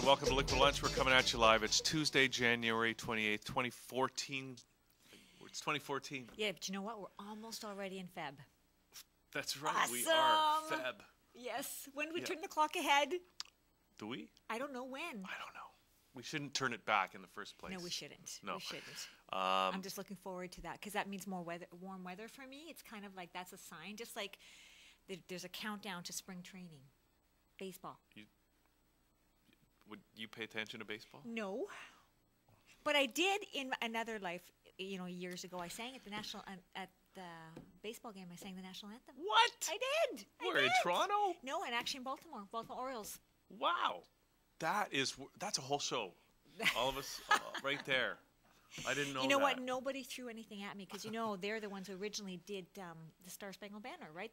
and welcome to Liquid Lunch. We're coming at you live. It's Tuesday, January 28th, 2014. It's 2014. Yeah, but you know what? We're almost already in Feb. That's right. Awesome. We are Feb. Yes. When do we turn the clock ahead? Do we? I don't know when. I don't know. We shouldn't turn it back in the first place. No, we shouldn't. No. We shouldn't. I'm just looking forward to that because that means more weather, warm weather for me. It's kind of like that's a sign. Just like there's a countdown to spring training. Baseball. Would you pay attention to baseball? No. But I did in another life, years ago. I sang at the baseball game. I sang the national anthem. What? I did. Where, in Toronto? No, and actually in Baltimore Orioles. Wow. That's a whole show. All of us right there. I didn't know that. You know what? Nobody threw anything at me because they're the ones who originally did the Star Spangled Banner, right?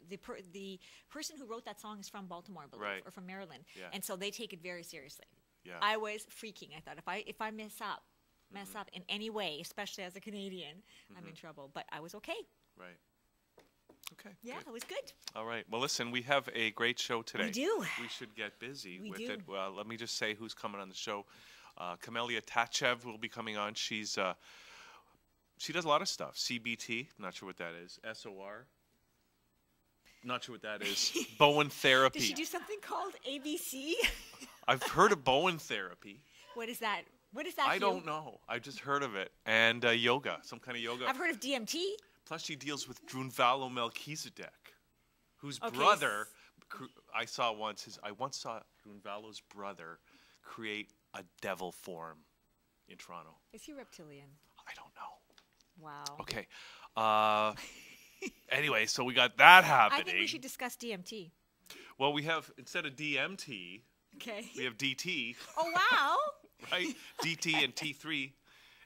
The person who wrote that song is from Baltimore, I believe, right, or from Maryland, yeah, and so they take it very seriously. Yeah. I was freaking. I thought if I mess up in any way, especially as a Canadian, I'm in trouble. But I was okay. Right. Okay. Yeah, good. it was good. All right. Well, listen, we have a great show today. We do. We should get busy We with do. it. Well, let me just say who's coming on the show. Chamelia Tatev will be coming on. She does a lot of stuff. CBT, not sure what that is. SOR, not sure what that is. Bowen therapy. Did she do something called ABC? I've heard of Bowen therapy. What is that? What is that? I don't know. I just heard of it. And yoga, some kind of yoga. I've heard of DMT. Plus, she deals with Drunvalo Melchizedek, whose Okay. brother I once saw Drunvalo's brother create a devil form in Toronto. Is he reptilian? I don't know. Wow. Okay. Anyway, so we got that happening. I think we should discuss DMT. Well, we have, instead of DMT, Okay. we have DT, Oh, wow. right? DT and T3,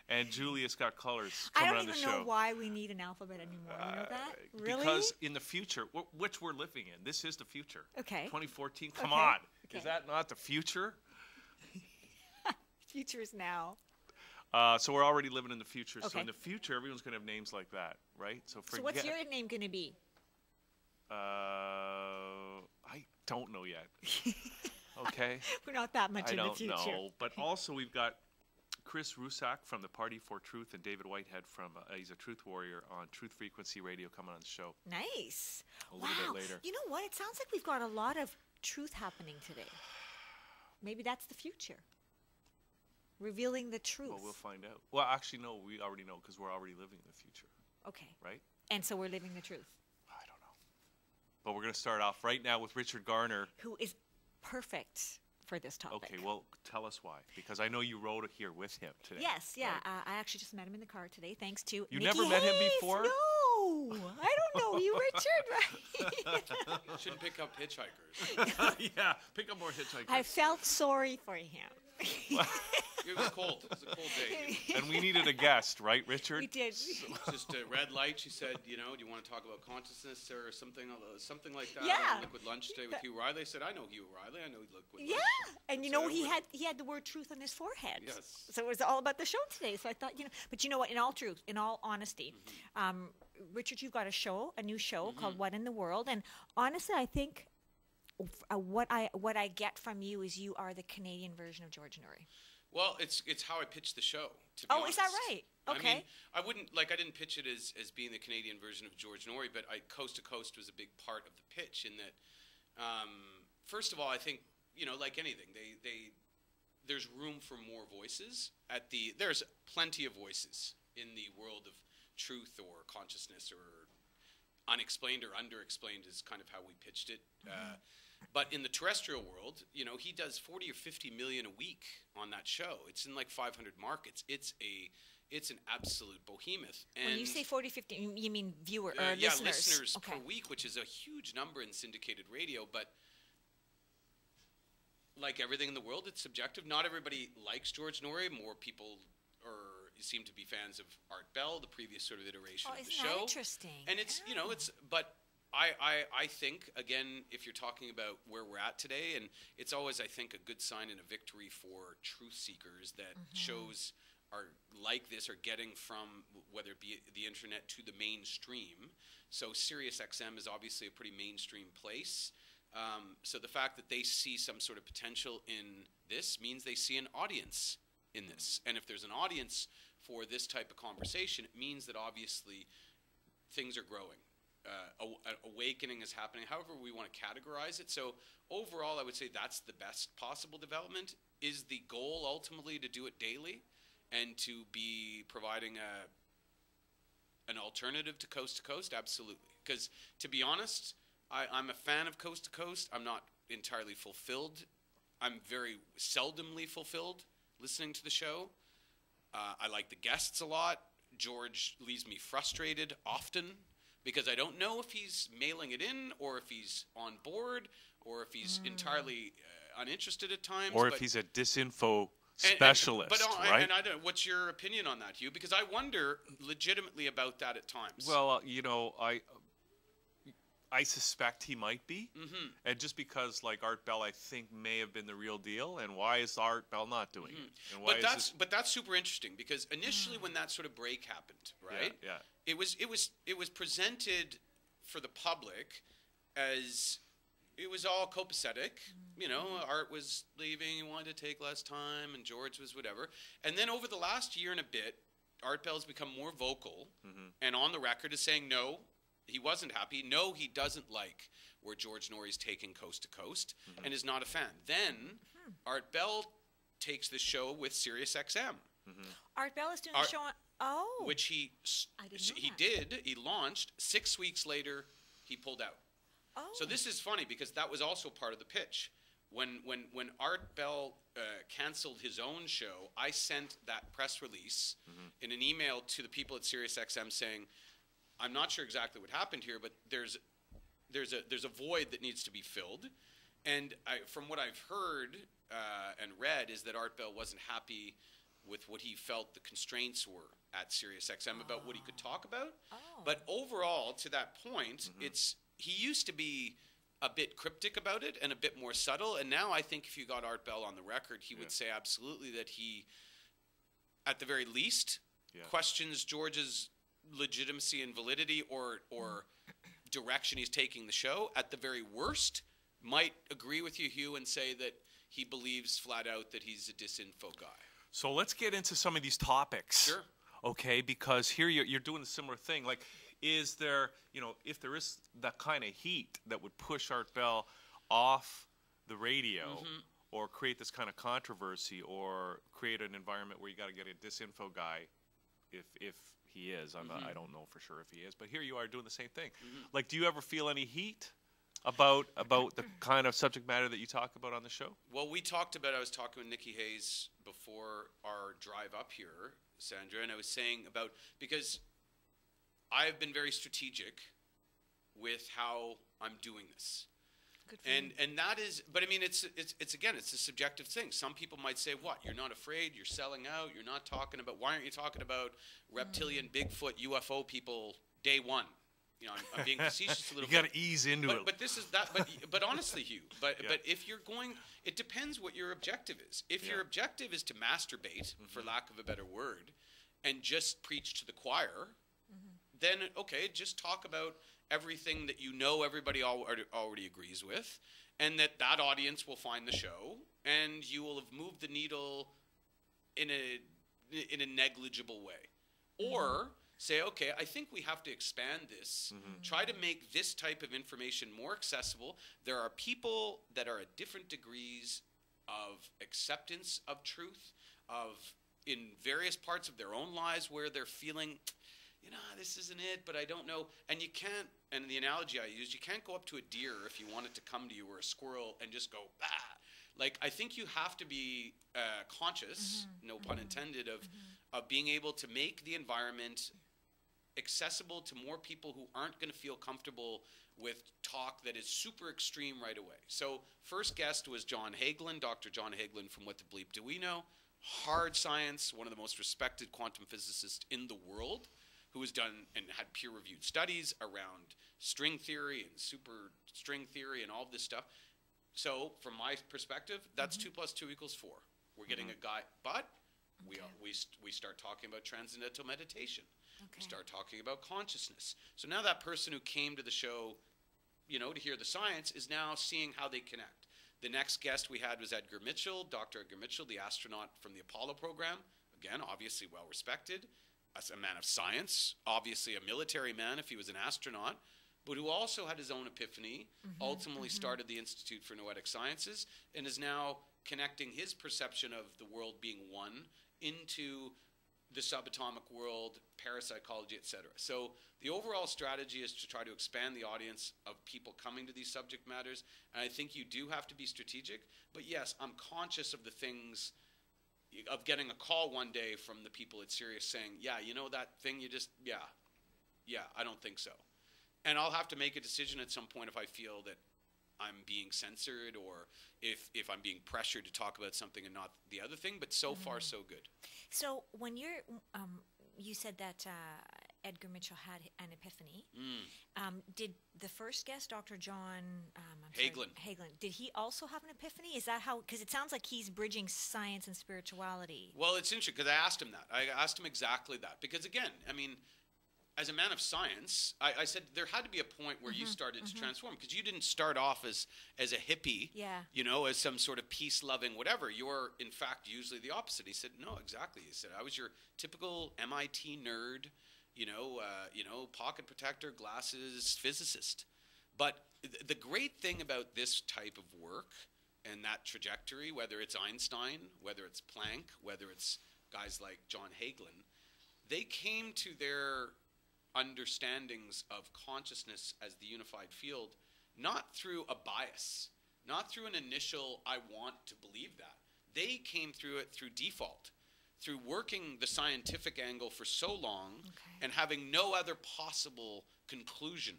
and Julius Scott colors I coming don't on the even show. know why we need an alphabet anymore. You know that? Really? Because in the future, which we're living in, this is the future. Okay. 2014, come Okay. on. Okay. Is that not the future? Future is now. So we're already living in the future. So Okay. in the future, everyone's going to have names like that, right? So What's your name going to be? I don't know yet. Okay. We're not that much I in the don't future. know. But also we've got Chris Rusak from the Party for Truth and David Whitehead from, he's a Truth Warrior on Truth Frequency Radio coming on the show. Nice. A little bit later. You know what? It sounds like we've got a lot of truth happening today. Maybe that's the future. Revealing the truth. Well, we'll find out. Well, actually, no, we already know because we're already living in the future, Okay. right? And so we're living the truth. I don't know. But we're going to start off right now with Richard Garner. Who is perfect for this topic. Okay, well, tell us why. Because I know you rode here with him today. Yes, yeah. right? I actually just met him in the car today, thanks to You Nikki never met him Hayes. before? No, I don't know you, Richard. Right? Should pick up hitchhikers. Yeah, pick up more hitchhikers. I felt sorry for him. It was cold. It was a cold day. And we needed a guest, right, Richard? We did. Just a red light. She said, do you want to talk about consciousness or something like that? Yeah. On Liquid Lunch today with Hugh Riley. I said, I know Hugh Riley. I know Liquid Yeah, Lunch. and So he we- had the word truth on his forehead. Yes. So it was all about the show today. So I thought, but you know what? In all truth, in all honesty, Richard, you've got a new show called What in the World, and honestly, I think what I get from you is you are the Canadian version of George Noory. Well, it's how I pitched the show. To be Oh, honest. is that right? Okay. I mean, I didn't pitch it as being the Canadian version of George Noory, but Coast to Coast was a big part of the pitch. In that, first of all, I think like anything, there's room for more voices. There's plenty of voices in the world of truth or consciousness or unexplained or underexplained is kind of how we pitched it. But in the terrestrial world, he does 40 or 50 million a week on that show. It's in like 500 markets. It's an absolute behemoth. And When you say 40, 50, you mean viewer or yeah, listeners? listeners Okay. per week, which is a huge number in syndicated radio. But like everything in the world, it's subjective. Not everybody likes George Noory. More people seem to be fans of Art Bell, the previous sort of iteration of the isn't show. that interesting? And it's but I think, again, if you're talking about where we're at today, and it's always, I think, a good sign and a victory for truth seekers that shows are like this are getting from, whether it be the internet to the mainstream. So Sirius XM is obviously a pretty mainstream place. So the fact that they see some sort of potential in this means they see an audience in this. And if there's an audience for this type of conversation, it means that obviously things are growing. Awakening is happening, however we want to categorize it. So overall, I would say that's the best possible development. Is the goal ultimately to do it daily and to be providing an alternative to Coast? Absolutely. Because to be honest, I'm a fan of Coast to Coast. I'm not entirely fulfilled. I'm very seldomly fulfilled listening to the show. I like the guests a lot. George leaves me frustrated often because I don't know if he's mailing it in or if he's on board or if he's entirely uninterested at times. Or if he's a disinfo specialist, right? And I don't. What's your opinion on that, Hugh? Because I wonder legitimately about that at times. Well, I suspect he might be, and just because like Art Bell, I think may have been the real deal, and why is Art Bell not doing it? And why but that's super interesting because initially when that sort of break happened, right? Yeah. It was presented for the public as it was all copacetic. Art was leaving, he wanted to take less time, and George was whatever. And then over the last year and a bit, Art Bell's become more vocal, and on the record is saying no. He wasn't happy. No, he doesn't like where George Norrie's taking Coast to Coast and is not a fan. Then Art Bell takes the show with Sirius XM. Art Bell is doing the show on... Which he did. He launched. 6 weeks later, he pulled out. So this is funny because that was also part of the pitch. When Art Bell canceled his own show, I sent that press release in an email to the people at Sirius XM saying, I'm not sure exactly what happened here, but there's a void that needs to be filled. And from what I've heard and read is that Art Bell wasn't happy with what he felt the constraints were at Sirius XM about what he could talk about. But overall, to that point, he used to be a bit cryptic about it and a bit more subtle. And now I think if you got Art Bell on the record, he would say absolutely that he, at the very least, questions George's legitimacy and validity or direction he's taking the show. At the very worst, might agree with you, Hugh, and say that he believes flat out that he's a disinfo guy. So let's get into some of these topics. Sure. Okay, because here you're doing a similar thing. Like, is there, if there is that kind of heat that would push Art Bell off the radio or create this kind of controversy or create an environment where you got to get a disinfo guy, if he is. I don't know for sure if he is, but here you are doing the same thing. Like, do you ever feel any heat about the kind of subject matter that you talk about on the show? Well, I was talking with Nikki Hayes before our drive up here, Sandra, and I was saying because I've been very strategic with how I'm doing this. And that is, but I mean, it's a subjective thing. Some people might say, what, you're not afraid, you're selling out, you're not talking about, why aren't you talking about reptilian, Bigfoot, UFO people day one? I'm being facetious a little bit. You got to ease into it. But this is that, but honestly, Hugh, but if you're going, it depends what your objective is. If your objective is to masturbate, for lack of a better word, and just preach to the choir, then, okay, just talk about everything that everybody already agrees with, and that audience will find the show, and you will have moved the needle in a negligible way. Or say, okay, I think we have to expand this, try to make this type of information more accessible. There are people that are at different degrees of acceptance of truth, in various parts of their own lives where they're feeling, this isn't it, but I don't know. And you can't, and the analogy I used, you can't go up to a deer if you want it to come to you, or a squirrel, and just go, bah. Like, I think you have to be conscious, no pun intended, of being able to make the environment accessible to more people who aren't going to feel comfortable with talk that is super extreme right away. So first guest was John Hagelin, Dr. John Hagelin from What the Bleep Do We Know? Hard science, one of the most respected quantum physicists in the world, who has done and had peer-reviewed studies around string theory and super string theory and all of this stuff. So from my perspective, that's 2 + 2 = 4. We're getting a guy, but we start talking about transcendental meditation. We start talking about consciousness. So now that person who came to the show to hear the science, is now seeing how they connect. The next guest we had was Edgar Mitchell, Dr. Edgar Mitchell, the astronaut from the Apollo program. Again, obviously well respected, as a man of science, obviously a military man if he was an astronaut, but who also had his own epiphany, ultimately started the Institute for Noetic Sciences, and is now connecting his perception of the world being one into the subatomic world, parapsychology, etc. So the overall strategy is to try to expand the audience of people coming to these subject matters. And I think you do have to be strategic. But yes, I'm conscious of the things, of getting a call one day from the people at Sirius saying, yeah, that thing you just, yeah, I don't think so. And I'll have to make a decision at some point if I feel that I'm being censored, or if I'm being pressured to talk about something and not the other thing. But so far, so good. So when you said that Edgar Mitchell had an epiphany. Did the first guest, Dr. John Hagelin, did he also have an epiphany? Is that how? Because it sounds like he's bridging science and spirituality. Well, it's interesting because I asked him that. I asked him exactly that. Because again, I mean, as a man of science, I said there had to be a point where you started to transform, because you didn't start off as a hippie, as some sort of peace-loving whatever. You're, in fact, usually the opposite. He said, no, exactly. He said, I was your typical MIT nerd, pocket protector, glasses, physicist. But the great thing about this type of work and that trajectory, whether it's Einstein, whether it's Planck, whether it's guys like John Hagelin, they came to their understandings of consciousness as the unified field not through a bias, not through an initial I want to believe that. They came through it through default, through working the scientific angle for so long and having no other possible conclusion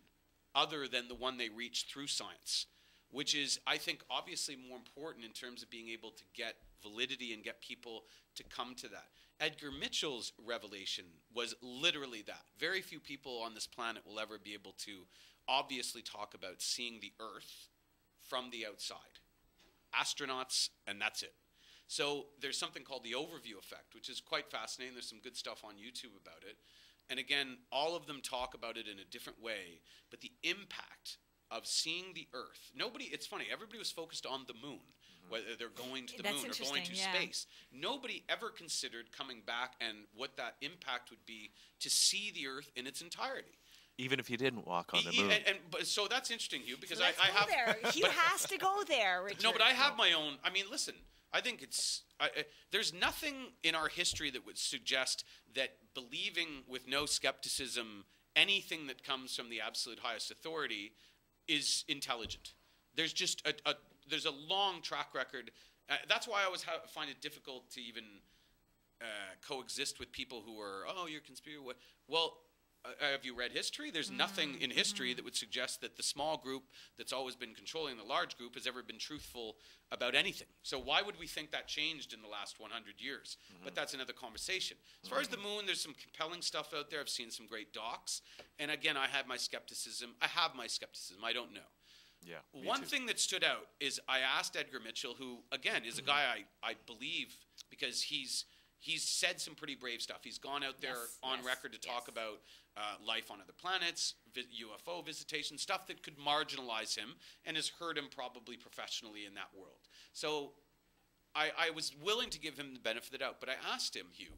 other than the one they reached through science, which is, I think, obviously more important in terms of being able to get validity and get people to come to that. Edgar Mitchell's revelation was literally that. Very few people on this planet will ever be able to obviously talk about seeing the Earth from the outside. Astronauts, and that's it. So there's something called the overview effect, which is quite fascinating. There's some good stuff on YouTube about it. And again, all of them talk about it in a different way. But the impact of seeing the Earth, it's funny, everybody was focused on the moon, whether they're going to the moon or going to space. Nobody ever considered coming back and what that impact would be to see the Earth in its entirety. Even if you didn't walk on the moon. But so that's interesting, Hugh, because so I have... there. Hugh has to go there, Richard. No, but I have my own... I mean, listen, I think it's... there's nothing in our history that would suggest that believing with no skepticism anything that comes from the absolute highest authority is intelligent. There's just there's a long track record. That's why I always find it difficult to even coexist with people who are, you're conspiracy. Well, have you read history? There's nothing in history that would suggest that the small group that's always been controlling the large group has ever been truthful about anything. So why would we think that changed in the last 100 years? But that's another conversation. As far as the moon, there's some compelling stuff out there. I've seen some great docs. And again, I have my skepticism. I don't know. Yeah. One thing that stood out is I asked Edgar Mitchell, who, again, is a guy I believe, because he's said some pretty brave stuff. He's gone out there on record to talk about life on other planets, UFO visitation, stuff that could marginalize him, and has hurt him probably professionally in that world. So I was willing to give him the benefit of the doubt, but I asked him, Hugh,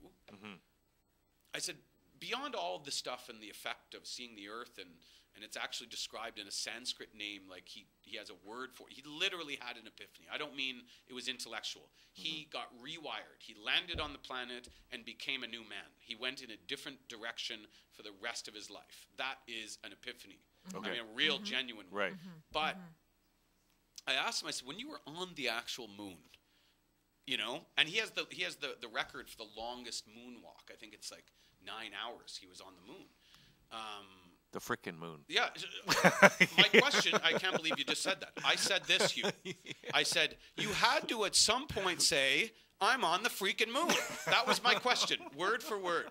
I said, beyond all of the stuff and the effect of seeing the Earth, and it's actually described in a Sanskrit name, like he has a word for it. He literally had an epiphany. I don't mean it was intellectual. He got rewired. He landed on the planet and became a new man. He went in a different direction for the rest of his life. That is an epiphany. I mean, a real, genuine one. Right. But I asked him, I said, when you were on the actual moon, and he has the record for the longest moonwalk. I think it's like 9 hours he was on the moon. The frickin' moon. Yeah. My question, I can't believe you just said that. I said this, Hugh. I said, you had to at some point say, I'm on the freaking moon. That was my question, word for word.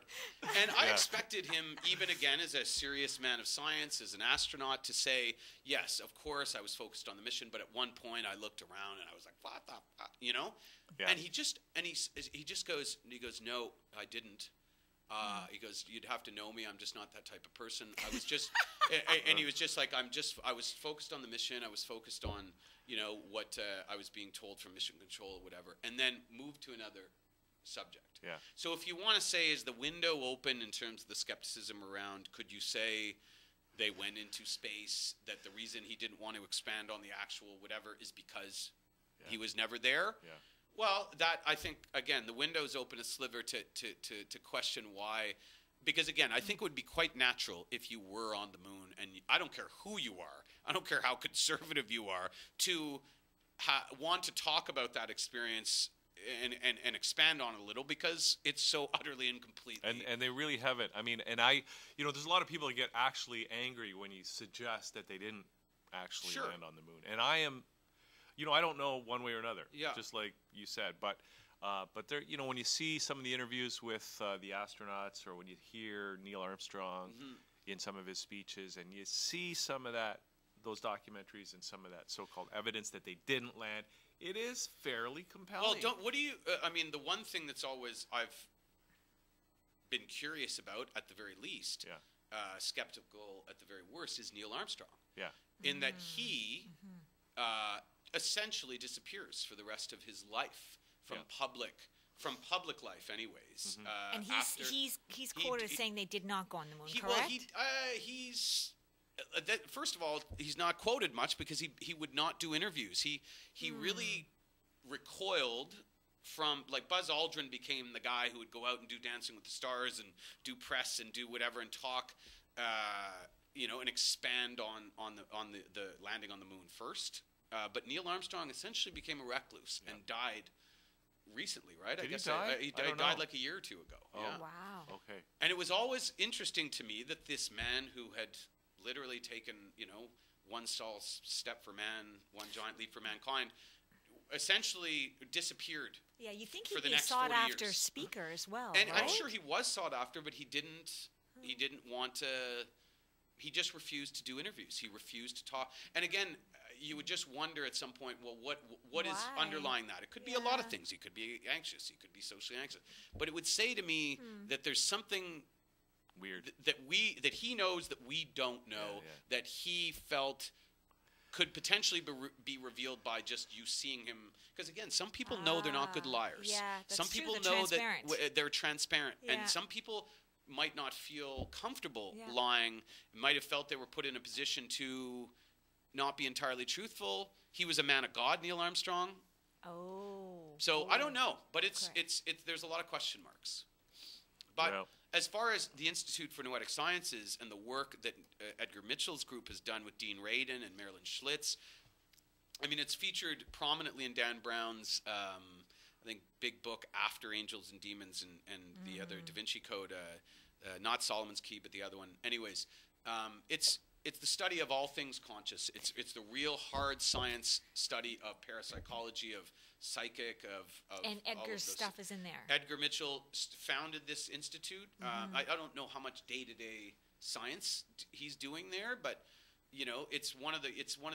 And I expected him, even again as a serious man of science, as an astronaut, to say, yes, of course, I was focused on the mission, but at one point I looked around and I was like, what the, Yeah. And he just goes, no, I didn't. He goes, you'd have to know me. I'm just not that type of person. I was just, and he was just like, I was focused on the mission. I was focused on, what I was being told from mission control or whatever, and then moved to another subject. Yeah. So if you want to say, is the window open in terms of the skepticism around, could you say they went into space, that the reason he didn't want to expand on the actual whatever is because he was never there? Yeah. Well, that, I think, again, the window's open a sliver to question why. Because, again, I think it would be quite natural if you were on the moon, and I don't care who you are, I don't care how conservative you are, to want to talk about that experience and expand on it a little, because it's so utterly and completely. And they really haven't. I mean, and there's a lot of people that get actually angry when you suggest that they didn't actually land on the moon. And I am, I don't know one way or another. Yeah. Just like you said, but there, when you see some of the interviews with the astronauts, or when you hear Neil Armstrong in some of his speeches, and you see some of those documentaries and some of that so-called evidence that they didn't land, it is fairly compelling. Well, the one thing that's always I've been curious about, at the very least, skeptical at the very worst, is Neil Armstrong. Yeah. In that he essentially disappears for the rest of his life from public life, anyways. And he's quoted as saying they did not go on the moon. Correct? Well, first of all, he's not quoted much because he would not do interviews. He really recoiled from, like, Buzz Aldrin became the guy who would go out and do Dancing with the Stars and do press and do whatever and talk, and expand on the landing on the moon first. But Neil Armstrong essentially became a recluse and died recently, right? Did I guess he die? He died like a year or two ago. Oh, yeah. Wow. Okay. And it was always interesting to me that this man who had literally taken, one small step for man, one giant leap for mankind, essentially disappeared. Yeah, you think for he'd the be a next 40 sought-after years. speaker as well, And right? I'm sure he was sought after, but he didn't want to. He just refused to do interviews. He refused to talk. And again, you would just wonder at some point, well, what is Why? underlying that? It could be a lot of things. He could be anxious. He could be socially anxious. But it would say to me that there's something weird that he knows that we don't know, that he felt could potentially be revealed by just you seeing him. Because again, some people know they're not good liars. Yeah, that's some true. people They're know transparent. that they're transparent, Yeah. and some people might not feel comfortable lying. Might have felt they were put in a position to not be entirely truthful. He was a man of God, Neil Armstrong. Oh. So I don't know, but it's there's a lot of question marks. But as far as the Institute for Noetic Sciences and the work that Edgar Mitchell's group has done with Dean Radin and Marilyn Schlitz, I mean, it's featured prominently in Dan Brown's, I think, big book After Angels and Demons and the other Da Vinci Code, not Solomon's Key, but the other one. Anyways, it's the study of all things conscious. It's the real hard science study of parapsychology, of psychic, of And all of Edgar's those. stuff is in there. Edgar Mitchell founded this institute. I don't know how much day-to-day science he's doing there, but it's one of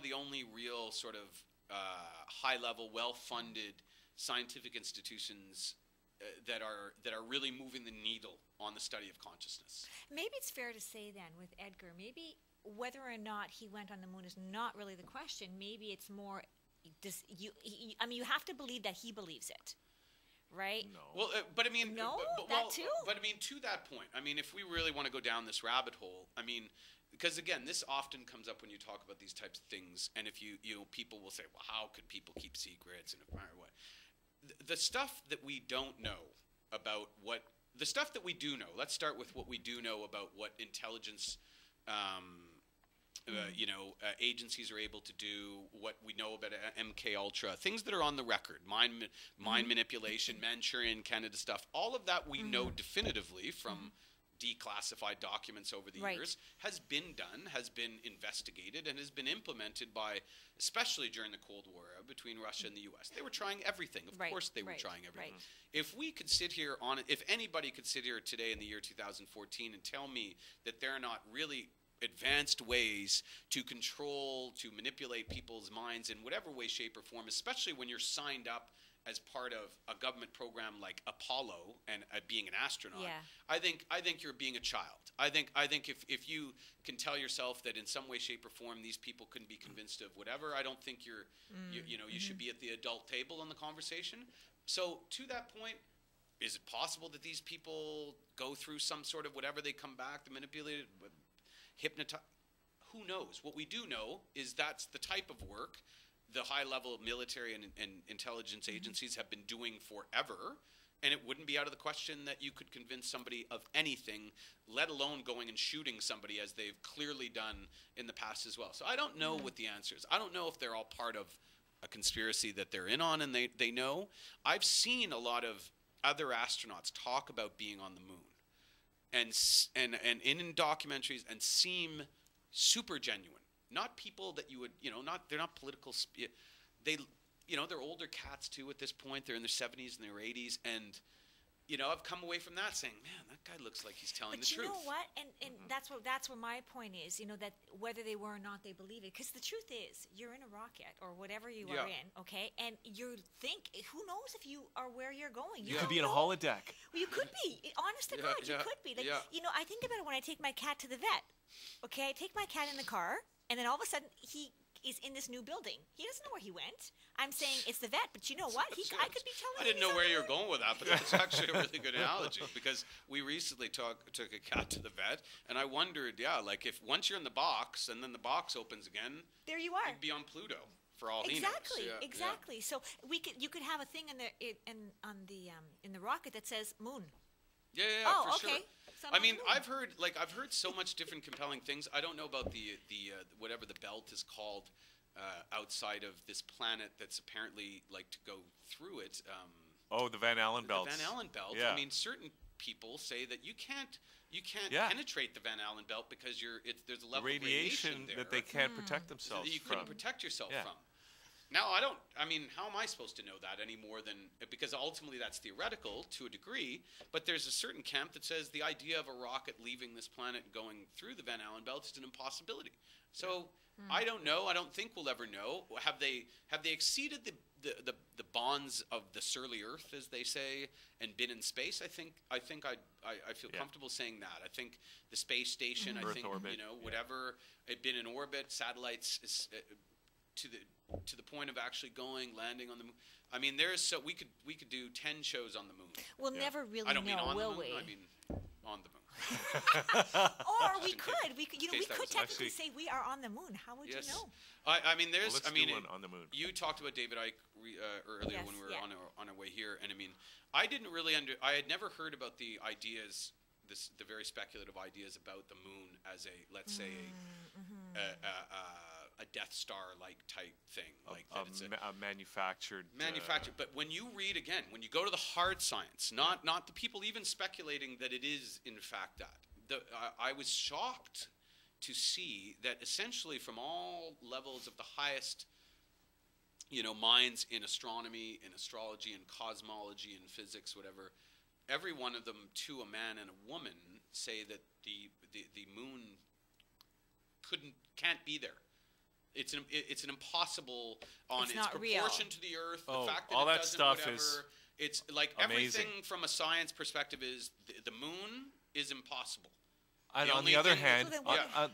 the only real sort of high-level, well-funded scientific institutions that are really moving the needle on the study of consciousness. Maybe it's fair to say then with Edgar, maybe whether or not he went on the moon is not really the question. Maybe it's more, you have to believe that he believes it, right? No. Well, but I mean, that too. But I mean, to that point, I mean, if we really want to go down this rabbit hole, I mean, because again, this often comes up when you talk about these types of things, and if people will say, well, how could people keep secrets and what? The stuff that we don't know about the stuff that we do know. Let's start with what we do know about what intelligence. Agencies are able to do, what we know about MK Ultra, things that are on the record, mind manipulation, Manchurian Candidate stuff, all of that we know definitively from declassified documents over the years, has been done, has been investigated, and has been implemented by, especially during the Cold War between Russia and the U.S. They were trying everything. Of course they were trying everything. If we could sit here if anybody could sit here today in the year 2014 and tell me that there are not really advanced ways to control, to manipulate people's minds in whatever way, shape, or form, especially when you're signed up as part of a government program like Apollo and being an astronaut, Yeah. I think you're being a child. I think if you can tell yourself that in some way, shape, or form these people couldn't be convinced of whatever, I don't think you should be at the adult table in the conversation. So to that point, is it possible that these people go through some sort of whatever they come back, the manipulated, hypnotized? Who knows? What we do know is that's the type of work the high-level military and intelligence agencies have been doing forever, and it wouldn't be out of the question that you could convince somebody of anything, let alone going and shooting somebody as they've clearly done in the past as well. So I don't know what the answer is. I don't know if they're all part of a conspiracy that they're in on and they know. I've seen a lot of other astronauts talk about being on the moon and in documentaries and seem super genuine. Not people that you would, they're not political. They're older cats too at this point. They're in their 70s and their 80s. And, I've come away from that saying, man, that guy looks like he's telling the truth. But you know what? And that's where my point is, that whether they were or not, they believe it. Because the truth is, you're in a rocket or whatever you are in, okay? And you think, who knows if you are where you're going? You could be in a holodeck. Well, you could be. Honest to God, you could be. Like, I think about it when I take my cat to the vet. Okay, I take my cat in the car. And then all of a sudden, he is in this new building. He doesn't know where he went. I'm saying it's the vet, but you know what? I could be telling. I didn't know where you were going with that, but that's actually a really good analogy because we recently took a cat to the vet, and I wondered, if once you're in the box and then the box opens again, there you are. You'd be on Pluto for all he knows. Exactly. So you could have a thing in the rocket that says moon. Yeah, oh, for okay. sure. I mean, I've heard so much different compelling things. I don't know about the whatever the belt is called outside of this planet that's apparently like to go through it. The Van Allen belt. The Van Allen belt. Yeah. I mean, certain people say that you can't penetrate the Van Allen belt because there's a level of radiation there that they can't protect themselves that you from. couldn't protect yourself from. Now, how am I supposed to know that any more than, because ultimately that's theoretical to a degree, but there's a certain camp that says the idea of a rocket leaving this planet and going through the Van Allen belt is an impossibility. So I don't know. I don't think we'll ever know. Have they exceeded the bonds of the surly Earth, as they say, and been in space? I feel comfortable saying that. I think the space station, Earth orbit. Whatever, it been in orbit, satellites is, to the point of actually landing on the moon. I mean, we could do 10 shows on the moon. We'll never really I don't mean know, on will the moon. we? I mean on the moon. Or we could technically say we are on the moon. How would you know? I mean, there's. Let's do one on the moon. You talked about David Icke earlier when we were on our way here, and I mean, I didn't really I had never heard about the ideas, the very speculative ideas about the moon as a, let's say, a Death Star-like type thing, like that it's a manufactured. But when you read again, when you go to the hard science, not the people even speculating that it is in fact that. I was shocked to see that essentially from all levels of the highest, minds in astronomy, in astrology, in cosmology, in physics, whatever, every one of them, to a man and a woman, say that the moon can't be there. It's an impossible on its proportion to the Earth. The fact that all it that doesn't, stuff whatever, is it's like amazing. everything from a science perspective is the moon is impossible. And on the other hand,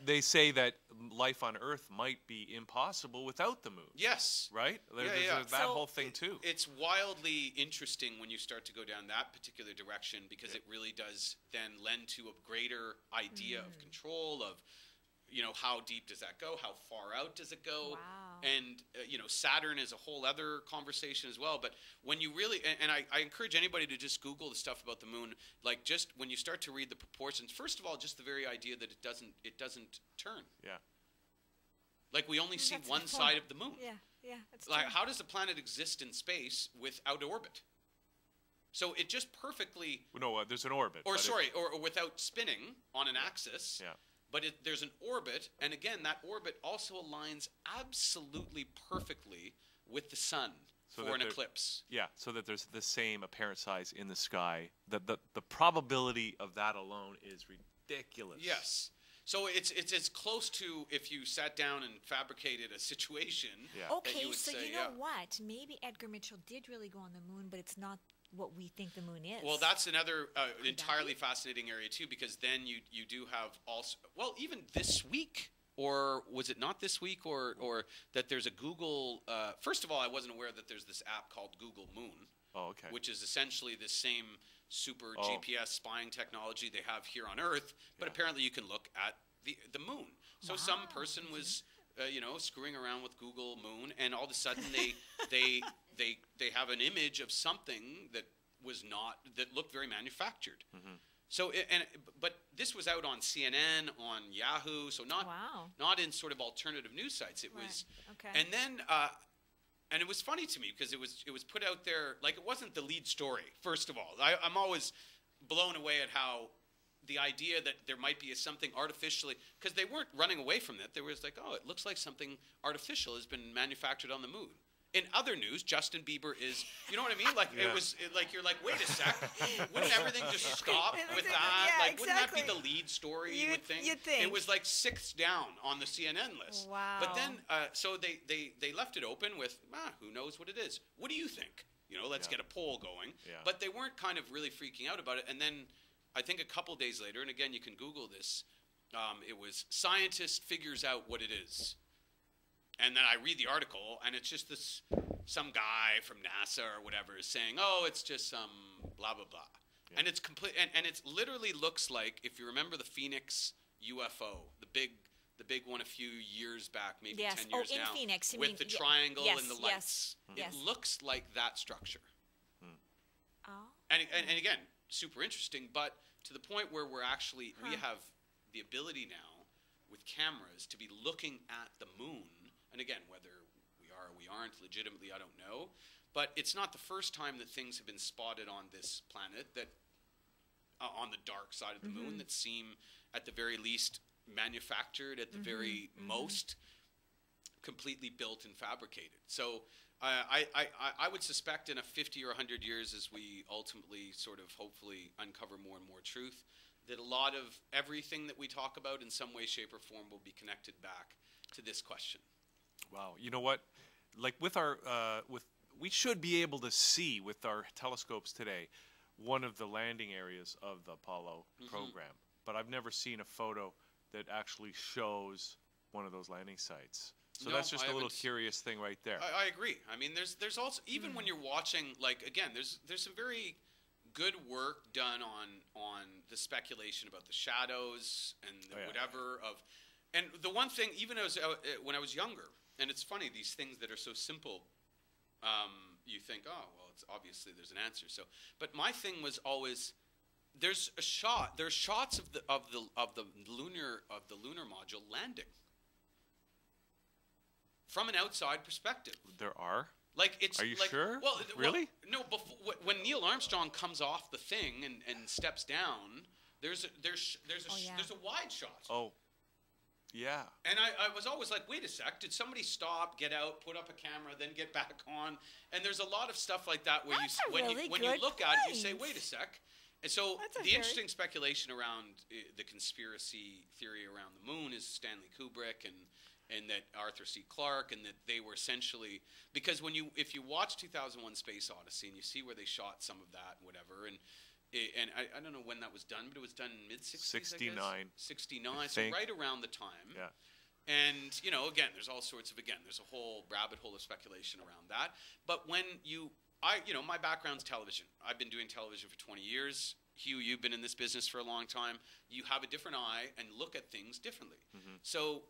they say that life on Earth might be impossible without the moon. Yes. Right? There's that whole thing too. It's wildly interesting when you start to go down that particular direction because it really does then lend to a greater idea of control of, how deep does that go? How far out does it go? Wow. And, Saturn is a whole other conversation as well. But when you really, and I encourage anybody to just Google the stuff about the moon, like just when you start to read the proportions, first of all, just the very idea that it doesn't turn. Yeah. Like we only see one side of the moon. Yeah. That's like, true. how does the planet exist in space without orbit? So it just perfectly. No, there's an orbit. Or without spinning on an axis. Yeah. But there's an orbit, and again, that orbit also aligns absolutely perfectly with the sun for an eclipse. Yeah, so that there's the same apparent size in the sky. The probability of that alone is ridiculous. Yes. So it's as close to if you sat down and fabricated a situation. Yeah. that Okay, you would so say, you know yeah. what? Maybe Edgar Mitchell did really go on the moon, but it's not what we think the moon is. Well, that's another that entirely be? fascinating area too, because then you do have also, well, even this week, or was it not this week, or that there's a Google. First of all, I wasn't aware that there's this app called Google Moon, Oh, okay. which is essentially the same super Oh. GPS spying technology they have here on Earth, but Yeah. apparently you can look at the moon. So some Wow. person was, screwing around with Google Moon, and all of a sudden they have an image of something that looked very manufactured. Mhm. So but this was out on CNN, on Yahoo, so Wow. not in sort of alternative news sites. It Right. was, Okay. and then and it was funny to me because it was put out there like it wasn't the lead story. First of all, I'm always blown away at how the idea that there might be something artificially, because they weren't running away from it. They was like, oh, it looks like something artificial has been manufactured on the moon. In other news, Justin Bieber is, you know what I mean? Like Yeah. you're like, wait a sec, wouldn't everything just stop with that? Yeah, Like, wouldn't that be exactly. the lead story? You would think. You'd think. It was like 6th down on the CNN list. Wow. But then, so they left it open with, who knows what it is? What do you think? Let's Yeah. get a poll going. Yeah. But they weren't kind of really freaking out about it. And then I think a couple days later, and again, you can Google this, it was scientist figures out what it is. And then I read the article, and it's just some guy from NASA or whatever is saying, oh, it's just some blah, blah, blah. Yeah. And it's complete, and it literally looks like, if you remember the Phoenix UFO, the big one a few years back, maybe Yes. 10 years in now, Phoenix. with the yeah. triangle Yes, and the yes, lights. yes. It looks like that structure. Oh. And again, super interesting, but to the point where we Huh. have the ability now with cameras to be looking at the moon, and again, whether we are or we aren't legitimately, I don't know, but it's not the first time that things have been spotted on this planet that on the dark side of the moon that seem at the very least manufactured, at the very most completely built and fabricated. So I would suspect in a 50 or 100 years, as we ultimately sort of hopefully uncover more and more truth, that a lot of everything that we talk about in some way, shape, or form will be connected back to this question. Wow. You know what? Like with our we should be able to see with our telescopes today one of the landing areas of the Apollo program, but I've never seen a photo that actually shows one of those landing sites. So No, that's just I a little haven't curious thing right there. I agree. I mean, there's also, even when you're watching, like, again, there's some very good work done on the speculation about the shadows and the whatever of, and the one thing, even as when I was younger, and it's funny, these things that are so simple, you think, oh well, it's obviously there's an answer. So, but my thing was always, there's shots of the lunar module landing from an outside perspective. There are? Like, it's Are you like, sure? Well, Really? no. When Neil Armstrong comes off the thing and steps down, there's a wide shot. Oh, yeah. And I was always like, wait a sec, did somebody stop, get out, put up a camera, then get back on? And there's a lot of stuff like that where That's a when really you good look at it, you say, point. wait a sec. And so That's a the very- interesting speculation around the conspiracy theory around the moon is Stanley Kubrick and that Arthur C. Clarke, and that they were essentially, because if you watch 2001: Space Odyssey and you see where they shot some of that and whatever, and I don't know when that was done, but it was done in mid-60s, 69. 69, so think. right around the time. Yeah. And, again, there's all sorts of, there's a whole rabbit hole of speculation around that. But when my background's television. I've been doing television for 20 years. Hugh, you've been in this business for a long time. You have a different eye and look at things differently. So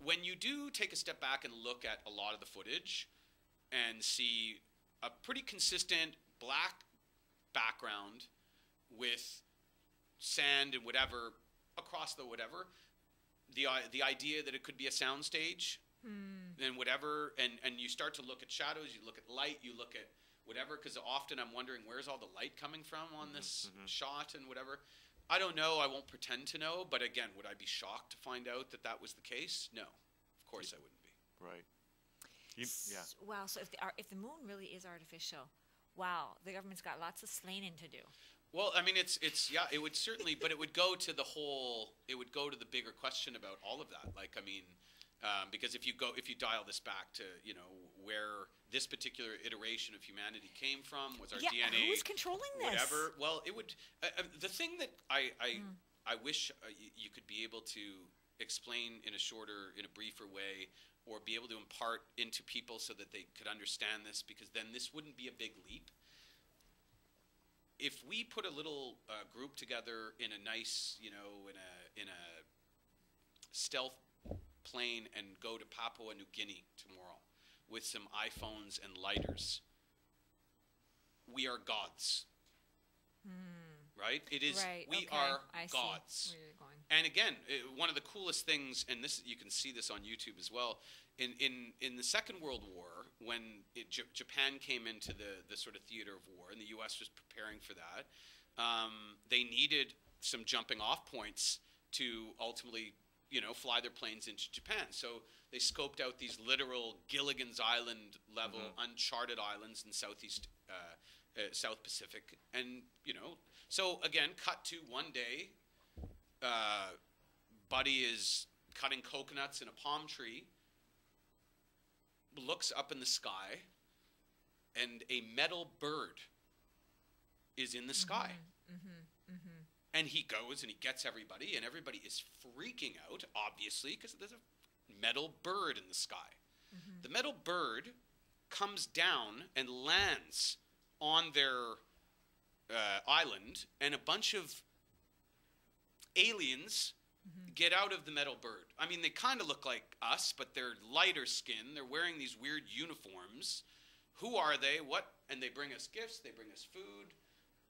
when you do take a step back and look at a lot of the footage and see a pretty consistent black background with sand and whatever across the whatever, the idea that it could be a soundstage and whatever, and you start to look at shadows, you look at light, you look at whatever, because often I'm wondering, where's all the light coming from on this shot and whatever. I don't know. I won't pretend to know. But again, would I be shocked to find out that was the case? No. Of course I wouldn't be. Right. Yeah. Wow. So if the moon really is artificial, wow, the government's got lots of slaining to do. Well, I mean, it's yeah, it would certainly, but it would go to the bigger question about all of that. Like, I mean, because if you dial this back to, you know, where this particular iteration of humanity came from, was our DNA, who's controlling this? Whatever. Well, it would. The thing that I wish you could be able to explain in a briefer way, or be able to impart into people so that they could understand this, because then this wouldn't be a big leap. If we put a little group together in a nice, you know, in a stealth plane and go to Papua New Guinea tomorrow with some iPhones and lighters, we are gods. Right? It is. Right. We Okay. are I see gods. where you're going. And again, one of the coolest things, and this you can see this on YouTube as well, in the Second World War, when Japan came into the sort of theater of war, and the U.S. was preparing for that, they needed some jumping off points to ultimately, you know, fly their planes into Japan. So they scoped out these literal Gilligan's Island level uncharted islands in South Pacific, and you know, so again, cut to one day, Buddy is cutting coconuts in a palm tree, looks up in the sky, and a metal bird is in the sky. And he goes and he gets everybody, and everybody is freaking out, obviously, because there's a metal bird in the sky. The metal bird comes down and lands on their island, and a bunch of aliens get out of the metal bird. I mean, they kind of look like us, but they're lighter skin. They're wearing these weird uniforms. Who are they? What? And they bring us gifts. They bring us food.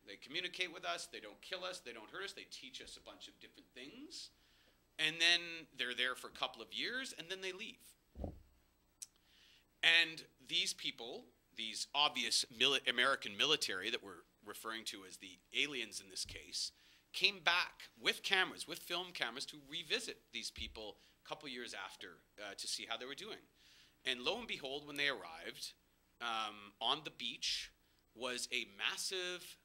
They communicate with us. They don't kill us. They don't hurt us. They teach us a bunch of different things. And then they're there for a couple of years, and then they leave. And these people, these obvious American military that we're referring to as the aliens in this case, came back with cameras, with film cameras, to revisit these people a couple years after to see how they were doing. And lo and behold, when they arrived, on the beach was a massive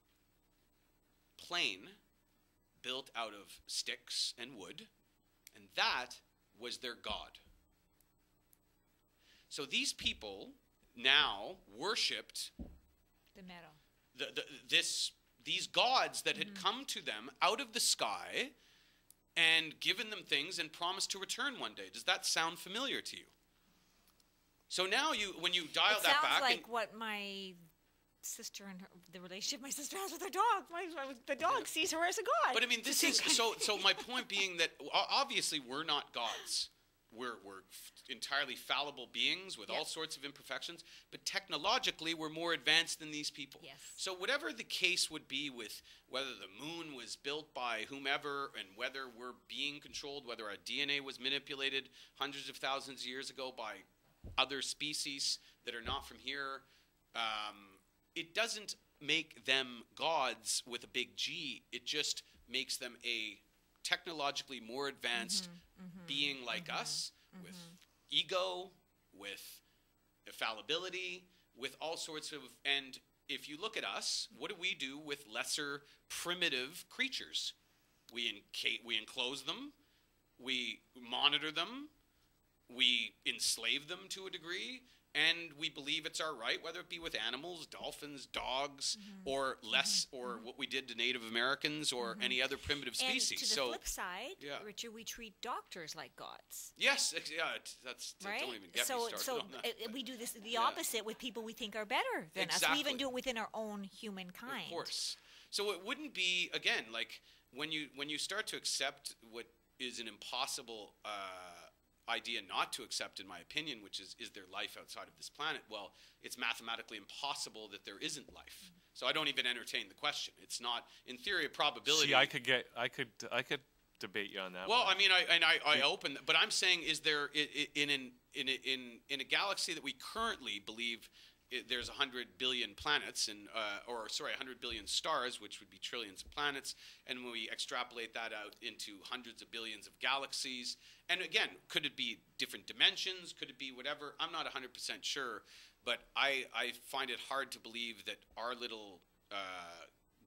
plane built out of sticks and wood, and that was their god. So these people now worshipped The metal. These gods that had come to them out of the sky and given them things and promised to return one day. Does that sound familiar to you? So now when you dial that back, sounds like what my sister and the relationship my sister has with her dog. The dog sees her as a god. But I mean, this is so my point being that obviously we're not gods. We're entirely fallible beings with all sorts of imperfections, but technologically we're more advanced than these people. Yes. So whatever the case would be with whether the moon was built by whomever and whether we're being controlled, whether our DNA was manipulated hundreds of thousands of years ago by other species that are not from here, it doesn't make them gods with a big G. It just makes them a technologically more advanced being like us, with ego, with fallibility, with all sorts of, and if you look at us, what do we do with lesser primitive creatures? We enclose them, we monitor them, we enslave them to a degree, and we believe it's our right, whether it be with animals, dolphins, dogs, or less, or what we did to Native Americans or any other primitive species. And to the flip side, Richard, we treat doctors like gods. Yes, that's right. Don't even get me started on that. We do this the opposite with people we think are better than us. We even do it within our own humankind. Of course. So it wouldn't be, again, like when you start to accept what is an impossible idea not to accept, in my opinion, which is there life outside of this planet? Well, it's mathematically impossible that there isn't life. So I don't even entertain the question. It's not, in theory of probability. See, I could debate you on that. Well, one. I mean, I open, but I'm saying, is there in a galaxy that we currently believe there's 100 billion planets, and 100 billion stars, which would be trillions of planets, and when we extrapolate that out into hundreds of billions of galaxies, and again, could it be different dimensions? Could it be whatever? I'm not 100% sure, but I find it hard to believe that our little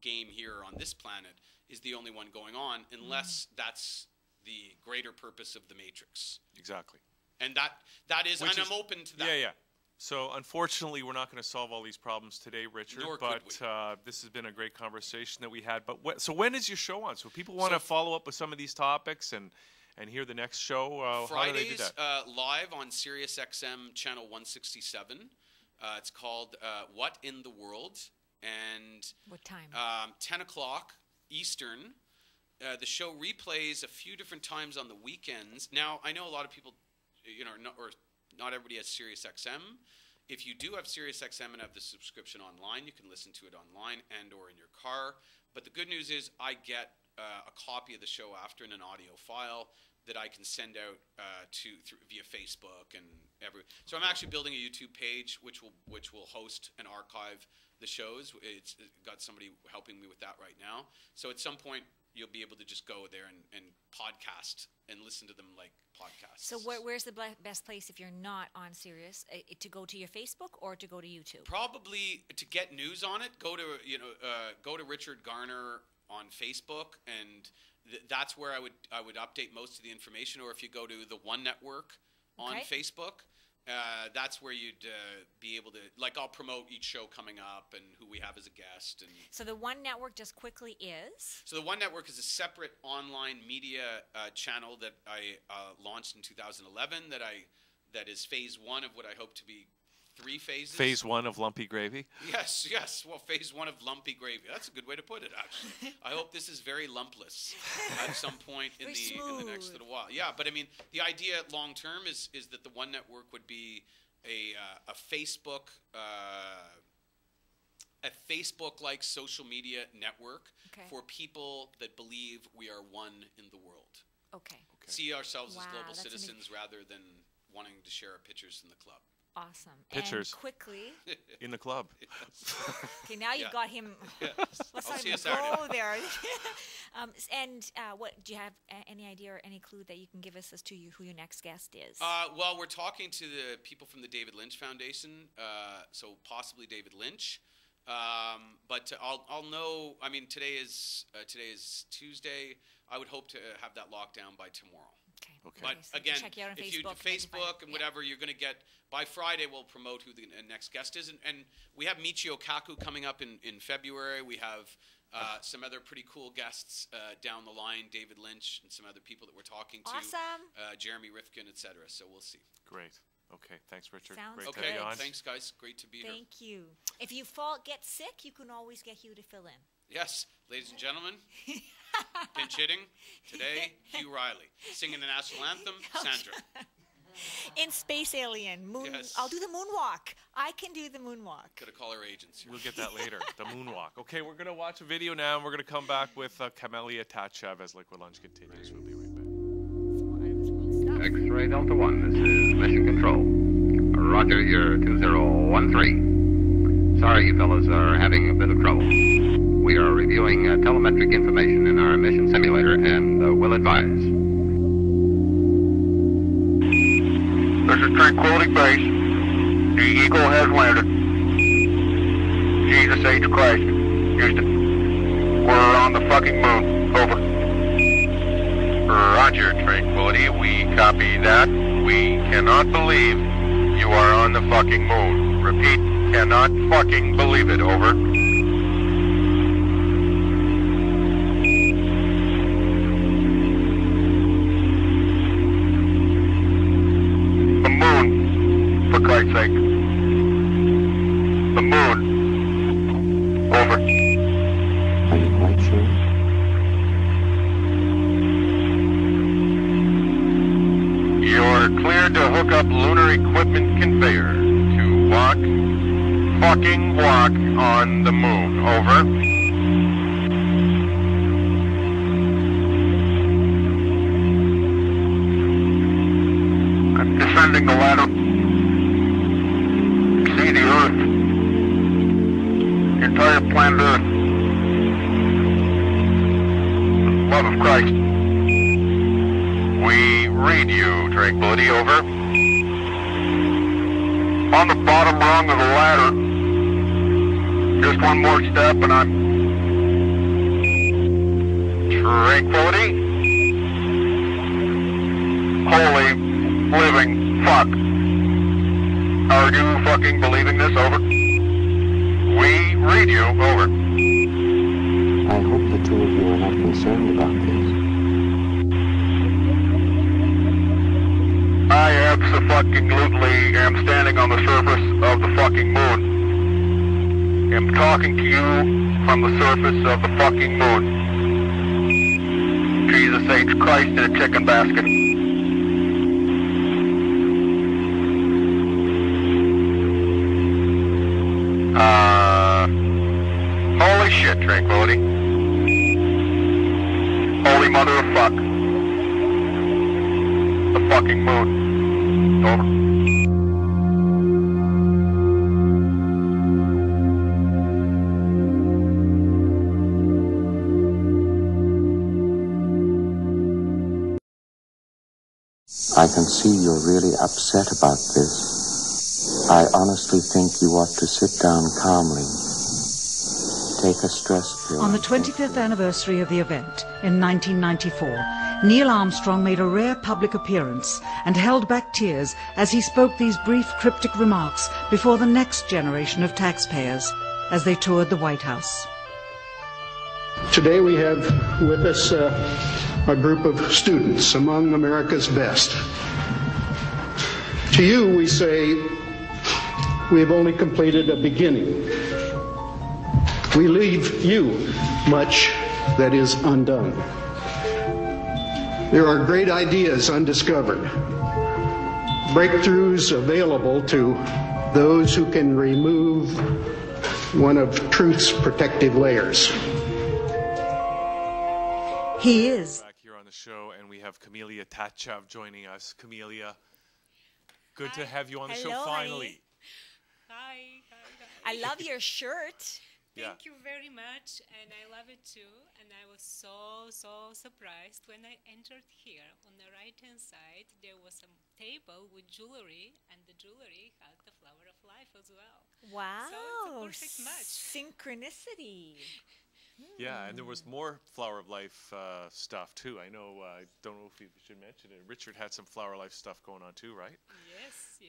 game here on this planet is the only one going on, unless that's the greater purpose of the Matrix. Exactly. And that is, and I'm open to that. Yeah, yeah. So unfortunately, we're not going to solve all these problems today, Richard. Nor but could we. This has been a great conversation that we had. But so when is your show on? So if people want to follow up with some of these topics and hear the next show, how do they do that? Fridays live on Sirius XM channel 167. It's called What in the World? And what time? 10 o'clock Eastern. The show replays a few different times on the weekends. Now, I know a lot of people, not everybody has Sirius XM. If you do have Sirius XM and have the subscription online, you can listen to it online and or in your car. But the good news is I get a copy of the show after in an audio file that I can send out via Facebook and So I'm actually building a YouTube page which will host and archive the shows. It's got somebody helping me with that right now. So at some point you'll be able to just go there and podcast and listen to them like podcasts. So where's the best place if you're not on Sirius to go to your Facebook or to go to YouTube? Probably to get news on it. Go to Richard Garner on Facebook, and that's where I would update most of the information. Or if you go to the One Network on Facebook, that's where you'd be able to, like, I'll promote each show coming up and who we have as a guest. And so the One Network just quickly is? So the One Network is a separate online media channel that I launched in 2011 that is phase one of what I hope to be 3 phases. Phase 1 of Lumpy Gravy? Yes. Well, phase 1 of Lumpy Gravy. That's a good way to put it, actually. I hope this is very lumpless at some point in the next little while. Yeah, but I mean, the idea long term is that the One Network would be a Facebook-like social media network for people that believe we are one in the world. Okay. See ourselves as global citizens rather than wanting to share our pictures in the club. Awesome. Pictures. And quickly. In the club. Okay, now you've got him. Let's not even go there. What do you have any idea or any clue that you can give us as to who your next guest is? Well, we're talking to the people from the David Lynch Foundation, so possibly David Lynch. But I'll know. I mean, today is Tuesday. I would hope to have that locked down by tomorrow. Okay. But so again, check you out on if you do Facebook and whatever, you're going to get, by Friday we'll promote who the next guest is. And we have Michio Kaku coming up in February. We have some other pretty cool guests down the line, David Lynch and some other people that we're talking to. Awesome. Jeremy Rifkin, etc. So we'll see. Great. Okay. Thanks, Richard. Sounds Great good. to have you on. Thanks, guys. Great to be here. Thank you. If you get sick, you can always get Hugh to fill in. Yes, ladies and gentlemen. Pinch hitting today, Hugh Riley. Singing the national anthem, Sandra. In Space Alien, Yes. I'll do the moonwalk. I can do the moonwalk. Gotta call our agents here. We'll get that later. The moonwalk. Okay, we're going to watch a video now, and we're going to come back with Chamelia Tatev as Liquid Lunch continues. We'll be right back. X-ray Delta 1, this is Mission Control. Roger, you're 2013. Sorry you fellas are having a bit of trouble. We are reviewing telemetric information in our mission simulator and will advise. This is Tranquility Base. The Eagle has landed. Jesus H. Christ. Houston. We're on the fucking moon. Over. Roger, Tranquility. We copy that. We cannot believe you are on the fucking moon. Repeat, cannot fucking believe it. Over. For Christ's sake. The moon. Over. Are you quite sure? You're cleared to hook up lunar equipment conveyor to fucking walk on the moon. Over. I'm descending the ladder. See the Earth. The entire planet Earth. For the love of Christ. We read you, Tranquility. Over. On the bottom rung of the ladder. Just one more step and I'm Tranquility. Holy living fuck. Are you fucking believing this? Over. We read you. Over. I hope the two of you are not concerned about this. I abso-fucking-lutely am standing on the surface of the fucking moon. I'm talking to you from the surface of the fucking moon. Jesus H. Christ in a chicken basket. Holy shit, Tranquility. Holy mother of fuck. The fucking moon. Over. I can see you're really upset about this. I honestly think you ought to sit down calmly. Take a stress pill. On the 25th anniversary of the event in 1994, Neil Armstrong made a rare public appearance and held back tears as he spoke these brief cryptic remarks before the next generation of taxpayers as they toured the White House. Today we have with us a group of students among America's best. To you we say, we have only completed a beginning. We leave you much that is undone. There are great ideas undiscovered, breakthroughs available to those who can remove one of truth's protective layers. He is. Back here on the show, and we have Chamelia Tatev joining us. Chamelia, good to have you on the show Hello, finally. Hi. I love your shirt. Thank you very much, and I love it too. And I was so surprised when I entered here. On the right-hand side, there was a table with jewelry, and the jewelry had the flower of life as well. Wow. So it's a perfect match. Synchronicity. Yeah, and there was more Flower of Life stuff too. I know. I don't know if we should mention it. Richard had some Flower of Life stuff going on too, right? Yes.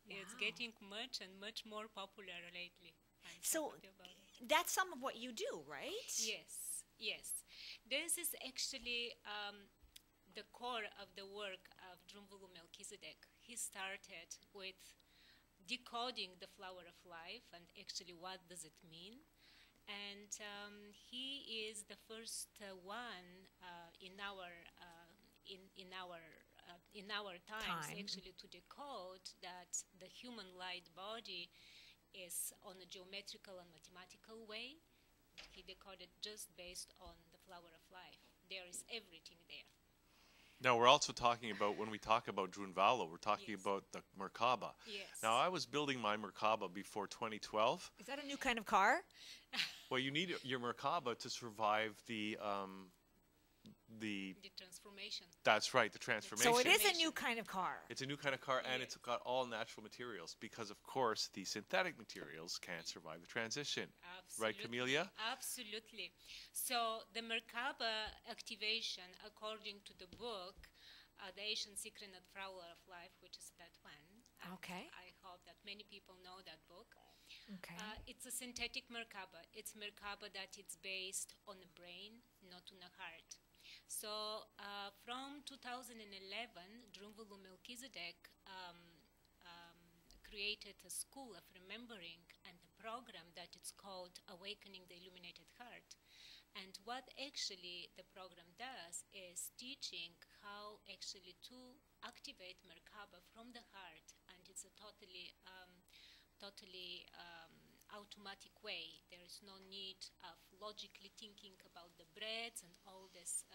It's getting much more popular lately. So that's some of what you do, right? Yes. This is actually the core of the work of Drunvalo Melchizedek. He started with decoding the flower of life and actually what does it mean. And he is the first one in our times actually to decode that the human light body is on a geometrical and mathematical way. He decoded just based on the flower of life. There is everything there. Now, we're also talking about, when we talk about Drunvalo, we're talking about the Merkaba. Yes. Now, I was building my Merkaba before 2012. Is that a new kind of car? Well, you need your Merkaba to survive the transformation. That's right, the transformation. So it is a new kind of car. It's a new kind of car, and it's got all natural materials because, of course, the synthetic materials can't survive the transition. Absolutely. Right, Chamelia? Absolutely. So the Merkaba activation, according to the book, The Ancient Secret of Flower of Life, which is that one. Okay. I hope that many people know that book. Okay. It's a synthetic Merkaba. It's Merkaba that it's based on the brain, not on the heart. So from 2011, Drunvalo Melchizedek created a school of remembering and a program that it's called Awakening the Illuminated Heart. And what actually the program does is teaching how actually to activate Merkaba from the heart, and it's a totally automatic way. There is no need of logically thinking about the breaths and all this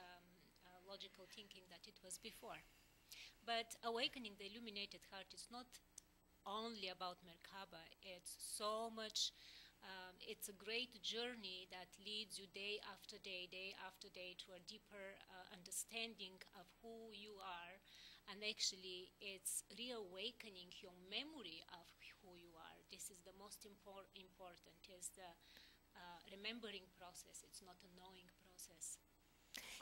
logical thinking that it was before. But awakening the illuminated heart is not only about Merkaba. It's so much, it's a great journey that leads you day after day to a deeper understanding of who you are. And actually, it's reawakening your memory of who you are. This is the most important, is the remembering process. It's not a knowing process.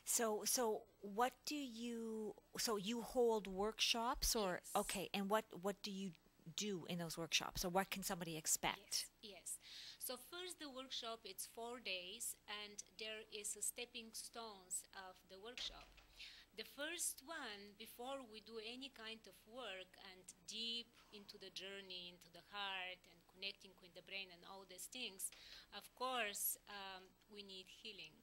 So what do you? So you hold workshops, or Yes. okay? And what do you do in those workshops, or what can somebody expect? Yes. So first, the workshop, it's 4 days, and there is a stepping stones of the workshop. The first one, before we do any kind of work and deep into the journey, into the heart, and connecting with the brain and all these things, of course, we need healing.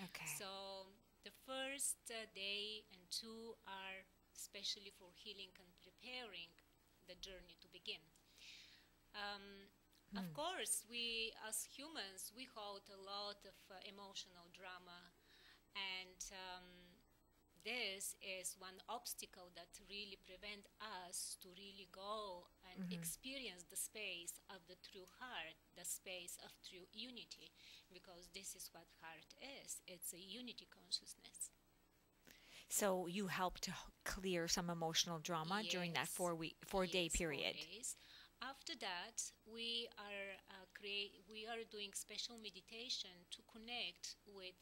Okay. So the first day and two are especially for healing and preparing the journey to begin. Of course, we as humans, we hold a lot of emotional drama, and this is one obstacle that really prevent us to really go and experience the space of the true heart, the space of true unity, because this is what heart is. It's a unity consciousness. So you help to clear some emotional drama during that Yes. 4-day Yes, 4 period. days. After that, we are doing special meditation to connect with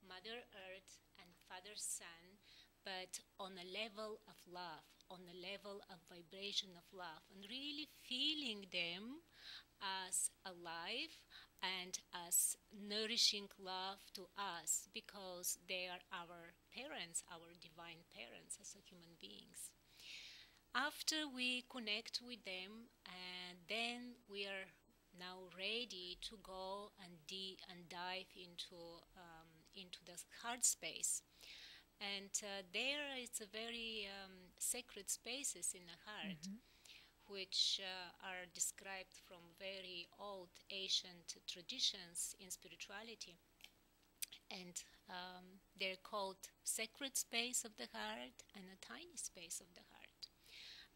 Mother Earth and Father Sun, but on a level of love, on a level of vibration of love, and really feeling them as alive and as nourishing love to us, because they are our parents, our divine parents as human beings. After we connect with them, and then we are now ready to go and dive into the heart space. And there it's a very sacred spaces in the heart, which are described from very old ancient traditions in spirituality. And they're called sacred space of the heart and a tiny space of the heart.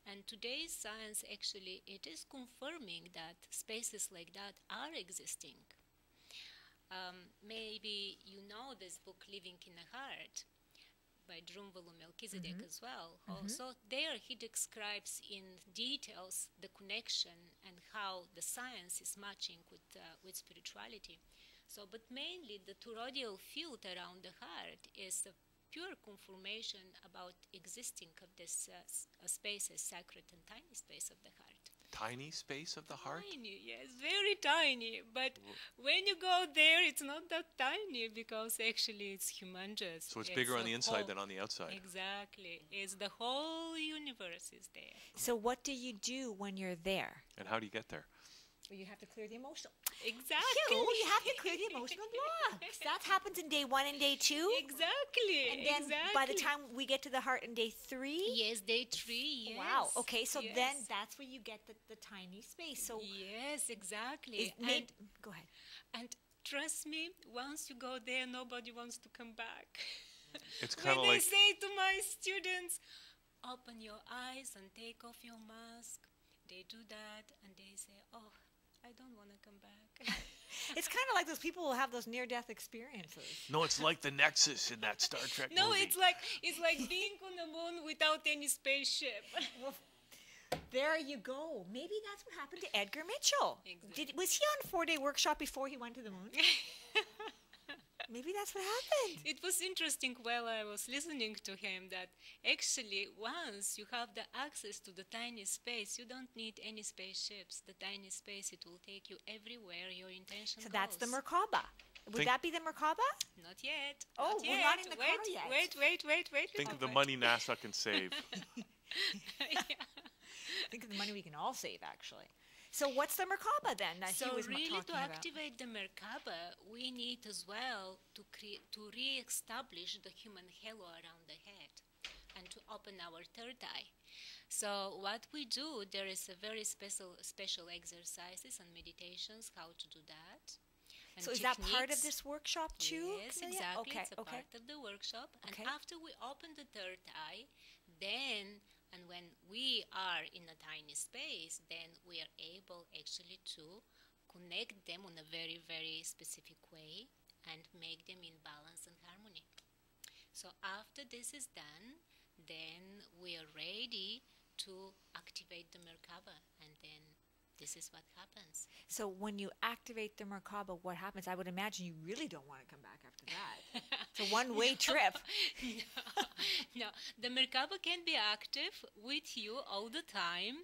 And today's science, actually, it is confirming that spaces like that are existing. Maybe you know this book, Living in the Heart, by Drunvalo Melchizedek as well. So there he describes in details the connection and how the science is matching with spirituality. So, but mainly the toroidal field around the heart is a pure confirmation about existing of this spaces, sacred and tiny space of the heart. Tiny space of the heart? Tiny, yes, very tiny. But when you go there, it's not that tiny, because actually it's humongous. So it's bigger on the inside whole, than on the outside. Exactly. It's the whole universe is there. So what do you do when you're there? And how do you get there? Well, you have to clear the emotional. Exactly. You have to clear the emotional blocks. That happens in day 1 and day 2. Exactly. And then by the time we get to the heart in day 3. Yes, day 3, yes. Wow. Okay, so yes. then that's where you get the tiny space. So yes, exactly. Go ahead. And trust me, once you go there, nobody wants to come back. It's kind of when like... they say to my students, open your eyes and take off your mask, they do that and they say, oh, I don't want to come back. It's kind of like those people who have those near-death experiences. No, it's like the Nexus in that Star Trek No, movie. it's like being on the moon without any spaceship. Well, there you go. Maybe that's what happened to Edgar Mitchell. Exactly. Was he on 4-day workshop before he went to the moon? Maybe that's what happened. It was interesting while I was listening to him that actually once you have the access to the tiny space, you don't need any spaceships. The tiny space, it will take you everywhere your intention So goes. that's the Merkaba. Would that be the Merkaba? Not yet. Oh, we're not in the car yet. Wait. Think of the money NASA can save. Think of the money we can all save, actually. So what's the Merkaba then that So he was really talking to about? activate the Merkaba, we need as well to re-establish the human halo around the head and to open our third eye. So what we do, there is a very special exercises and meditations how to do that. And So is that part of techniques. this workshop too? Yes, Chamelia? exactly. Okay, It's a part of the workshop. And Okay. after we open the third eye, then, and when we are in a tiny space, then we are able actually to connect them in a very, very specific way and make them in balance and harmony. So after this is done, then we are ready to activate the Merkaba, and then this is what happens. So when you activate the Merkaba, what happens? I would imagine you really don't want to come back after that. It's a one-way trip. No, the Merkaba can be active with you all the time,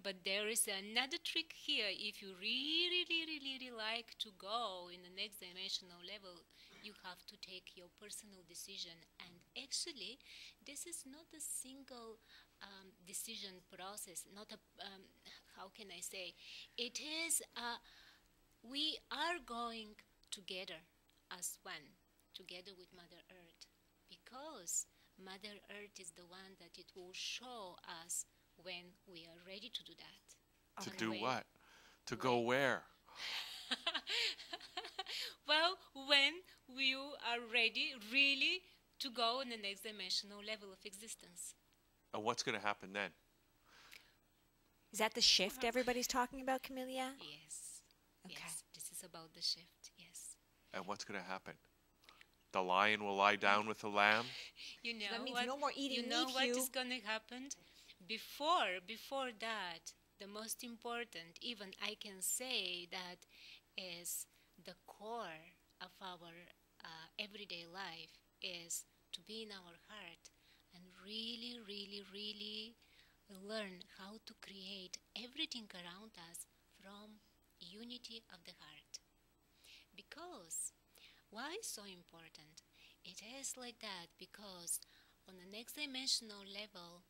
but there is another trick here. If you really like to go in the next dimensional level, you have to take your personal decision. And actually, this is not a single decision process, not a, how can I say, it is, we are going together as one, together with Mother Earth, because Mother Earth is the one that it will show us when we are ready to do that. To And do when- what? To go where? Well, when we are ready really to go on the next dimensional level of existence. And what's going to happen then? Is that the shift everybody's talking about, Chamelia? Yes. Okay. Yes, this is about the shift, yes. And what's going to happen? The lion will lie down with the lamb? You know that means what, no more eating you know meat, what Hugh. is going to happen? Before that, the most important, even I can say that is the core of our everyday life is to be in our heart and really learn how to create everything around us from unity of the heart. Because why is so important? It is like that because on the next dimensional level,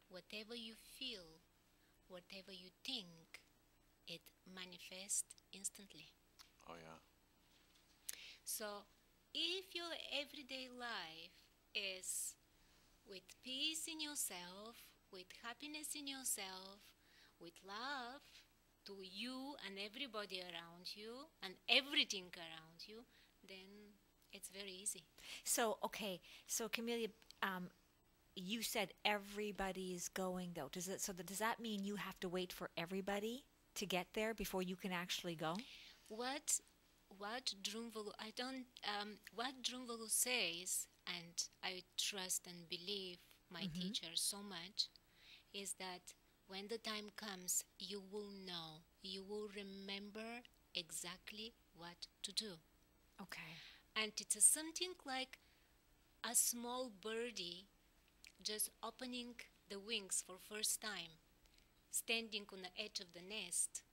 whatever you feel, whatever you think, it manifests instantly. Oh, yeah. So if your everyday life is with peace in yourself, with happiness in yourself, with love to you and everybody around you and everything around you, then it's very easy. So, okay. So, Chamelia, you said everybody's going, though. Does that mean you have to wait for everybody to get there before you can actually go? What Drunvalo, what Drunvalo says, and I trust and believe my teacher so much, is that when the time comes, you will know, you will remember exactly what to do. Okay. And it's something like a small birdie just opening the wings for first time, standing on the edge of the nest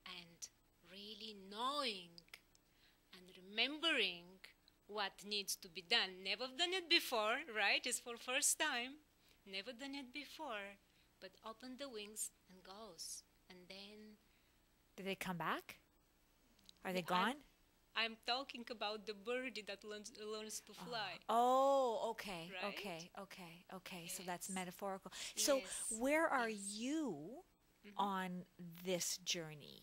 and really knowing and remembering what needs to be done. Never done it before, right? It's for first time. Never done it before, but open the wings and goes. And then... Did they come back? Are they gone? I'm talking about the birdie that learns to fly. Oh, okay, Right? okay. So that's Yes. metaphorical. So Yes, where are yes. you on this journey?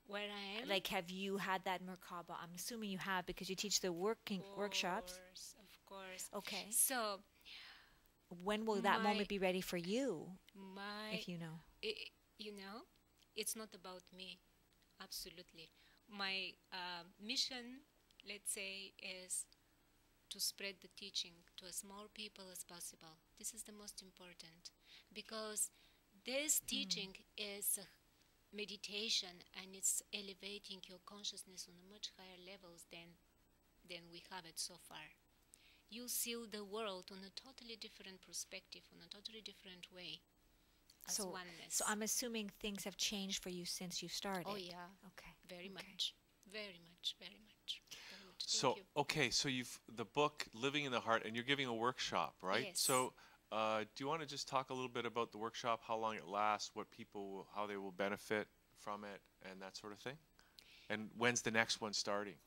Where I am? Like, have you had that Merkaba? I'm assuming you have because you teach the workshops. Of course. Okay. So, When will that My- moment be ready for you, my... if you know? you know, it's not about me. Absolutely. My mission, let's say, is to spread the teaching to as more people as possible. This is the most important because this teaching is a meditation and it's elevating your consciousness on a much higher levels than we have it so far. You see the world on a totally different perspective, on a totally different way. As So, oneness. so I'm assuming things have changed for you since you started. Oh yeah. Okay. Very Okay. much. Very much. Very much. Very much. So, Thank you. okay, so you've the book Living in the Heart, and you're giving a workshop, right? Yes. So, do you want to just talk a little bit about the workshop, how long it lasts, what people, how they will benefit from it, and that sort of thing? And when's the next one starting?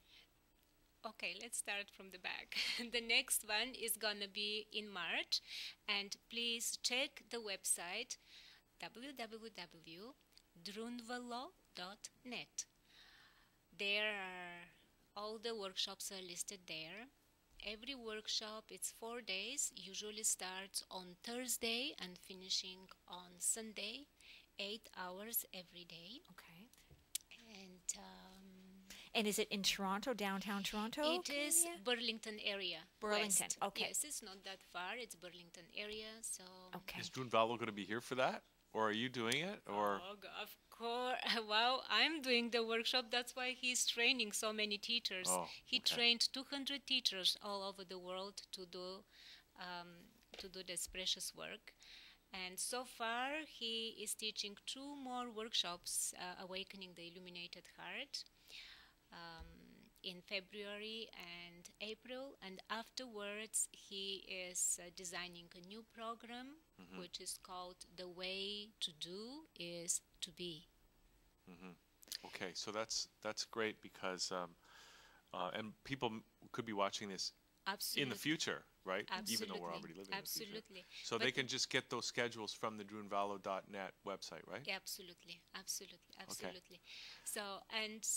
Okay, let's start from the back. The next one is gonna be in March, and please check the website www.drunvalo.net. There are all the workshops are listed there. Every workshop, it's 4 days, usually starts on Thursday and finishing on Sunday, 8 hours every day. Okay. And And is it in Toronto, downtown Toronto? it is Chamelia? Burlington area. Burlington, west. okay. Yes, it's not that far. It's Burlington area, so... Okay. Is Drunvalo going to be here for that? Or are you doing it? Or Oh, of Well, I'm doing the workshop. That's why he's training so many teachers. Oh, He trained 200 teachers all over the world to do this precious work. And so far, he is teaching 2 more workshops, Awakening the Illuminated Heart, in February and April. And afterwards, he is designing a new program, which is called The Way to Do is to Be. Okay, so that's great because, and people could be watching this Absolutely. in the future, right? Absolutely. Even though we're already living Absolutely. in the future. So they can just get those schedules from the drunvalo.net website, right? Yeah, absolutely. Okay. So, and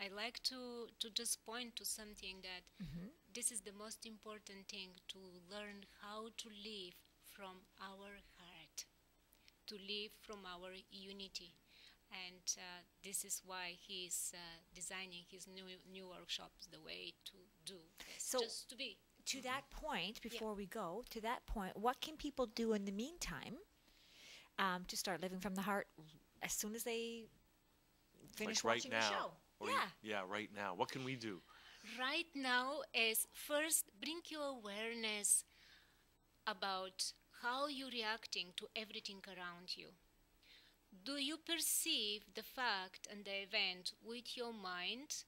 I like to just point to something that this is the most important thing, to learn how to live from our heart, to live from our unity. And this is why he's designing his new workshops, The Way to Do this, So just to be. To that point, before we go, to that point, what can people do in the meantime to start living from the heart as soon as they finish Like right watching now. the show? Or right now. What can we do? Right now is first bring your awareness about how you're reacting to everything around you. Do you perceive the fact and the event with your mind,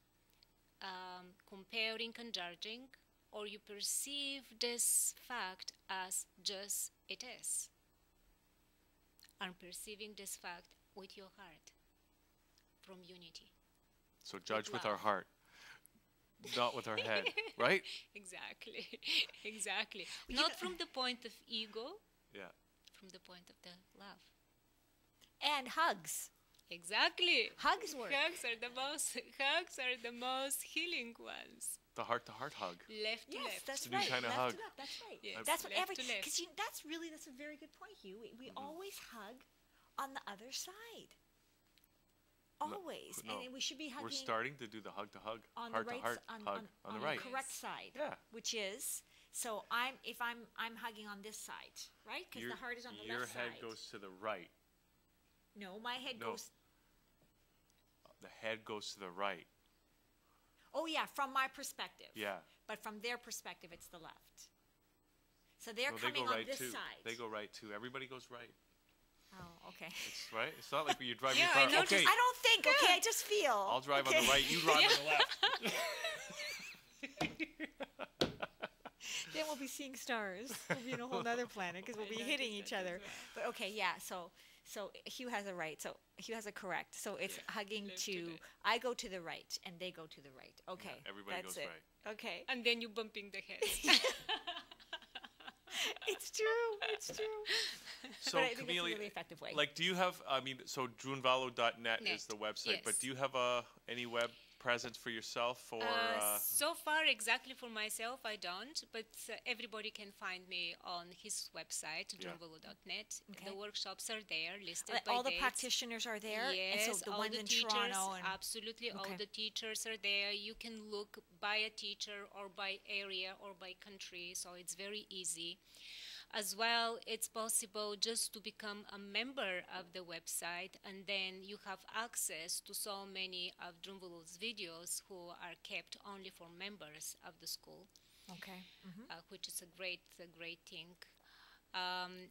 comparing and judging, or you perceive this fact as just it is? And perceiving this fact with your heart, from unity. So judge with love. our heart, not with our head, right? Exactly. Exactly. You Not know- from the point of ego, Yeah. from the point of the love. And hugs. Exactly. Hugs work. Hugs are the most healing ones. The heart-to-heart hug. Left to Yes, left. that's It's a new right. kind of left hug. to left. That's right. Yes. That's what Left every to left. because that's a very good point, Hugh. We always hug on the other side. Always, no. and we should be hugging We're starting to do the hug-to-hug, on the heart-to-heart right hug on the right. correct side. Yeah. Which is if I'm hugging on this side, right? Because the heart is on the Your left side. head goes to the right. No, my head No. goes. The head goes to the right. Oh yeah, from my perspective. Yeah. But from their perspective, it's the left. So they're No, coming they go on right this too. side. They go right too. Everybody goes right. Oh, okay. It's right. It's not like when you drive Yeah, your I car. Okay, I don't think. Okay, I just feel. I'll drive okay. on the right. You drive on the left. Then we'll be seeing stars. We'll be in a whole other planet because we'll be hitting each other. But okay, yeah. So Hugh has a right. So Hugh has a correct. So it's hugging left to. to left. I go to the right, and they go to the right. Okay. everybody that's goes it. right. Okay. And then you bumping the head. It's true. It's true. So, but I think it's a Chamelia, really effective way. like, do you have? I mean, so drunvalo.net Net, is the website, but yes. do you have any web presence for yourself or? So far, exactly for myself, I don't. But everybody can find me on his website, Yeah. drunvalo.net. Okay. The workshops are there, listed by all the dates. practitioners are there. Yes, and so the all ones the in teachers, Toronto and absolutely, all Okay. the teachers are there. You can look by a teacher or by area or by country, so it's very easy. As well, it's possible just to become a member of the website, and then you have access to so many of Drunvalo's videos who are kept only for members of the school, okay. which is a great thing.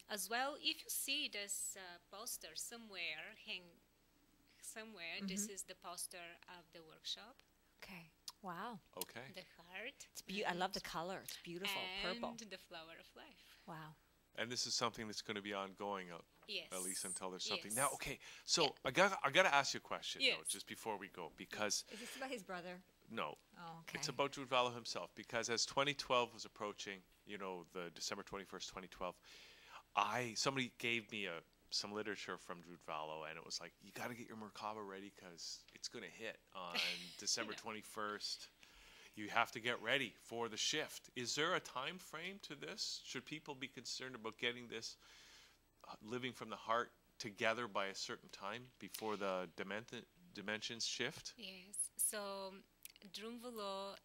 As well, if you see this poster somewhere, this is the poster of the workshop, Okay. Wow. Okay. the heart. I love the color. It's beautiful. Purple. And the flower of life. Wow. And this is something that's going to be ongoing, Yes. at least until there's something. Yes. Now, okay. So I got to ask you a question though, Yes. just before we go, because Is this about his brother? no, Oh, okay. it's about Drunvalo himself. Because as 2012 was approaching, the December 21st, 2012, somebody gave me some literature from Drunvalo, and it was like, you got to get your Merkaba ready because it's going to hit on December 21st. You have to get ready for the shift. Is there a time frame to this? Should people be concerned about getting this living from the heart together by a certain time before the dimensions shift? Yes. So Drunvalo,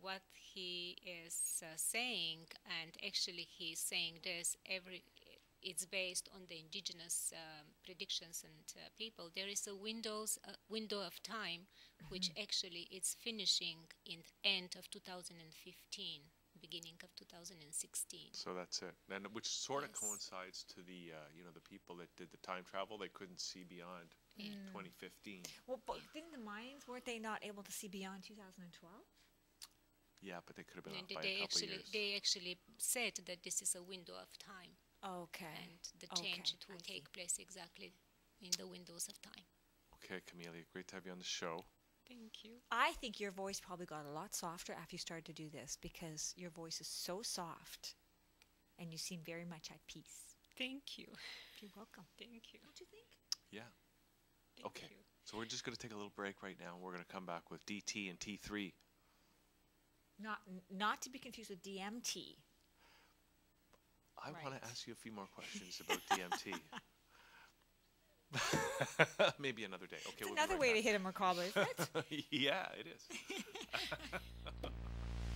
what he is saying, and actually he's saying this it's based on the indigenous predictions and people. There is a window of time which actually is finishing in the end of 2015, beginning of 2016. So that's it, and which sort of Yes. coincides to the the people that did the time travel. They couldn't see beyond 2015. Well, but didn't the Mayans, weren't they not able to see beyond 2012? Yeah, but they could have been And off by a couple years. they actually said that this is a window of time, Okay. and the change it will take place exactly in the windows of time. Okay, Chamelia, great to have you on the show. Thank you. I think your voice probably got a lot softer after you started to do this, because your voice is so soft and you seem very much at peace. Thank you. You're welcome. Thank you. Don't you think? Yeah. Thank Okay. you. So we're just going to take a little break right now. We're going to come back with DT and T3. Not to be confused with DMT. I want Right. to ask you a few more questions about DMT. Maybe another day. Okay, It's we'll be another right way to back. hit a macabre, isn't it? Yeah, it is.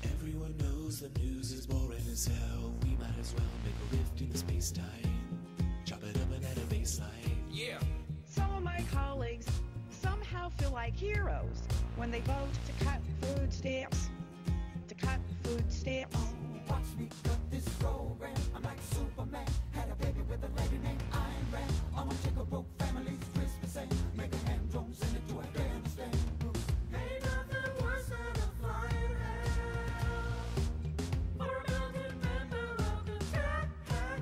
Everyone knows the news is boring as hell. We might as well make a rift in the space-time. Chop it up and add a baseline. Yeah. Some of my colleagues somehow feel like heroes when they vote to cut food stamps. To cut food stamps. Watch me cut this program. I'm like Superman. Had a baby with a lady named Ayn Rand. I want to take a broke family's Christmas and make a hand drum, send it to Afghanistan. Ain't nothing worse than a flying hell. For a mountain member of the Taliban.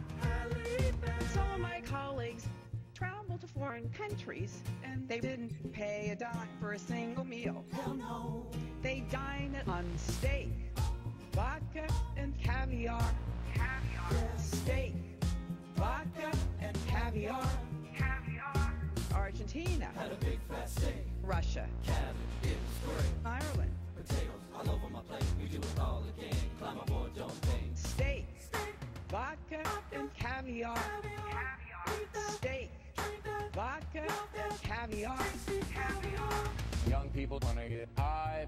Some of my colleagues travel to foreign countries and they didn't pay a dime for a single meal. Hell no. They dine on steak, vodka, and caviar. Steak, vodka, and caviar. Argentina. Had a big fat steak. Russia. Cabbage, it was great. Ireland. Potatoes all over my plate. We do it all again. Climb aboard, don't pay. Steak, vodka, and caviar. Steak, vodka, and caviar. Young people want to get high.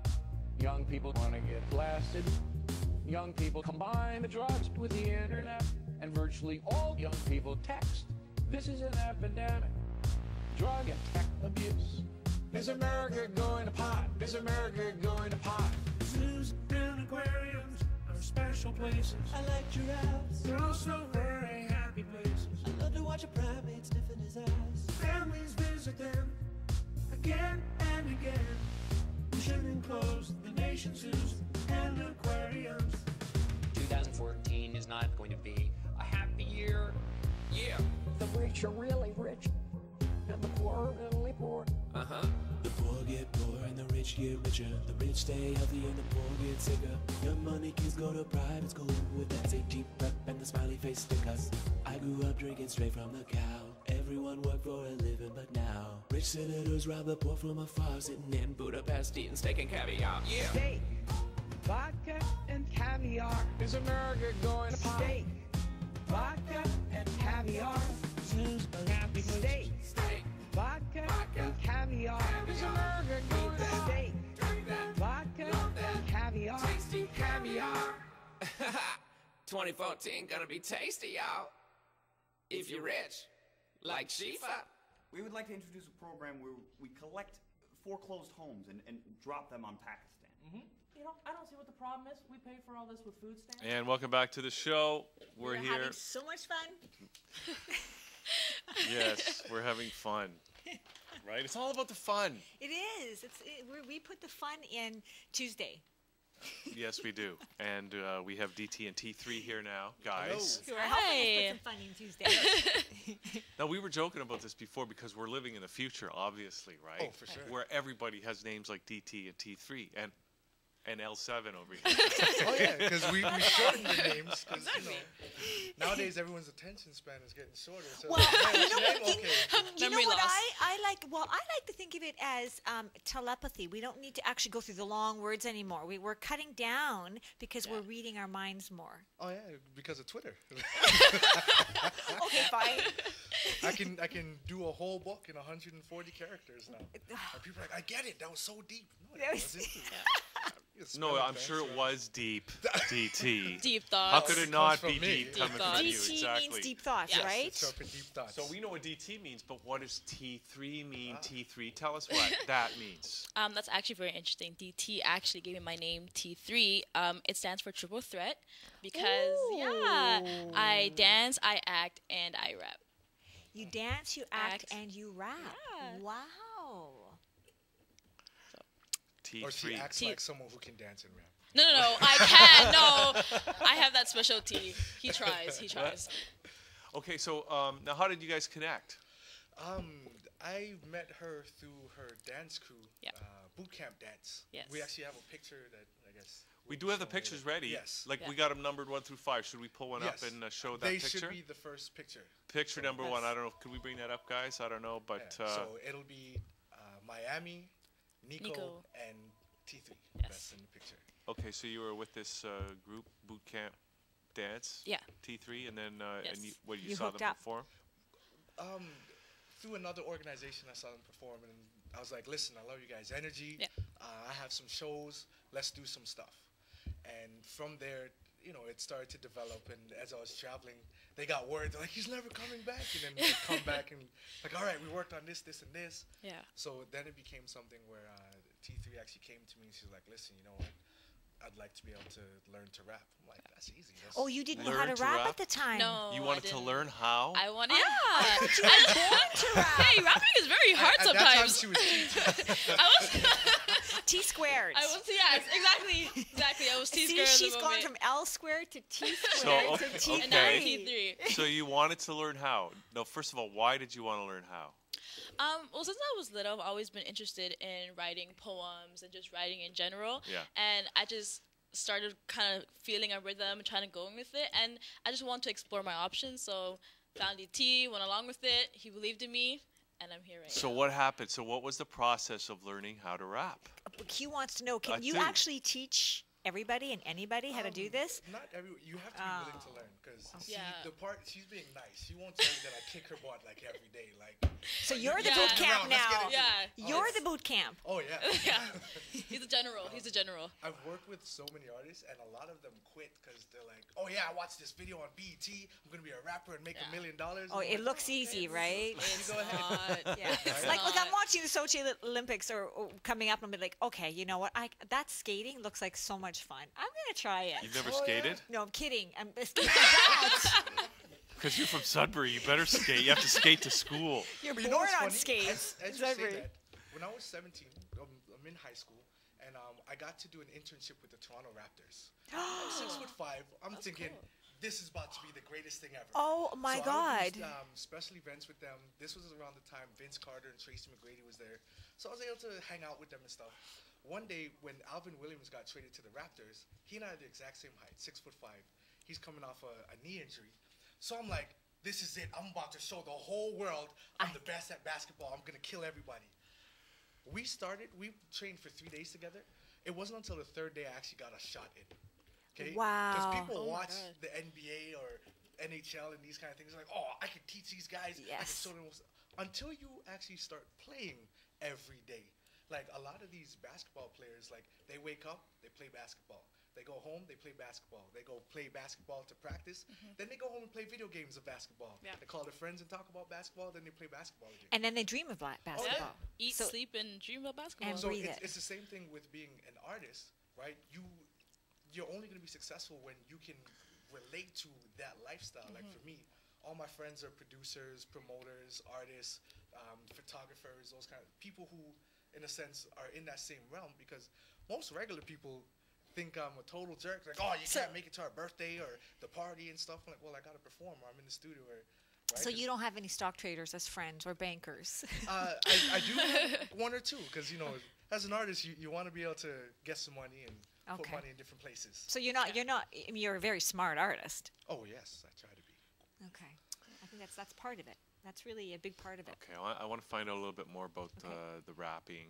Young people want to get blasted. Young people combine the drugs with the internet. And virtually all young people text. This is an epidemic. Drug and tech abuse. Is America going to pot? Is America going to pot? Zoos and aquariums are special places. I like giraffes. They're also very happy places. I love to watch a primate sniffing his ass. Families visit them again and again. We should enclose the nation's zoos and aquariums. 2014 is not going to be a happy year. Yeah. The rich are really rich, and the poor are really poor. Uh-huh. The poor get poorer and the rich get richer. The rich stay healthy and the poor get sicker. Young money kids go to private school with that SAT prep and the smiley face stickers. I grew up drinking straight from the cow. Everyone worked for a living, but now rich senators rob the poor from afar, sitting in Budapest eating steak and caviar. Yeah. Steak, vodka, and caviar. Is America going to pot? Steak, vodka, and caviar. Zoos are happy places. Steak, Steak. vodka, and caviar. Is America going to pot? Steak, vodka, and caviar. Tasty caviar. 2014 gonna be tasty, y'all. If you're rich, like Shifa. We would like to introduce a program where we collect foreclosed homes and drop them on Pakistan. You know, I don't see what the problem is. We pay for all this with food stamps. And welcome back to the show. We're here. having so much fun. Yes, we're having fun. Right? It's all about the fun. It is. We put the fun in Tuesday. Yes, we do. And we have DT and T3 here now, guys. Who are helping us put some fun in Tuesday. Now, we were joking about this before because we're living in the future, obviously, right? Oh, for sure. Where everybody has names like DT and T3 and L7 over here. Oh, yeah, because we shortened the names. Because, nowadays everyone's attention span is getting shorter. So Well, you know what? You know what I like? Well, I like to think of it as telepathy. We don't need to actually go through the long words anymore. We're cutting down because we're reading our minds more. Oh yeah, because of Twitter. Okay, fine. I can do a whole book in 140 characters now. And people are like, I get it. That was so deep. No, it wasn't. No, I'm sure it was deep. DT. Deep thoughts. How could it not be Comes from me. deep coming from you? DT Exactly. means deep thoughts, Yes. right? It's for deep thoughts. So we know what DT means, but what does T3 mean? T3. Tell us what that means. That's actually very interesting. DT actually gave me my name T3. It stands for triple threat because I dance, I act, and I rap. You dance, you act, Act. and you rap. Yeah. Wow. T3. Or she acts like someone who can dance and rap. No, I can't. No, I have that specialty. He tries. Okay, so now how did you guys connect? I met her through her dance crew, Yeah. boot camp dance. Yes. We actually have a picture that I guess. We do have the pictures ready. Yes. Like Yeah. we got them numbered 1 through 5. Should we pull one Yes. up and show that They picture? should be the first picture. Picture number Yes. 1. I don't know. Could we bring that up, guys? I don't know, but Yeah. So it'll be Miami, Nico, and T3. Yes. That's in the picture. okay. So you were with this group, boot camp dance. Yeah. T3, and then Yes. and you You saw hooked them up. perform. Through another organization, I saw them perform, and I was like, "Listen, I love you guys' energy. Yeah. I have some shows. Let's do some stuff." And from there, it started to develop. And as I was traveling, they got word. They're like, "He's never coming back." And then they come back and like, "All right, we worked on this, this, and this." Yeah. So then it became something where T3 actually came to me and she's like, "Listen, you know what? I'd like to be able to learn to rap." I'm like, "That's easy." Oh, you didn't know how Learn to to rap rap? at the time. No. You I wanted to didn't. learn how? I want. Yeah. I thought you were born to rap. Hey, rapping is very hard At that time, sometimes. she was T3. I was. T squared. I was. Yes, exactly. I was T See, squared. she's gone from L squared to T So, squared okay, to T3. And now I'm T3. So you wanted to learn how? No, first of all, why did you want to learn how? Well, since I was little, I've always been interested in writing poems and just writing in general. Yeah. And I just started kind of feeling a rhythm and trying to go with it. And I just wanted to explore my options. So found DT, went along with it. He believed in me, and I'm here right So now. what happened? So what was the process of learning how to rap? Q wants to know, can I you do. actually teach everybody and anybody how to do this? Not every. You have to be willing to learn because Yeah. the part she's being nice. She won't tell you that I kick her butt like every day. Like. So you're the Yeah. boot camp Around, let's get now. into it. Yeah. You're the boot camp. Oh yeah. Yeah. He's a general. He's a general. I've worked with so many artists, and a lot of them quit because they're like, "Oh yeah, I watched this video on BET. I'm gonna be a rapper and make $1 million." Oh, it looks easy, right? You go ahead. Not. Yeah. It's Like, look, I'm not. watching the Sochi Olympics or coming up, and I'll be like, okay, you know what? That skating looks like so much fun. I'm gonna try it. You've never skated? No, I'm kidding. I'm skating that. Because you're from Sudbury, you better skate. You have to skate to school. You're But you know born what's on funny? skates. As you say Sudbury. that, when I was 17, I'm in high school, and I got to do an internship with the Toronto Raptors. I'm 6'5". I'm thinking, this is about to be the greatest thing ever. Oh my so God. I would do special events with them. This was around the time Vince Carter and Tracy McGrady was there, so I was able to hang out with them and stuff. One day when Alvin Williams got traded to the Raptors, he and I are the exact same height, 6'5". He's coming off a knee injury, so I'm like, this is it. I'm about to show the whole world I'm the best at basketball. I'm gonna kill everybody. We trained for 3 days together. It wasn't until the third day I actually got a shot in. Okay? Wow. Because people Oh my watch God. the NBA or NHL and these kind of things, like, oh, I can teach these guys. I can Yes. show them until you actually start playing every day. Like a lot of these basketball players, like they wake up, they play basketball. They go home, they play basketball. They go play basketball to practice. Then they go home and play video games of basketball. Yeah. They call their friends and talk about basketball. Then they play basketball again. And then they dream of basketball. Eat, So- sleep, and dream about basketball. And So breathe it. it's the same thing with being an artist, right? You're only going to be successful when you can relate to that lifestyle. Like for me, all my friends are producers, promoters, artists, photographers, those kind of people who, in a sense, are in that same realm. Because most regular people think I'm a total jerk. Like, oh, you can't make it to our birthday or the party and stuff. I'm like, well, I got to perform, or I'm in the studio, or. Right? So you don't have any stock traders as friends or bankers? I do have one or two, because as an artist, you want to be able to get some money and put Okay. money in different places. So you're not. I mean, you're a very smart artist. Oh yes, I try to be. Okay. I think that's part of it. That's really a big part of it. Okay, I want to find out a little bit more about the rapping,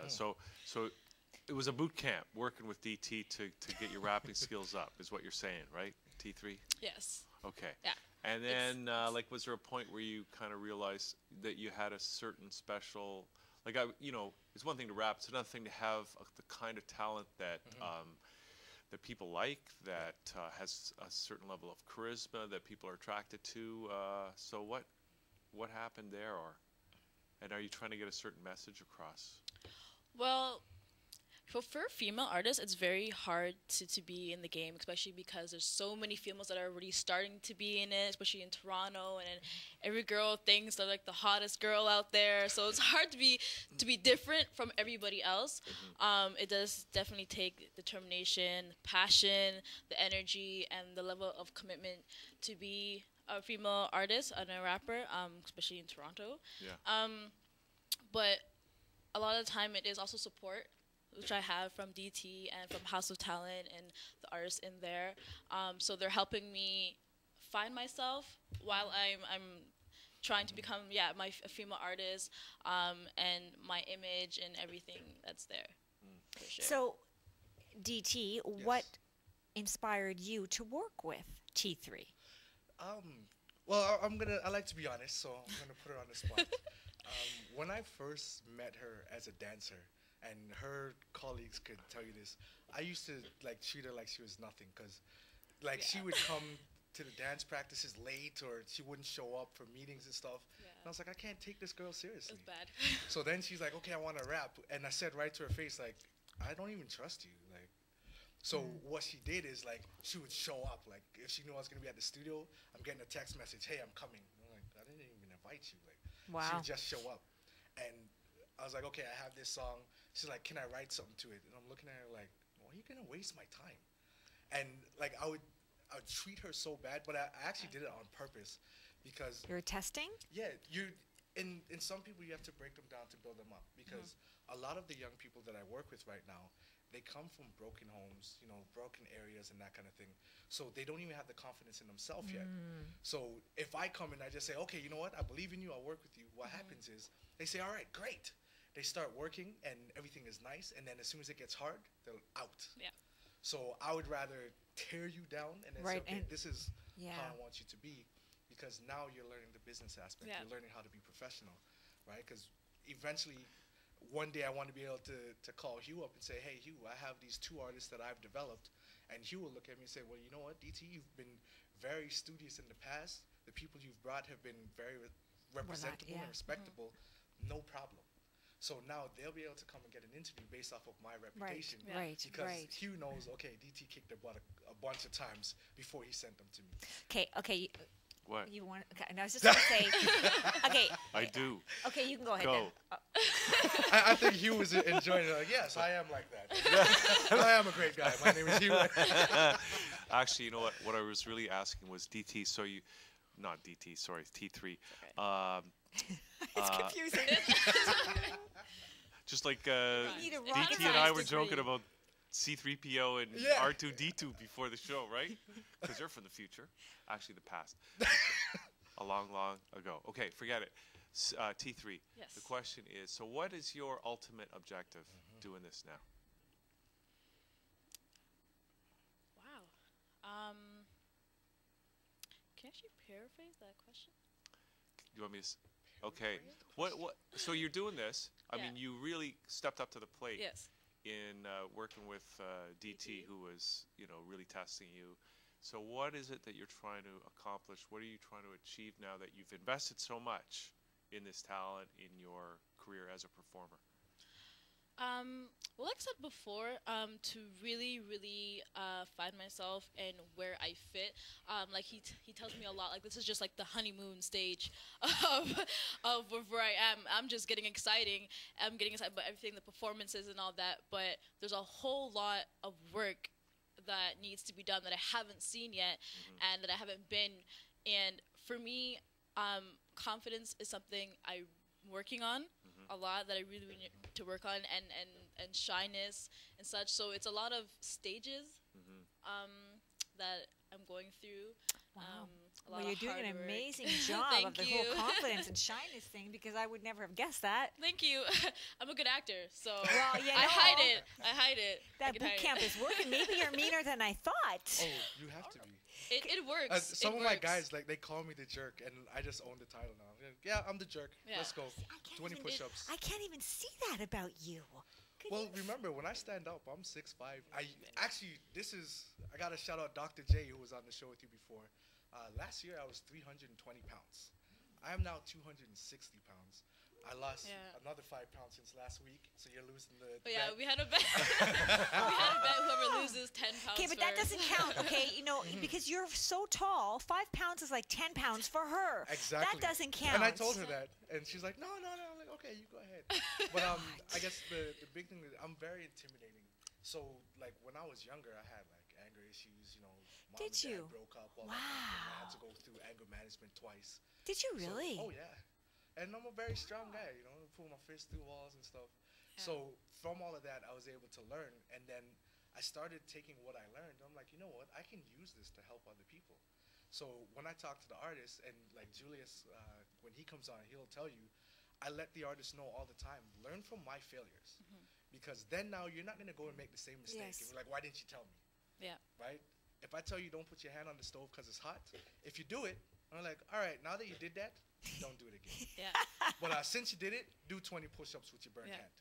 and so it was a boot camp working with DT to get your rapping skills up, is what you're saying, right? T3. Yes. Okay. Yeah. And then, was there a point where you kind of realized that you had a certain special, like it's one thing to rap. It's another thing to have the kind of talent that that people like, that has a certain level of charisma that people are attracted to. So what happened there, and are you trying to get a certain message across? Well, for female artists, it's very hard to be in the game, especially because there's so many females that are already starting to be in it, especially in Toronto, and every girl thinks they're like the hottest girl out there. So it's hard to be different from everybody else. It does definitely take determination, passion, the energy, and the level of commitment to be a female artist and a rapper, especially in Toronto. Yeah. But a lot of the time, it is also support, which I have from DT and from House of Talent and the artists in there. So they're helping me find myself while I'm trying to become a female artist, and my image and everything that's there. For sure. So, DT, what inspired you to work with T3? Well, I like to be honest, so I'm gonna put her on the spot. When I first met her as a dancer, and her colleagues could tell you this, I used to like treat her like she was nothing, because she would come to the dance practices late, or she wouldn't show up for meetings and stuff. And I was like, I can't take this girl seriously. It's bad. So then she's like, okay, I want to rap, and I said right to her face, like, I don't even trust you, like. So what she did is, like, she would show up, like, if she knew I was gonna be at the studio, I'm getting a text message, hey, I'm coming. I'm like, I didn't even invite you, like. Wow. She would just show up, and I was like, okay, I have this song. She's like, can I write something to it? And I'm looking at her like, why are you gonna waste my time? And like, I would treat her so bad, but I actually did it on purpose, because You're testing? yeah, in some people you have to break them down to build them up, because a lot of the young people that I work with right now, they come from broken homes, broken areas and that kind of thing. So they don't even have the confidence in themselves yet. So if I come and I just say, okay, you know what, I believe in you, I'll work with you. What happens is they say, all right, great. They start working and everything is nice, and then as soon as it gets hard, they're out. Yeah. So I would rather tear you down and then say, okay, this is how I want you to be, because now you're learning the business aspect. You're learning how to be professional, right? Because eventually, one day I want to be able to call Hugh up and say, hey, Hugh, I have these 2 artists that I've developed. And Hugh will look at me and say, well, you know what, DT, you've been very studious in the past. The people you've brought have been very representable and respectable. No problem. So now they'll be able to come and get an interview based off of my reputation. Because Hugh knows, okay, DT kicked their butt a bunch of times before he sent them to me. Okay. What? You want? Okay, and I was just gonna say. Okay. I do. Okay, you can go ahead. Go. I think Hugh was enjoying it. Like, yes, I am like that. I am a great guy. My name is Hugh. Actually, you know what? What I was really asking was DT. So not DT. Sorry, T3. It's confusing. Just like DT and I were joking about C-3PO and R2-D2 before the show, right? Because they're from the future. Actually, the past. A long, long ago. Okay, forget it. T3. Yes. The question is, so what is your ultimate objective doing this now? Wow. Can you actually paraphrase that question? You want me to? Okay. What? So you're doing this. I mean, you really stepped up to the plate. Yes. In working with DT, who was, really testing you. So what is it that you're trying to accomplish? What are you trying to achieve now that you've invested so much in this talent in your career as a performer? Well, like I said before, to really, really find myself and where I fit. Like he tells me a lot. Like, this is just like the honeymoon stage of where I am. I'm just getting exciting. I'm getting excited about everything, the performances and all that. But there's a whole lot of work that needs to be done that I haven't seen yet, and that I haven't been. And for me, confidence is something I'm working on a lot, that I really need to work on, and shyness and such. So it's a lot of stages that I'm going through. Wow. a lot Well, you're of doing hard an work. amazing job Thank of the you. whole confidence and shyness thing because I would never have guessed that. Thank you. I'm a good actor, so Well, you I know, hide it. I hide it. I That can boot hide camp it. is working. Maybe you're meaner than I thought. Oh, you have to be. It works. Some It of my works. guys, like, they call me the jerk, and I just own the title now. Yeah, I'm the jerk. Yeah. Let's go. 20 push-ups. I can't even see that about you. Well, remember, when I stand up, I'm 6'5". I got to shout out Dr. J, who was on the show with you before. Last year, I was 320 pounds. I am now 260 pounds. I lost another 5 pounds since last week, so you're losing the But yeah, bet. we had a bet. We had a bet whoever loses 10 pounds. Okay, but that first. doesn't count, okay? You know, because you're so tall, 5 pounds is like 10 pounds for her. Exactly. That doesn't count. And I told her that, and she's like, no. I'm like, okay, you go ahead. But I guess the big thing is I'm very intimidating. So, like, when I was younger, I had, like, anger issues, you know. Mom Did and dad you? broke up. All Wow. that, and I had to go through anger management twice. Did you really? Oh, yeah. And I'm a very strong guy, you know, pull my fist through walls and stuff. So from all of that, I was able to learn. And then I started taking what I learned. I'm like, you know what? I can use this to help other people. So when I talk to the artists, and like Julius, when he comes on, he'll tell you, I let the artists know all the time, learn from my failures. Because then now you're not going to go and make the same mistake. Yes. And be like, why didn't you tell me? Yeah. Right? If I tell you don't put your hand on the stove because it's hot, if you do it, I'm like, all right, now that you did that, don't do it again. Yeah. But since you did it, do 20 push-ups with your burnt Yeah. hand.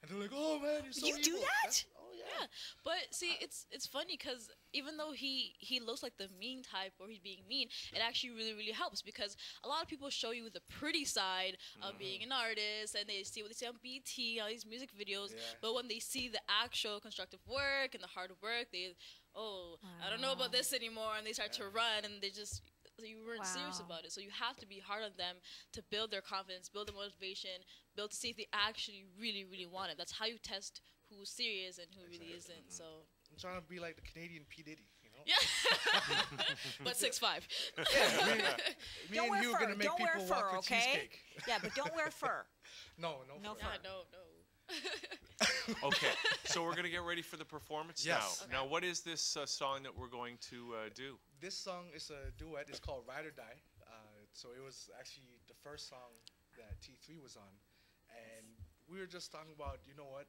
And they're like, oh man, you're so You do evil. that? Oh yeah. Yeah, but see, it's funny because even though he looks like the mean type or he's being mean, it actually really helps because a lot of people show you the pretty side of being an artist and they see what they see on BT, all these music videos, but when they see the actual constructive work and the hard work, I don't know about this anymore, and they start to run and they just. So you weren't serious about it. So you have to be hard on them to build their confidence, build their motivation, build to see if they actually really want it. That's how you test who's serious and who really isn't. So I'm trying to be like the Canadian P. Diddy, you know? Yeah. But 6'5". Me and you are going to make people walk for cheesecake. Yeah, but don't wear fur. No fur. Yeah, no. Okay, so we're going to get ready for the performance Yes. now. Now, what is this song that we're going to do? This song is a duet. It's called Ride or Die. So it was actually the first song that T3 was on. And we were just talking about, you know what?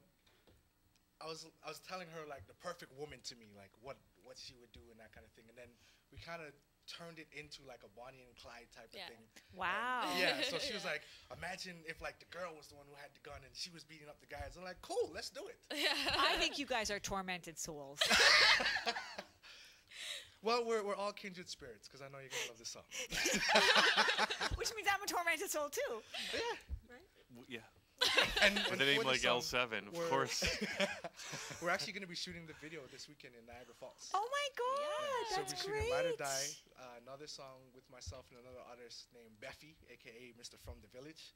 I was telling her, like, the perfect woman to me, like, what she would do and that kind of thing. And then we kind of turned it into like a Bonnie and Clyde type of thing. Wow. And so she was like, imagine if like the girl was the one who had the gun and she was beating up the guys. I'm like, cool, let's do it. I think you guys are tormented souls. Well, we're all kindred spirits because I know you're gonna love this song. Which means I'm a tormented soul too. Yeah. And with a name for the like song, L7, of we're- course. We're actually going to be shooting the video this weekend in Niagara Falls. Oh my God, So that's we're shooting great. Ride or Die, another song with myself and another artist named Beffy, aka Mr. From the Village,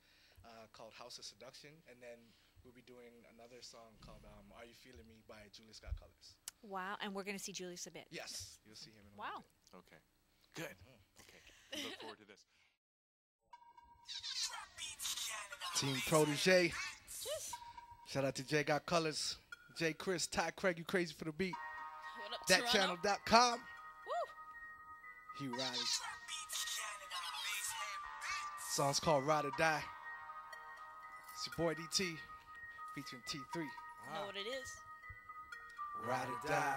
called House of Seduction, and then we'll be doing another song called Are You Feeling Me by Julius Scott Colors. Wow, and we're going to see Julius a bit. Yes, you'll see him in a Wow. little bit. Okay. Good. Okay. Look forward to this. Team Protege. Shout out to Jay Got Colors, Jay Chris, Ty Craig, you crazy for the beat. What up, Toronto? ThatChannel.com. Woo. Hugh Riley. Song's called Ride or Die. It's your boy DT featuring T3. Know what it is? Ride or die.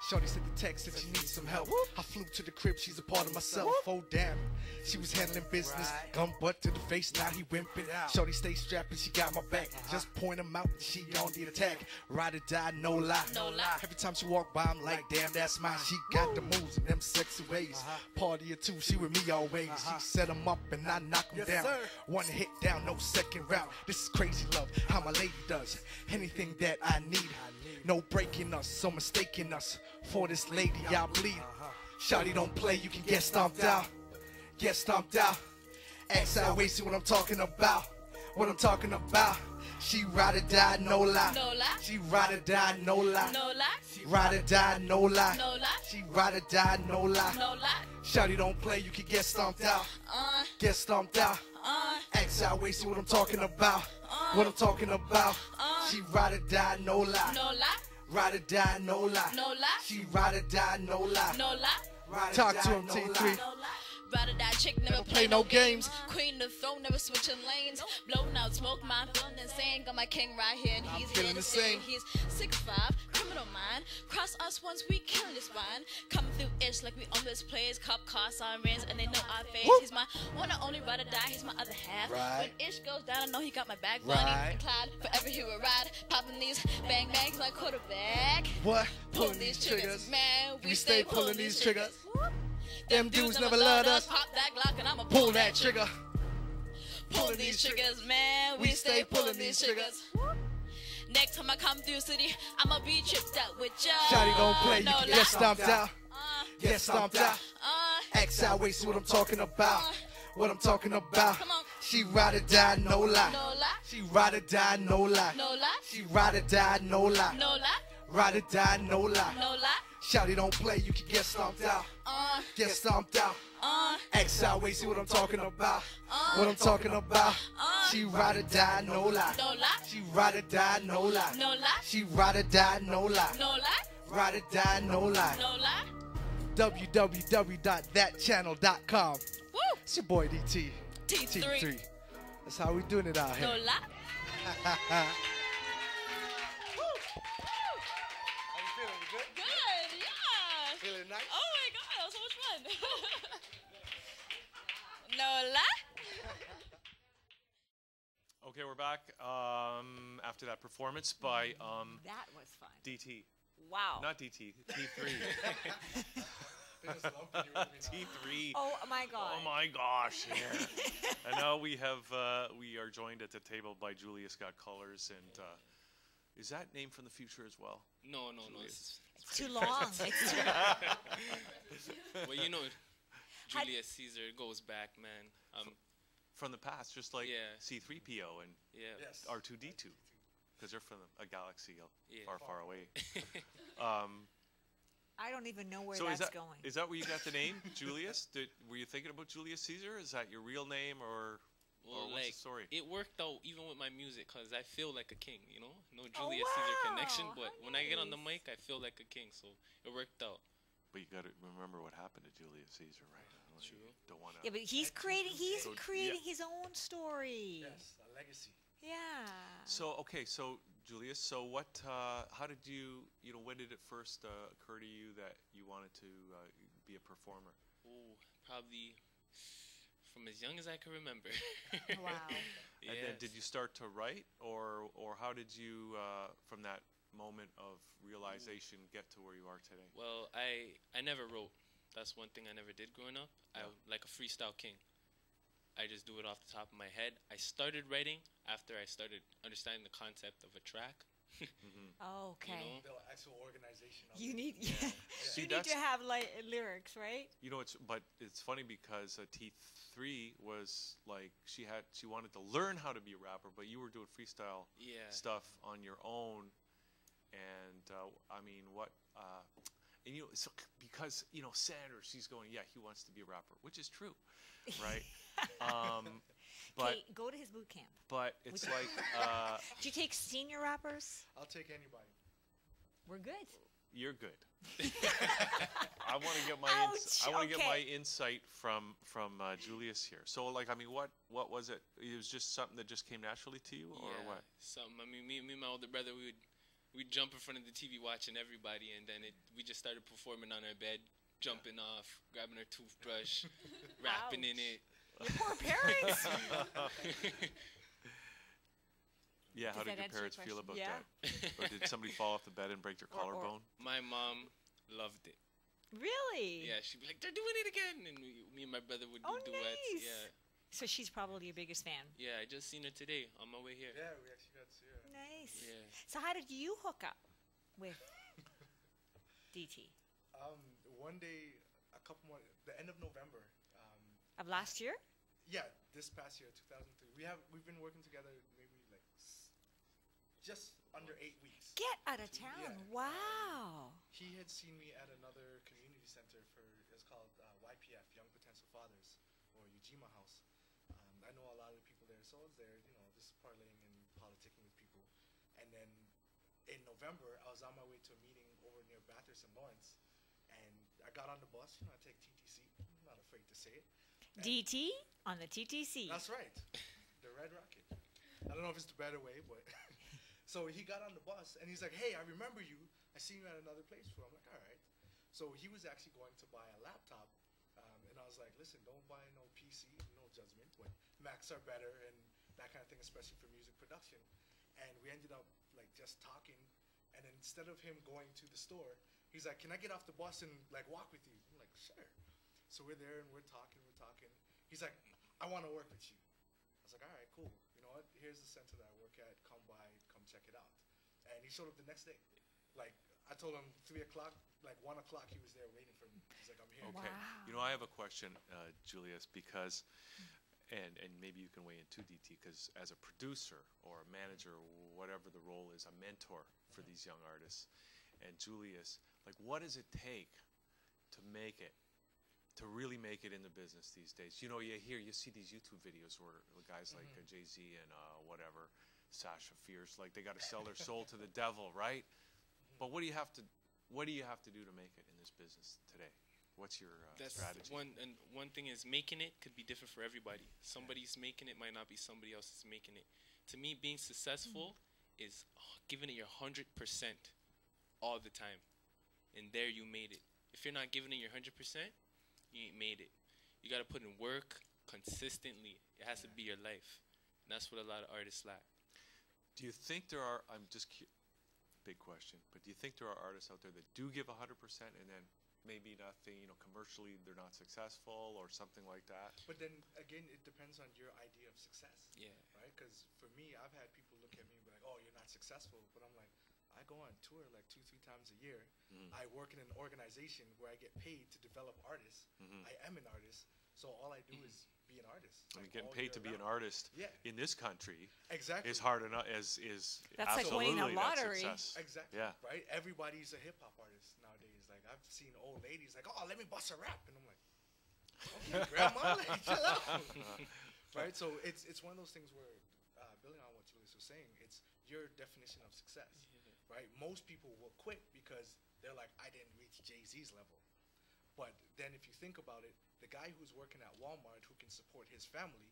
Shorty sent the text that she needs some help. I flew to the crib, she's a part of myself. Oh damn, she was handling business. Gun butt to the face, now he wimping. Shorty stay strapped and she got my back. Just point him out and she on the attack. Ride or die, no lie. No lie. Every time she walk by, I'm like, damn, that's mine. She got the moves and them sexy ways. Party or two, she with me always. She set him up and I knock him down. One hit down, no second round. This is crazy love, how my lady does. Anything that I need. No breaking us, so mistaking us. For this lady, I'll bleed. Shawty don't play, you can get stomped out. Get stomped out. Ask I wasted what I'm talking about. What I'm talking about. She ride or die, no lie. No lie. She ride or die, no lie. No lie. Ride or die, no lie. No lie. She ride or die, no lie. No lie. Shawty don't play, you can get stomped out. Get stomped out. Ask I wasted what I'm talking about. What I'm talking about. She ride or die, no lie. No lie. Ride or die, no lie. No lie. She ride or die, no lie. No lie. Talk to him, T3. ride or die chick, never play no games. Queen of the throne, never switching lanes. Blowing out smoke, mind feeling insane. Got my king right here, and he's here to stay. He's 6'5", criminal mind. Cross us once, we killing this wine. Coming through ish like we on this place. Cop car sirens, and they know our face. He's my one and only ride or die. He's my other half. When ish goes down, I know he got my back. Bonnie and Clyde, forever he will ride. Popping these bang bangs like quarterback. What? Pulling these triggers, man. We stay pulling these triggers. Them dudes never loved us. Pop that Glock and I'ma Pull that trigger. Pulling these triggers, man. We stay pulling these triggers. Next time I come through city, I'ma be tripped out with ya. Shawty don't play, you No can lie. get stomped out. Get stomped out. X out, wait, see what I'm talking about. What I'm talking about. She ride or die, no lie. No lie. She ride or die, no lie. No lie. She ride or die, no lie. No lie. Ride or die, no lie. No lie. Shawty don't play, you can get stomped out. Get stomped out. X out, wait, see what I'm talking about. What I'm talking about. She ride or die, no lie. No lie. She ride or die, no lie. No lie. She ride or die, no lie. No lie. Ride or die, no lie. No lie. www.thatchannel.com. Woo. It's your boy DT. T3. That's how we doing it out here. No lie. Good, yeah. Feeling nice? Oh my god, that was so much fun. No lie. Okay, we're back after that performance by That was fun. DT. Wow. Not DT, T3. T3. Oh my god. Oh my gosh. Yeah. And now we are joined at the table by Julius Scott Colors, and is that name from the future as well? No. It's too long. It's too Well, you know, Julius Caesar goes back, man. From the past, just like Yeah. C-3PO and Yes. R2-D2, because they're from a galaxy Yeah. far, far away. I don't even know where So that's is that going. is that where you got the name, Julius? Were you thinking about Julius Caesar? Is that your real name, or Well, what's the story? it worked out even with my music, because I feel like a king, you know? No Julius Caesar connection, but when I get on the mic, I feel like a king, so it worked out. But you got to remember what happened to Julius Caesar, right? True. Don't want to. Yeah, but he's creating So, his own story. Yes, a legacy. Yeah. So okay, so Julius, so what? How did you when did it first occur to you that you wanted to be a performer? Oh, probably from as young as I can remember. Wow. And then did you start to write, or how did you from that moment of realization get to where you are today? Well, I never wrote. That's one thing I never did growing up. I like a freestyle king. I just do it off the top of my head. I started writing after I started understanding the concept of a track. Oh, okay. You know? The actual organization. Of You it. need See, you need to have like lyrics, right? But it's funny because T3 was like she wanted to learn how to be a rapper, but you were doing freestyle stuff on your own, and I mean what. And so because Sanders, she's going, he wants to be a rapper, which is true, right? But Okay, go to his boot camp. But it's like, do you take senior rappers? I'll take anybody. We're good. You're good. I want to get my my insight from Julius here. So like, I mean, what was it? It was just something that just came naturally to you, or what? Something. I mean, me and my older brother, we'd jump in front of the TV watching everybody, and then we just started performing on our bed, jumping off, grabbing our toothbrush, rapping in it. Your poor parents. Yeah, how did your parents feel about that? Or did somebody fall off the bed and break their collarbone? My mom loved it. Really? Yeah, she'd be like, "They're doing it again," and me and my brother would do duets. Nice. Yeah. So she's probably your biggest fan. Yeah, I just seen her today on my way here. Yeah, we actually got to see her. Nice. Yeah. So how did you hook up with DT? One day, the end of November. Of last year? Yeah, this past year, 2003. We've been working together maybe like just under 8 weeks. Get out of town! Yeah. Wow. He had seen me at another community center it's called YPF, Young Potential Fathers, or Ujima House. I know a lot of the people there, so I was there, just parlaying and politicking with people. And then in November, I was on my way to a meeting over near Bathurst and Lawrence, and I got on the bus. I take TTC. I'm not afraid to say it. DT on the TTC. That's right. The Red Rocket. I don't know if it's the better way, but so he got on the bus and he's like, "Hey, I remember you. I seen you at another place before." I'm like, "All right." So he was actually going to buy a laptop, and I was like, "Listen, don't buy no PC, no judgment, but Macs are better and that kind of thing, especially for music production." And we ended up like just talking, and then instead of him going to the store, he's like, "Can I get off the bus and like walk with you?" I'm like, "Sure." So we're there and we're talking. He's like, "I want to work with you." I was like, "All right, cool. You know what? Here's the center that I work at. Come by, come check it out." And he showed up the next day. Like I told him 3 o'clock, like 1 o'clock, he was there waiting for me. He's like, "I'm here." Okay. Wow. You know, I have a question, Julius, because, and maybe you can weigh in too, DT, because as a producer or a manager, or whatever the role is, a mentor for these young artists, and Julius, like, what does it take to make it? To really make it in the business these days? You know, you see these YouTube videos where guys like Jay-Z and whatever, Sasha Fierce, like they got to sell their soul to the devil, right? But what do you have to do to make it in this business today? What's your strategy? One thing is, making it could be different for everybody. Somebody's making it might not be somebody else is making it. To me, being successful is giving it your 100% all the time, and there you made it. If you're not giving it your 100%, you ain't made it. You got to put in work consistently. It has to be your life. And that's what a lot of artists lack. Do you think there are, big question, but do you think there are artists out there that do give 100% and then maybe nothing, you know, commercially they're not successful or something like that? But then again, it depends on your idea of success. Yeah. Right? Because for me, I've had people look at me and be like, "Oh, you're not successful." But I'm like, I go on tour like 2-3 times a year. I work in an organization where I get paid to develop artists. I am an artist, so all I do is be an artist. I mean, getting paid to be an artist in this country is hard enough. That's like winning a lottery. Exactly. Yeah. Right. Everybody's a hip hop artist nowadays. Like I've seen old ladies like, "Oh, let me bust a rap," and I'm like, "Okay, grandma, like, chill out." Right. So it's one of those things where, building on what Julius was saying, it's your definition of success. Right? Most people will quit because they're like, "I didn't reach Jay-Z's level." But then if you think about it, the guy who's working at Walmart who can support his family,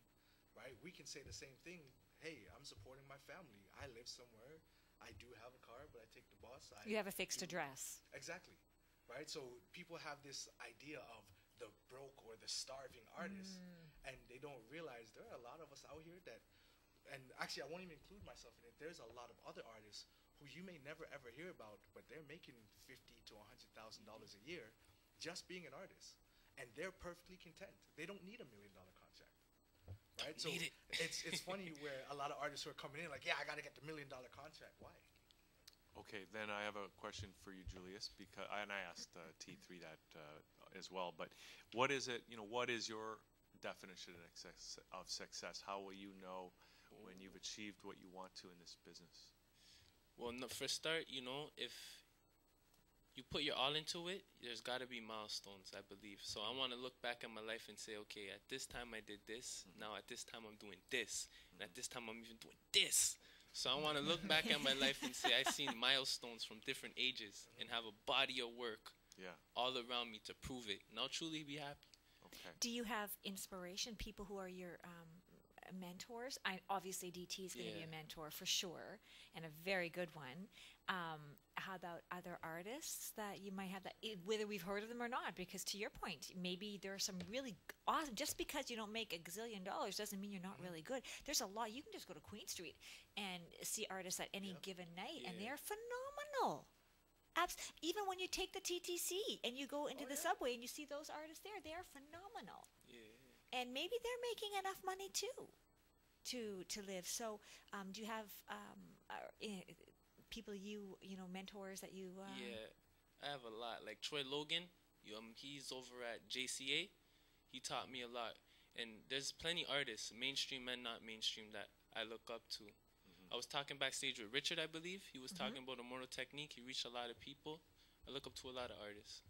right? We can say the same thing. "Hey, I'm supporting my family. I live somewhere. I do have a car, but I take the bus." You have a fixed address. Exactly. Right? So people have this idea of the broke or the starving artist, and they don't realize there are a lot of us out here that, and actually I won't even include myself in it, there's a lot of other artists who you may never ever hear about, but they're making $50,000 to $100,000 a year just being an artist, and they're perfectly content. They don't need $1 million contract, right? So it's funny where a lot of artists who are coming in like, "Yeah, I got to get the $1 million contract." Why? Okay, then I have a question for you, Julius, because and I asked T3 that as well. But what is it? You know, what is your definition of success? How will you know when you've achieved what you want to in this business? Well, no, for start, you know, if you put your all into it, there's got to be milestones, I believe. So I want to look back at my life and say, okay, at this time I did this. Now at this time I'm doing this. And at this time I'm even doing this. So I want to look back at my life and say I've seen milestones from different ages and have a body of work all around me to prove it. And I'll truly be happy. Okay. Do you have inspiration, people who are your mentors? Obviously, DT is going to be a mentor for sure, and a very good one. How about other artists that you might have, that whether we've heard of them or not? Because to your point, maybe there are some really awesome. Just because you don't make $1 gazillion doesn't mean you're not really good. There's a lot. You can just go to Queen Street and see artists at any given night, and they're phenomenal. Even when you take the TTC and you go into the subway and you see those artists there, they are phenomenal. And maybe they're making enough money too to live. So do you have people mentors that you Yeah, I have a lot. Like Troy Logan, he's over at JCA. He taught me a lot. And there's plenty artists, mainstream and not mainstream, that I look up to. I was talking backstage with Richard, I believe. He was talking about Immortal Technique. He reached a lot of people. I look up to a lot of artists.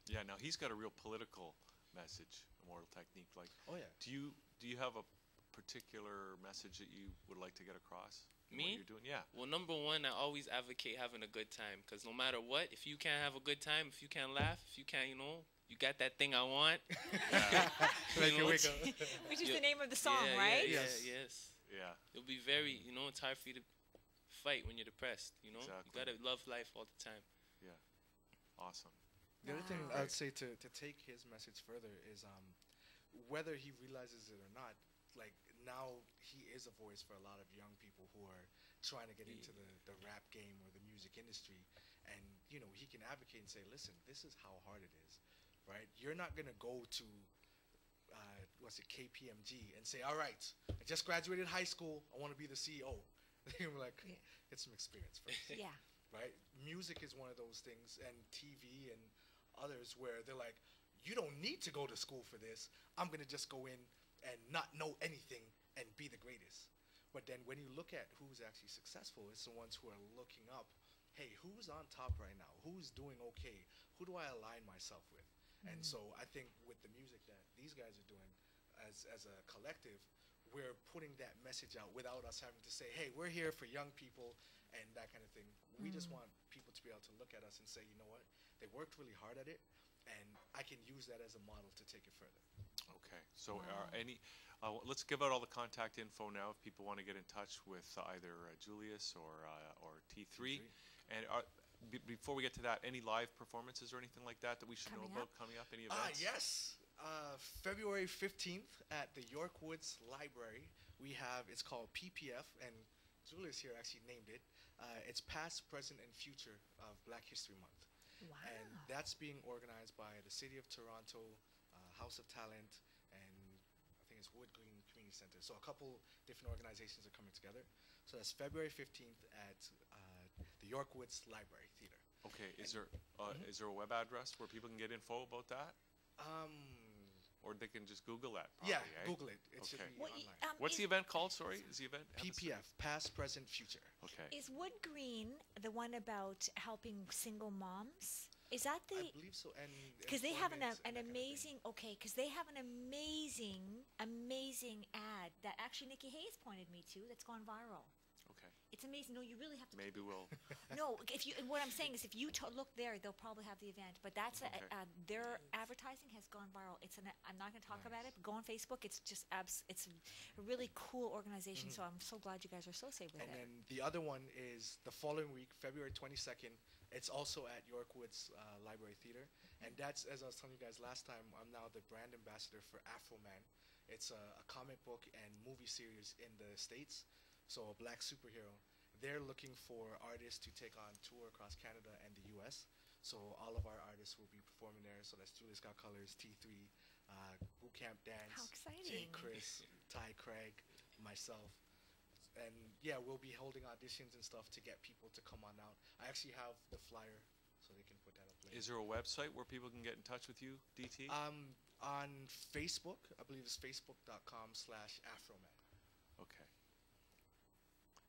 Yeah, now he's got a real political message, Immortal Technique. Like, do you have a particular message that you would like to get across? Me? What you're doing? Yeah. Well, number one, I always advocate having a good time, because no matter what, if you can't have a good time, if you can't laugh, if you can't, you got that thing I want. Like You know, wake up. Which is you- the name of the song, yeah, right? Yeah, Yes. yes. Yeah. It'll be very, you know, it's hard for you to fight when you're depressed, you know? Exactly. You gotta love life all the time. Yeah. Awesome. The other thing Wow. I'd say to take his message further is whether he realizes it or not, like now he is a voice for a lot of young people who are trying to get into the rap game or the music industry. And, you know, he can advocate and say, listen, this is how hard it is, right? You're not going to go to, KPMG and say, all right, I just graduated high school. I want to be the CEO. They're like, get some experience first. Yeah. Right? Music is one of those things, and TV and others where they're like, you don't need to go to school for this. I'm going to just go in and not know anything and be the greatest. But then when you look at who's actually successful, it's the ones who are looking up, hey, who's on top right now? Who's doing okay? Who do I align myself with? And so I think with the music that these guys are doing as a collective, we're putting that message out without us having to say, hey, we're here for young people and that kind of thing. We just want people to be able to look at us and say, you know what? They worked really hard at it, and I can use that as a model to take it further. Okay. So let's give out all the contact info now if people want to get in touch with either Julius or T3. And before we get to that, any live performances or anything like that we should know about coming up? Any events? Yes. February 15th at the York Woods Library, we have, it's called PPF, and Julius here actually named it. It's Past, Present, and Future of Black History Month. Wow. And that's being organized by the City of Toronto, House of Talent, and I think it's Wood Green Community Center. So a couple different organizations are coming together. So that's February 15th at the York Woods Library Theater. Okay. Is there a web address where people can get info about that? Or they can just Google that. Probably, Yeah, eh? Google it. It should be online. What's the event called? Sorry, is the event? PPF, Past, Present, Future. Okay. Is Wood Green the one about helping single moms? Is that the? I believe so. And because they have employment an and that kind of amazing because they have an amazing ad that actually Nikki Hayes pointed me to that's gone viral. Okay. It's amazing. No, you really have to. Maybe we'll. No, if you. What I'm saying is, if you look there, they'll probably have the event. But that's their advertising has gone viral. I'm not going to talk about it. But go on Facebook. It's just it's a really cool organization. So I'm so glad you guys are associated with it. And then the other one is the following week, February 22nd. It's also at York Woods Library Theater, and that's, as I was telling you guys last time, I'm now the brand ambassador for Afro Man. It's a comic book and movie series in the States. So a black superhero. They're looking for artists to take on tour across Canada and the U.S. So all of our artists will be performing there. So that's Julius Scott Colors, T3, Bootcamp Dance, How exciting. Jay Chris, Ty Craig, myself. And yeah, we'll be holding auditions and stuff to get people to come on out. I actually have the flyer, so they can put that up later. Is there a website where people can get in touch with you, DT? On Facebook, I believe it's facebook.com/Afroman. Okay.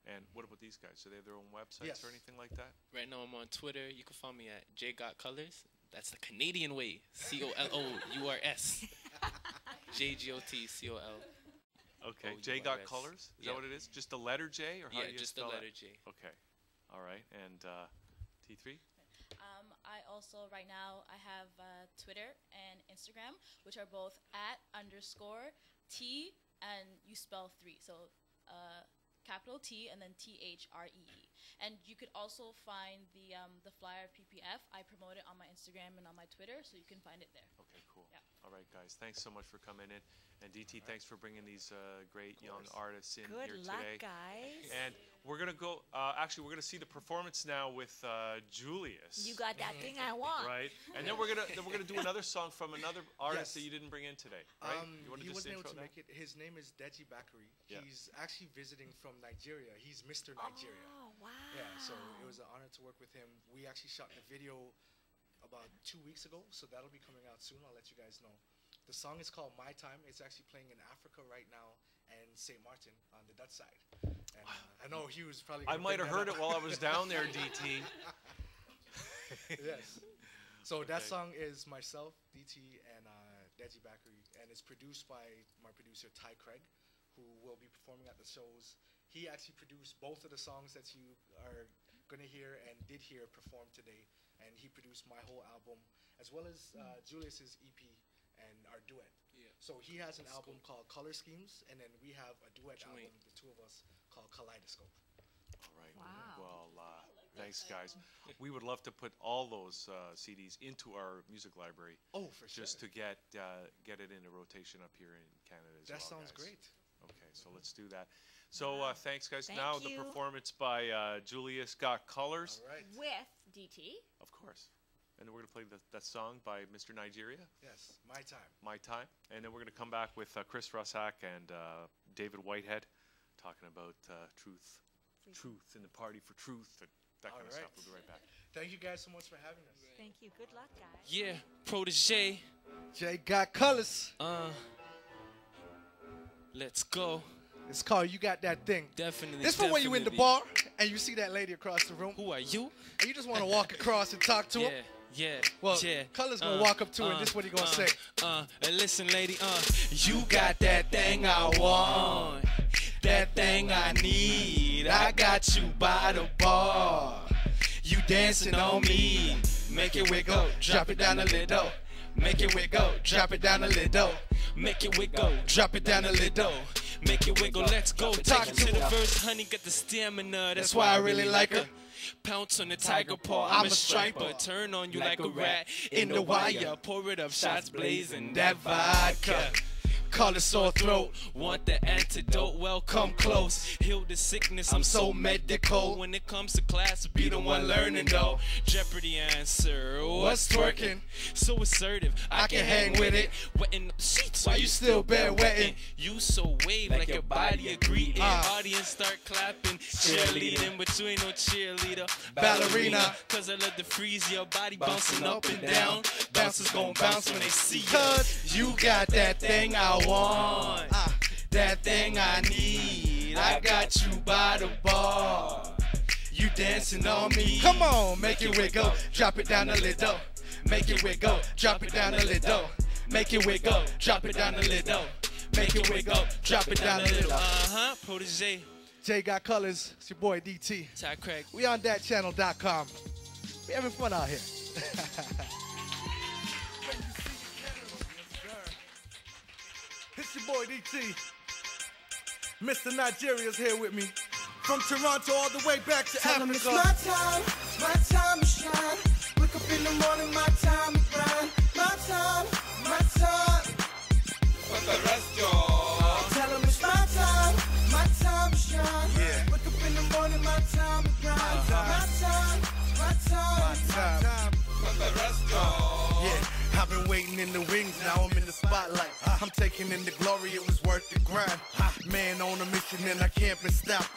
And what about these guys? Do they have their own websites Yes. or anything like that? Right now I'm on Twitter. You can find me at JGotColors. That's the Canadian way. COLOURS. JGOTCOL. Okay. OURS. J got colors? Is Yeah. that what it is? Just the letter J, or how Yeah, do you just the spell letter that? J. Okay. All right. And T3? I also, right now, I have Twitter and Instagram, which are both @_T, and you spell 3. So capital T and then THREE. And you could also find the flyer PPF. I promote it on my Instagram and on my Twitter, so you can find it there. Okay, cool. Yeah. All right, guys. Thanks so much for coming in. And DT, thanks for bringing these great young artists in Good here luck, today. guys. And we're going to go, actually, we're going to see the performance now with Julius. You got that thing I want. Right. And then we're gonna do another song from another artist Yes. that you didn't bring in today, right? You want to He just wasn't able intro to that? make it. His name is Deji Bakari. Yeah. He's actually visiting from Nigeria. He's Mr. Nigeria. Oh, wow. Yeah, so it was an honor to work with him. We actually shot the video about 2 weeks ago, so that'll be coming out soon. I'll let you guys know. The song is called My Time. It's actually playing in Africa right now and St. Martin on the Dutch side. And I know he was probably I gonna might bring have heard that it up. while I was down there, DT. Yes. So Okay. that song is myself, DT, and Deji Bakari, and it's produced by my producer Ty Craig, who will be performing at the shows. He actually produced both of the songs that you are going to hear and did hear performed today, and he produced my whole album, as well as Julius's EP and our duet. Yeah. So he has an album called Color Schemes, and then we have a duet album, the two of us, called Kaleidoscope. All right. Well, thanks, guys. We would love to put all those CDs into our music library. Oh, for sure. Just to get it into rotation up here in Canada as well. That sounds guys. great. Okay, so let's do that. So thanks, guys. Thank now you. the performance by Julius Scott Colors. All right. With DT. Of course. And then we're going to play that song by Mr. Nigeria. Yes, My Time. My Time. And then we're going to come back with Chris Russack and David Whitehead talking about truth and the party for truth and that kind of stuff. We'll be right back. Thank you guys so much for having us. Thank you. Good luck, guys. Yeah, Protege. Jay got colors. Let's go. It's called You Got That Thing. Definitely. This for when you in the bar and you see that lady across the room. Who are you? And you just want to walk across and talk to her. Yeah. Well, Color's gonna walk up to her and this is what he gonna say. Listen, lady, you got that thing I want, that thing I need. I got you by the bar. You dancing on me. Make it wiggle, drop it down a little. Make it wiggle, drop it down a little. Make it wiggle, drop it down a little. Make it wiggle, let's go. Talk to the verse, honey, got the stamina. That's why I really like her. Pounce on the tiger paw, I'm a striper. Turn on you like a rat in the wire. Pour it up, shots blazing, that vodka. Call it sore throat, want the antidote, well come close. Heal the sickness, I'm so medical. When it comes to class, be the one learning though. Jeopardy answer, what's twerking? So assertive, I can hang with it. Wetting up sheets, why you still bed wetting? You so wave like your body a greeting. Audience start clapping, cheerleading, but you ain't no cheerleader. Ballerina, cause I love to freeze your body bouncing up and down. Bouncers gon' bounce when they see you. Cause you got that thing I want, that thing I need. I got you by the bar. You dancing on me. Come on, make it wiggle, drop it down a little. Make it wiggle, drop it down a little. Make it wiggle, drop it down a little. Make it wiggle, drop it down a little. Protege. Jay got colors. It's your boy DT. Ty Craig. We on ThatChannel.com. We having fun out here. It's your boy DT. Mr. Nigeria's here with me. From Toronto all the way back to Tell Africa. 'em it's my time to shine. Wake up in the morning, my time to grind. My time But the rest, y'all. Tell 'em it's my time to shine. Yeah. Wake up in the morning, my time to grind. My time. But the rest, y'all. Yeah. I've been waiting in the wings, now I'm in the spotlight. I'm taking in the glory, it was worth the grind. Man on a mission and I can't be stopped.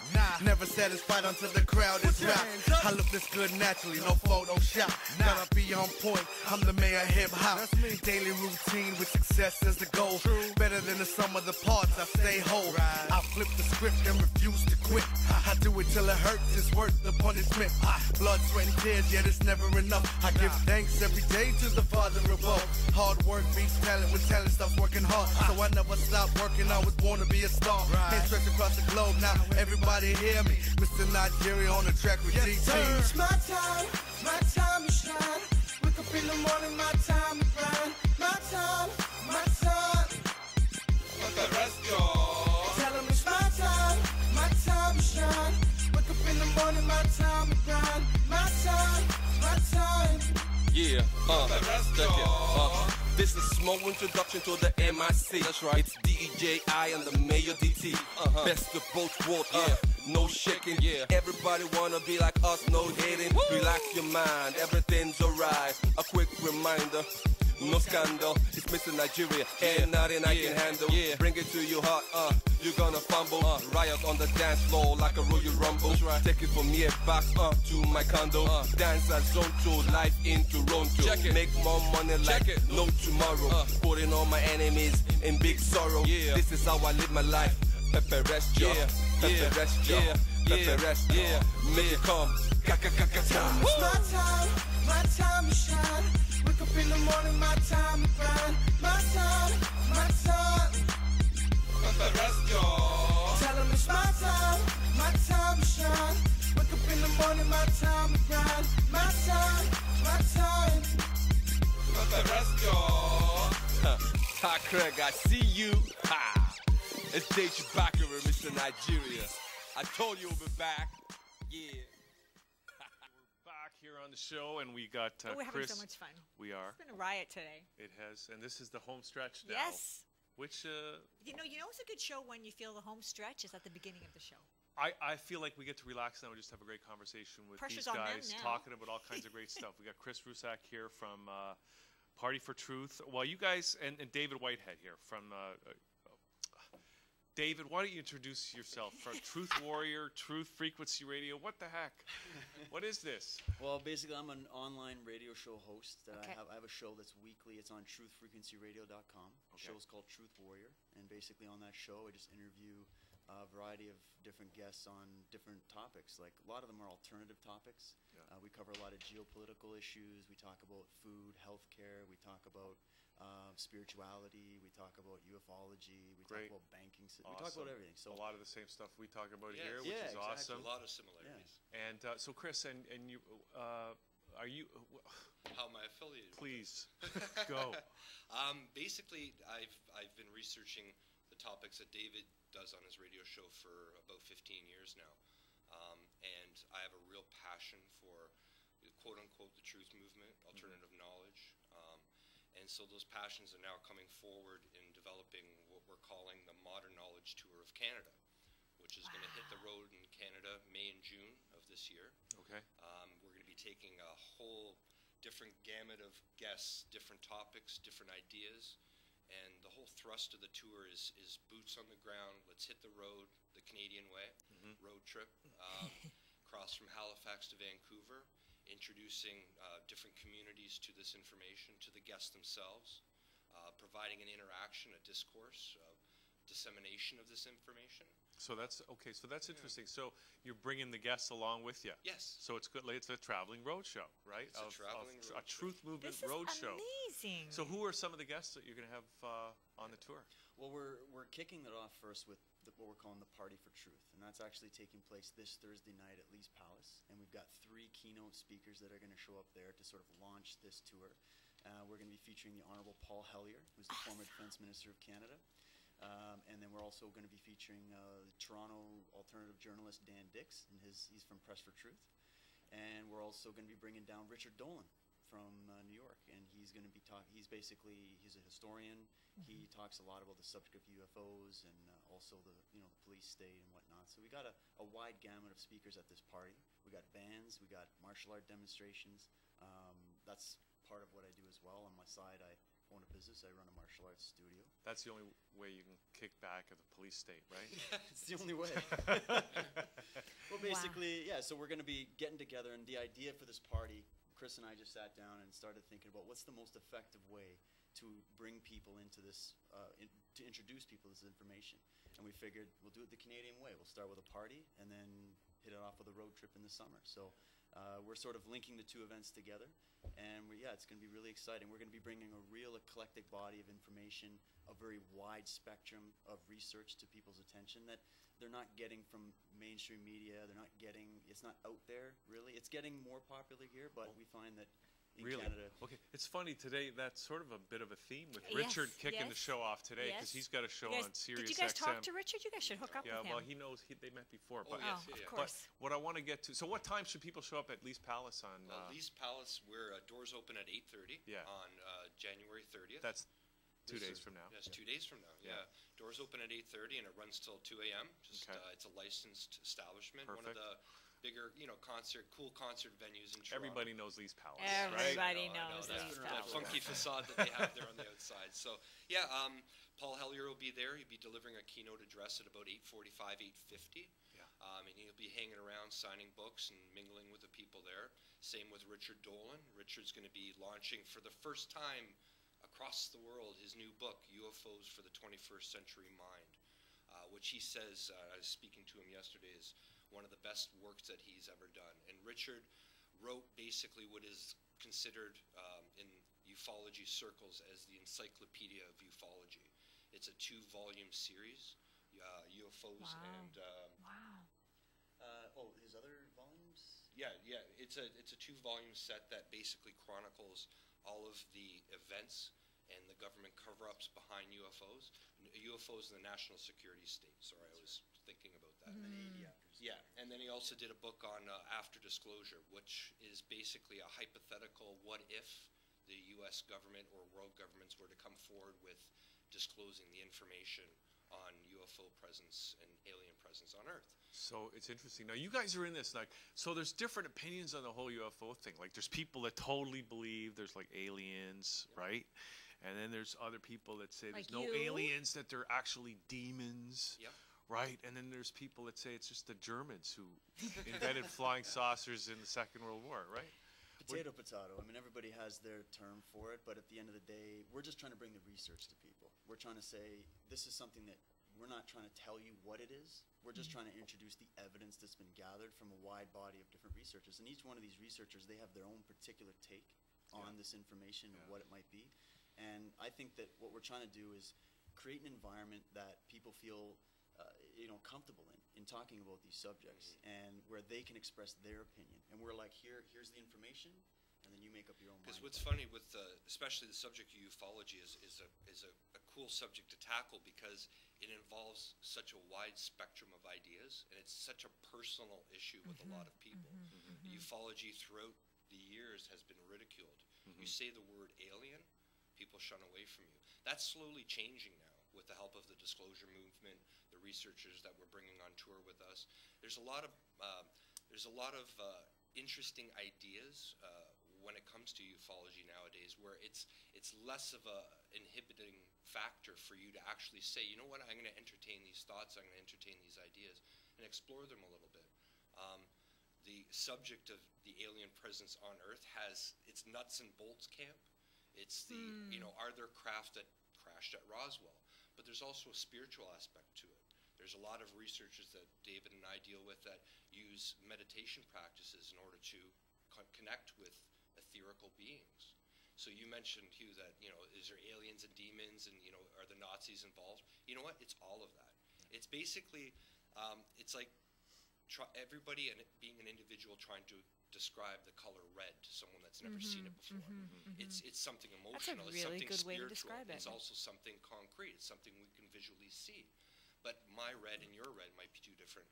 Never satisfied until the crowd is wrapped. I look this good naturally, no Photoshop. Gotta be on point, I'm the mayor of hip hop. Daily routine with success as the goal. Better than the sum of the parts, I stay whole. I flip the script and refuse to quit. I do it till it hurts, it's worth the punishment. Blood, sweat, and tears, yet it's never enough. I give thanks every day to the Father above. Hard work beats talent when talent stops working hard. So I never stopped working, I was born to be a star. Can't stretch across the globe, now everybody hear me. Mr. Nigeria on the track with DT. It's my time to shine. Wake up in the morning, my time to grind. My time. But the rest, y'all. Tell 'em it's my time to shine. Wake up in the morning, my time to grind. My time. Yeah, this is a small introduction to the MIC. That's right. It's DEJI and the Mayor DT. Best of both worlds, no shaking. Everybody wanna be like us, no hating. Relax your mind, everything's alright. A quick reminder, no scandal. It's Mr. Nigeria, ain't nothing I can handle. Bring it to your heart, you're gonna fumble. Riot on the dance floor like a Royal Rumble. Take it from here back to my condo. Dance at Zone 2, live in Toronto. Make more money like no tomorrow. Putting all my enemies in big sorrow. This is how I live my life. Pepe rest, Pepe rest, Pepe rest, make it come. My time to shine. Wake up in the morning, my time to grind. My time. But the rest, y'all. Tell 'em it's my time to shine. Wake up in the morning, my time to grind. My time. the rest, y'all. Ty Craig, I see you. Ha! It's Deji Bakara, Mr. Nigeria. I told you we'll be back. Yeah. We're back here on the show, and we got we're having Chris. so much fun. We are. It's been a riot today. It has, and this is the home stretch now. Yes. Which you know it's a good show when you feel the home stretch is at the beginning of the show. I feel like we get to relax now and just have a great conversation with Pressure's these on them guys, now. talking about all kinds of great stuff. We got Chris Rusak here from Party for Truth. Well, you guys, and David Whitehead here from David, why don't you introduce yourself? From Truth Warrior, Truth Frequency Radio. What the heck? What is this? Well, basically, I'm an online radio show host. Okay. I have a show that's weekly. It's on truthfrequencyradio.com. The Okay. show's called Truth Warrior. And basically, on that show, I just interview a variety of different guests on different topics. Like, a lot of them are alternative topics. Yeah. We cover a lot of geopolitical issues. We talk about food, healthcare. We talk about spirituality. We talk about ufology. We Great. talk about banking. We Awesome. talk about everything. So a lot of the same stuff we talk about Yes. here, which Yeah, is exactly. awesome. A lot of similarities. And so, Chris, and you, are you? How am I affiliated? Please go. Basically, I've been researching the topics that David does on his radio show for about 15 years now, and I have a real passion for quote unquote the truth movement, alternative knowledge. And so those passions are now coming forward in developing what we're calling the Modern Knowledge Tour of Canada, which is going to hit the road in Canada May and June of this year. Okay. We're going to be taking a whole different gamut of guests, different topics, different ideas. And the whole thrust of the tour is boots on the ground. Let's hit the road the Canadian way, road trip, across from Halifax to Vancouver, introducing different communities to this information, to the guests themselves, providing an interaction, a discourse, dissemination of this information. So that's okay. So that's interesting. So you're bringing the guests along with you. Yes. So it's good. It's a traveling road show, right? It's a traveling road a truth movement This is road show. amazing. So who are some of the guests that you're going to have on the tour? Well, we're kicking it off first with what we're calling the Party for Truth, and that's actually taking place this Thursday night at Lee's Palace. And we've got 3 keynote speakers that are going to show up there to sort of launch this tour. We're going to be featuring the Honorable Paul Hellyer, who's the former Defense Minister of Canada. And then we're also going to be featuring the Toronto alternative journalist Dan Dix, and he's from Press for Truth. And we're also going to be bringing down Richard Dolan from New York, and he's going to be he's a historian. He talks a lot about the subject of UFOs and also the police state and whatnot. So we got a wide gamut of speakers at this party. We got bands, we got martial art demonstrations. That's part of what I do as well. On my side, I own a business. I run a martial arts studio. That's the only way you can kick back at the police state, right? It's the only way. Well, basically, yeah, so we're going to be getting together, and the idea for this party, Chris and I just sat down and started thinking about what's the most effective way to bring people into this, to introduce people to this information. And we figured we'll do it the Canadian way. We'll start with a party and then hit it off with a road trip in the summer. So we're sort of linking the 2 events together. And it's going to be really exciting. We're going to be bringing a real eclectic body of information, a very wide spectrum of research to people's attention that they're not getting from mainstream media. It's not out there, really. It's getting more popular here, but we find that in Canada. Okay, it's funny today. That's sort of a bit of a theme with Yes, Richard kicking the yes, show off today because yes. he's got a show You guys- on Sirius Did you guys talk XM. to Richard? You guys should hook up with him. Yeah, well, he knows they met before. Oh, But, yes, of yeah. course. But what I want to get to. So, what time should people show up at Lee's Palace on? Lee's Palace, where doors open at 8:30 on January 30th. That's 2 days from now. Yes, 2 days from now. Yeah. Doors open at 8:30 and it runs till 2 a.m. Just it's a licensed establishment. One of Perfect. the bigger, cool concert venues in Toronto. Everybody knows Lee's Palace, Everybody right? knows that, Lee's that Palace. funky facade that they have there on the outside. So, yeah, Paul Hellyer will be there. He'll be delivering a keynote address at about 8:45, 8:50. Yeah. And he'll be hanging around, signing books and mingling with the people there. Same with Richard Dolan. Richard's going to be launching for the first time across the world his new book, UFOs for the 21st Century Mind, which he says, I was speaking to him yesterday, is one of the best works that he's ever done. And Richard wrote basically what is considered in ufology circles as the Encyclopedia of Ufology. It's a 2-volume series, UFOs and... His other volumes? Yeah. It's a 2-volume set that basically chronicles all of the events and the government cover-ups behind UFOs. UFOs in the national security state. Sorry, I was thinking about that. Yeah, and then he also did a book on after disclosure, which is basically a hypothetical what if the U.S. government or world governments were to come forward with disclosing the information on UFO presence and alien presence on Earth. So it's interesting. Now you guys are in this, like, so there's different opinions on the whole UFO thing. Like there's people that totally believe there's like aliens, right? And then there's other people that say there's Like no you? aliens, that they're actually demons. Yep. Right? And then there's people that say it's just the Germans who invented flying saucers in the Second World War, right? Potato, potato. I mean, everybody has their term for it, but at the end of the day, we're just trying to bring the research to people. We're trying to say, this is something that we're not trying to tell you what it is. We're just trying to introduce the evidence that's been gathered from a wide body of different researchers. And each one of these researchers, they have their own particular take on this information and what it might be. And I think that what we're trying to do is create an environment that people feel comfortable in talking about these subjects, and where they can express their opinion. And we're like, here's the information, and then you make up your own mind. Because what's funny with especially the subject of ufology is a cool subject to tackle, because it involves such a wide spectrum of ideas, and it's such a personal issue with a lot of people. Ufology throughout the years has been ridiculed. You say the word alien, people shun away from you. That's slowly changing now with the help of the disclosure movement, the researchers that we're bringing on tour with us. There's a lot of interesting ideas when it comes to ufology nowadays, where it's less of a inhibiting factor for you to actually say, you know what, I'm going to entertain these thoughts, I'm going to entertain these ideas, and explore them a little bit. The subject of the alien presence on Earth has its nuts and bolts camp. It's the, are there craft that crashed at Roswell? But there's also a spiritual aspect to it. There's a lot of researchers that David and I deal with that use meditation practices in order to connect with etherical beings. So you mentioned, Hugh, that, is there aliens and demons, and, are the Nazis involved? You know what? It's all of that. It's basically, it's like everybody and being an individual trying to describe the color red to someone that's never seen it before. It's something emotional. That's a really it's something good spiritual. way to describe it. It's also something concrete. It's something we can visually see. But my red and your red might be two different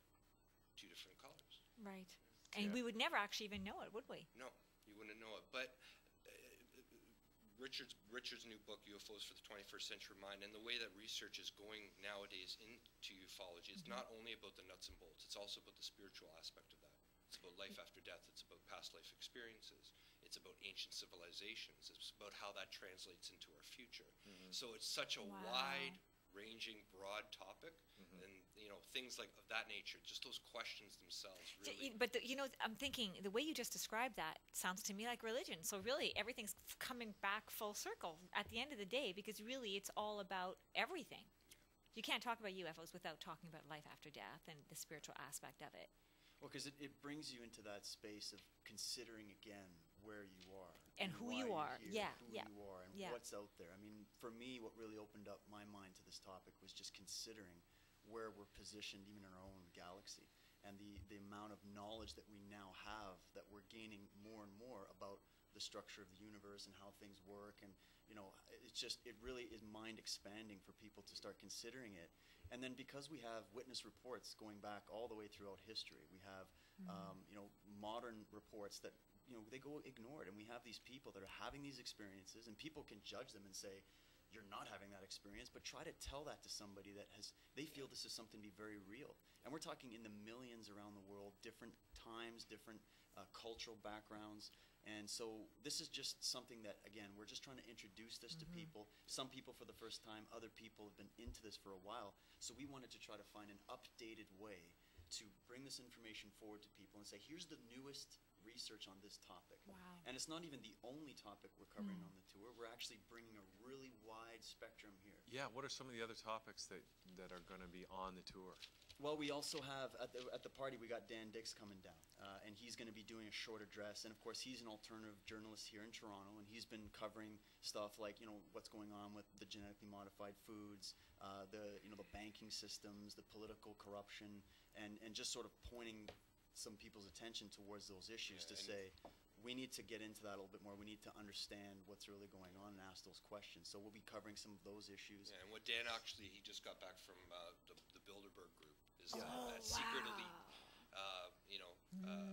colors. Right. And we would never actually even know it, would we? No, you wouldn't know it. But Richard's new book, UFOs for the 21st Century Mind, and the way that research is going nowadays into ufology, it's not only about the nuts and bolts, it's also about the spiritual aspect of that. It's about life after death. It's about past life experiences. It's about ancient civilizations. It's about how that translates into our future. So it's such a wide-ranging, broad topic, and things like of that nature. Just those questions themselves. Really. But I'm thinking the way you just described that sounds to me like religion. So really, everything's coming back full circle at the end of the day, because really, it's all about everything. You can't talk about UFOs without talking about life after death and the spiritual aspect of it. Well, because it brings you into that space of considering again where you are. And who you are. Who you are and what's out there. I mean, for me, what really opened up my mind to this topic was just considering where we're positioned even in our own galaxy, and the amount of knowledge that we now have, that we're gaining more and more about the structure of the universe and how things work. And it really is mind expanding for people to start considering it. And then because we have witness reports going back all the way throughout history, we have modern reports that they go ignored, and we have these people that are having these experiences, and people can judge them and say, you're not having that experience, but try to tell that to somebody that they feel this is something to be very real. And we're talking in the millions around the world, different times, different cultural backgrounds. And so this is just something that, again, we're just trying to introduce this to people. Some people for the first time, other people have been into this for a while. So we wanted to try to find an updated way to bring this information forward to people and say, here's the newest research on this topic. Wow. And it's not even the only topic we're covering on the tour. We're actually bringing a really wide spectrum here. Yeah, what are some of the other topics that are going to be on the tour? Well, we also have, at the party, we got Dan Dix coming down, and he's going to be doing a short address. And, of course, he's an alternative journalist here in Toronto, and he's been covering stuff like, what's going on with the genetically modified foods, the banking systems, the political corruption, and just sort of pointing some people's attention towards those issues to say, we need to get into that a little bit more. We need to understand what's really going on and ask those questions. So we'll be covering some of those issues. Yeah, and what Dan actually, he just got back from the Bilderberg Group, is that secret elite,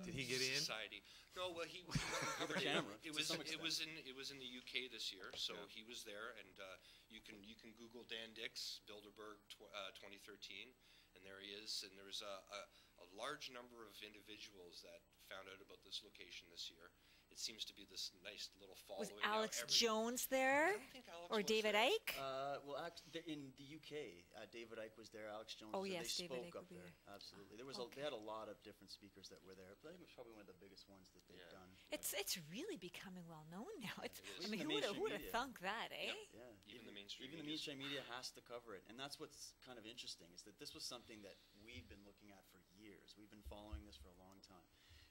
Did he get in? society. No, well, he With a camera, It to was some it extent. was in the UK this year, so he was there, and you can Google Dan Dix Bilderberg 2013, and there he is. And there was a large number of individuals that found out about this location this year. It seems to be this nice little following. Was now Alex every- Jones there? I don't think Alex Or was David there. Icke? Well, in the UK, David Icke was there, Alex Jones Oh, was there. yes, They David spoke Icke up would be there. there. Absolutely. There was they had a lot of different speakers that were there, but I think it was probably one of the biggest ones that they've done. It's really becoming well known now. It's, It is. I mean, Even the who would have mainstream thunk that, eh? Yeah, Even the mainstream Even the media's- mainstream media has to cover it, and that's what's kind of interesting is that this was something that we've been looking at for years. We've been following this for a long time,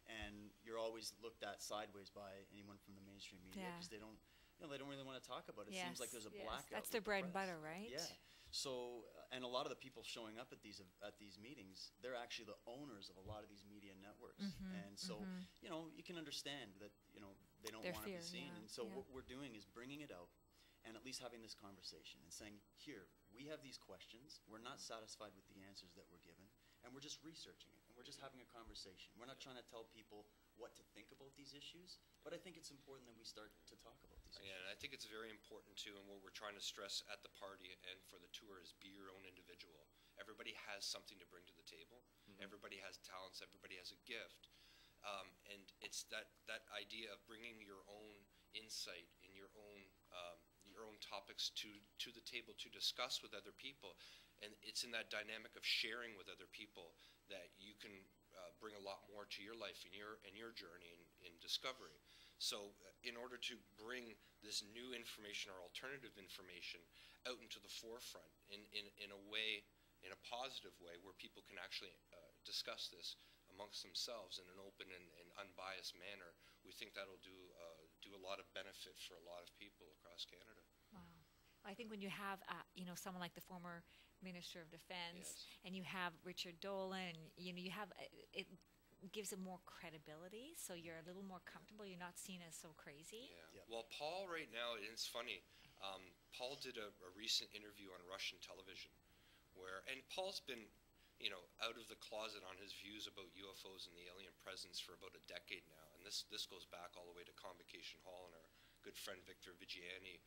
and you're always looked at sideways by anyone from the mainstream media Yeah. because they don't really want to talk about it. It seems like there's a Yes, blackout. that's their with the bread and press. butter, right? Yeah. So, and a lot of the people showing up at these meetings, they're actually the owners of a lot of these media networks, and so you can understand that they don't Their want to fear, be seen, yeah, and so yeah. what we're doing is bringing it out and at least having this conversation and saying, here, we have these questions, we're not satisfied with the answers that we're given, and we're just researching it, and we're just having a conversation. We're not trying to tell people what to think about these issues, but I think it's important that we start to talk about these issues. Yeah, and I think it's very important too, and what we're trying to stress at the party and for the tour is be your own individual. Everybody has something to bring to the table. Everybody has talents. Everybody has a gift, and it's that idea of bringing your own insight and your own topics to the table to discuss with other people, and it's in that dynamic of sharing with other people that you can bring a lot more to your life and your journey in discovery. So in order to bring this new information or alternative information out into the forefront in a way, in a positive way, where people can actually discuss this amongst themselves in an open and unbiased manner, we think that'll do a lot of benefit for a lot of people across Canada. Wow. I think when you have, someone like the former Minister of Defense, and you have Richard Dolan, and you have, it gives it more credibility, so you're a little more comfortable. You're not seen as so crazy. Yeah. Well, Paul right now, and it's funny, Paul did a recent interview on Russian television and Paul's been, out of the closet on his views about UFOs and the alien presence for about a decade now. And this goes back all the way to Convocation Hall and our good friend Victor Vigiani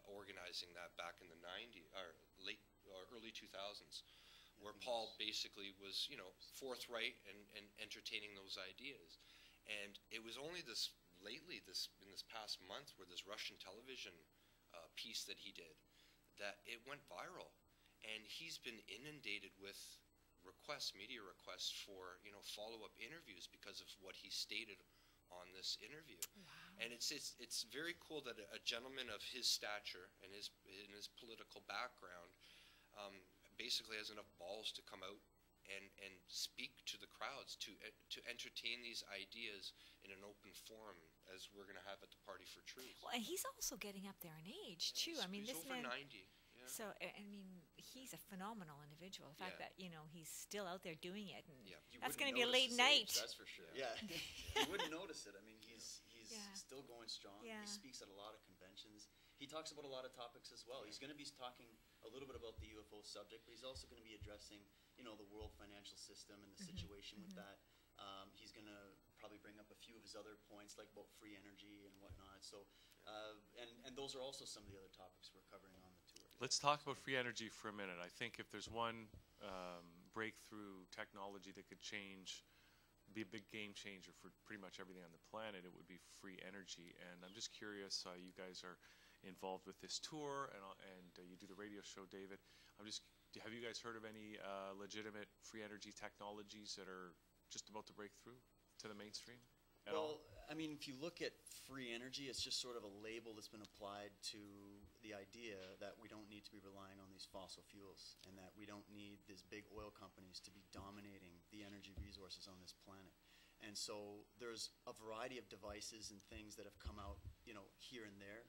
organizing that back in the 90s, or early 2000s, where Paul basically was, forthright and entertaining those ideas. And it was only in this past month, where this Russian television piece that he did, that it went viral. And he's been inundated with media requests for, follow-up interviews because of what he stated on this interview. Wow. And it's very cool that a gentleman of his stature and his political background basically has enough balls to come out and speak to the crowds, to entertain these ideas in an open forum, as we're going to have at the Party for Truth. Well, and he's also getting up there in age too. I mean, he's this over man. 90. Yeah. So I mean, he's a phenomenal individual. The fact that he's still out there doing it, and that's going to be a late night. That's for sure. Yeah, you wouldn't notice it. I mean, he's still going strong. Yeah. He speaks at a lot of conventions. He talks about a lot of topics as well. He's going to be talking a little bit about the UFO subject, but he's also going to be addressing, the world financial system and the situation with that. He's going to probably bring up a few of his other points, like about free energy and whatnot. So, and those are also some of the other topics we're covering on the tour. Let's talk about free energy for a minute. I think if there's one breakthrough technology that could be a big game changer for pretty much everything on the planet, it would be free energy. And I'm just curious, you guys are involved with this tour, and you do the radio show, David. Have you guys heard of any legitimate free energy technologies that are just about to break through to the mainstream at all? I mean, if you look at free energy, it's just sort of a label that's been applied to the idea that we don't need to be relying on these fossil fuels, and that we don't need these big oil companies to be dominating the energy resources on this planet. And so there's a variety of devices and things that have come out, here and there.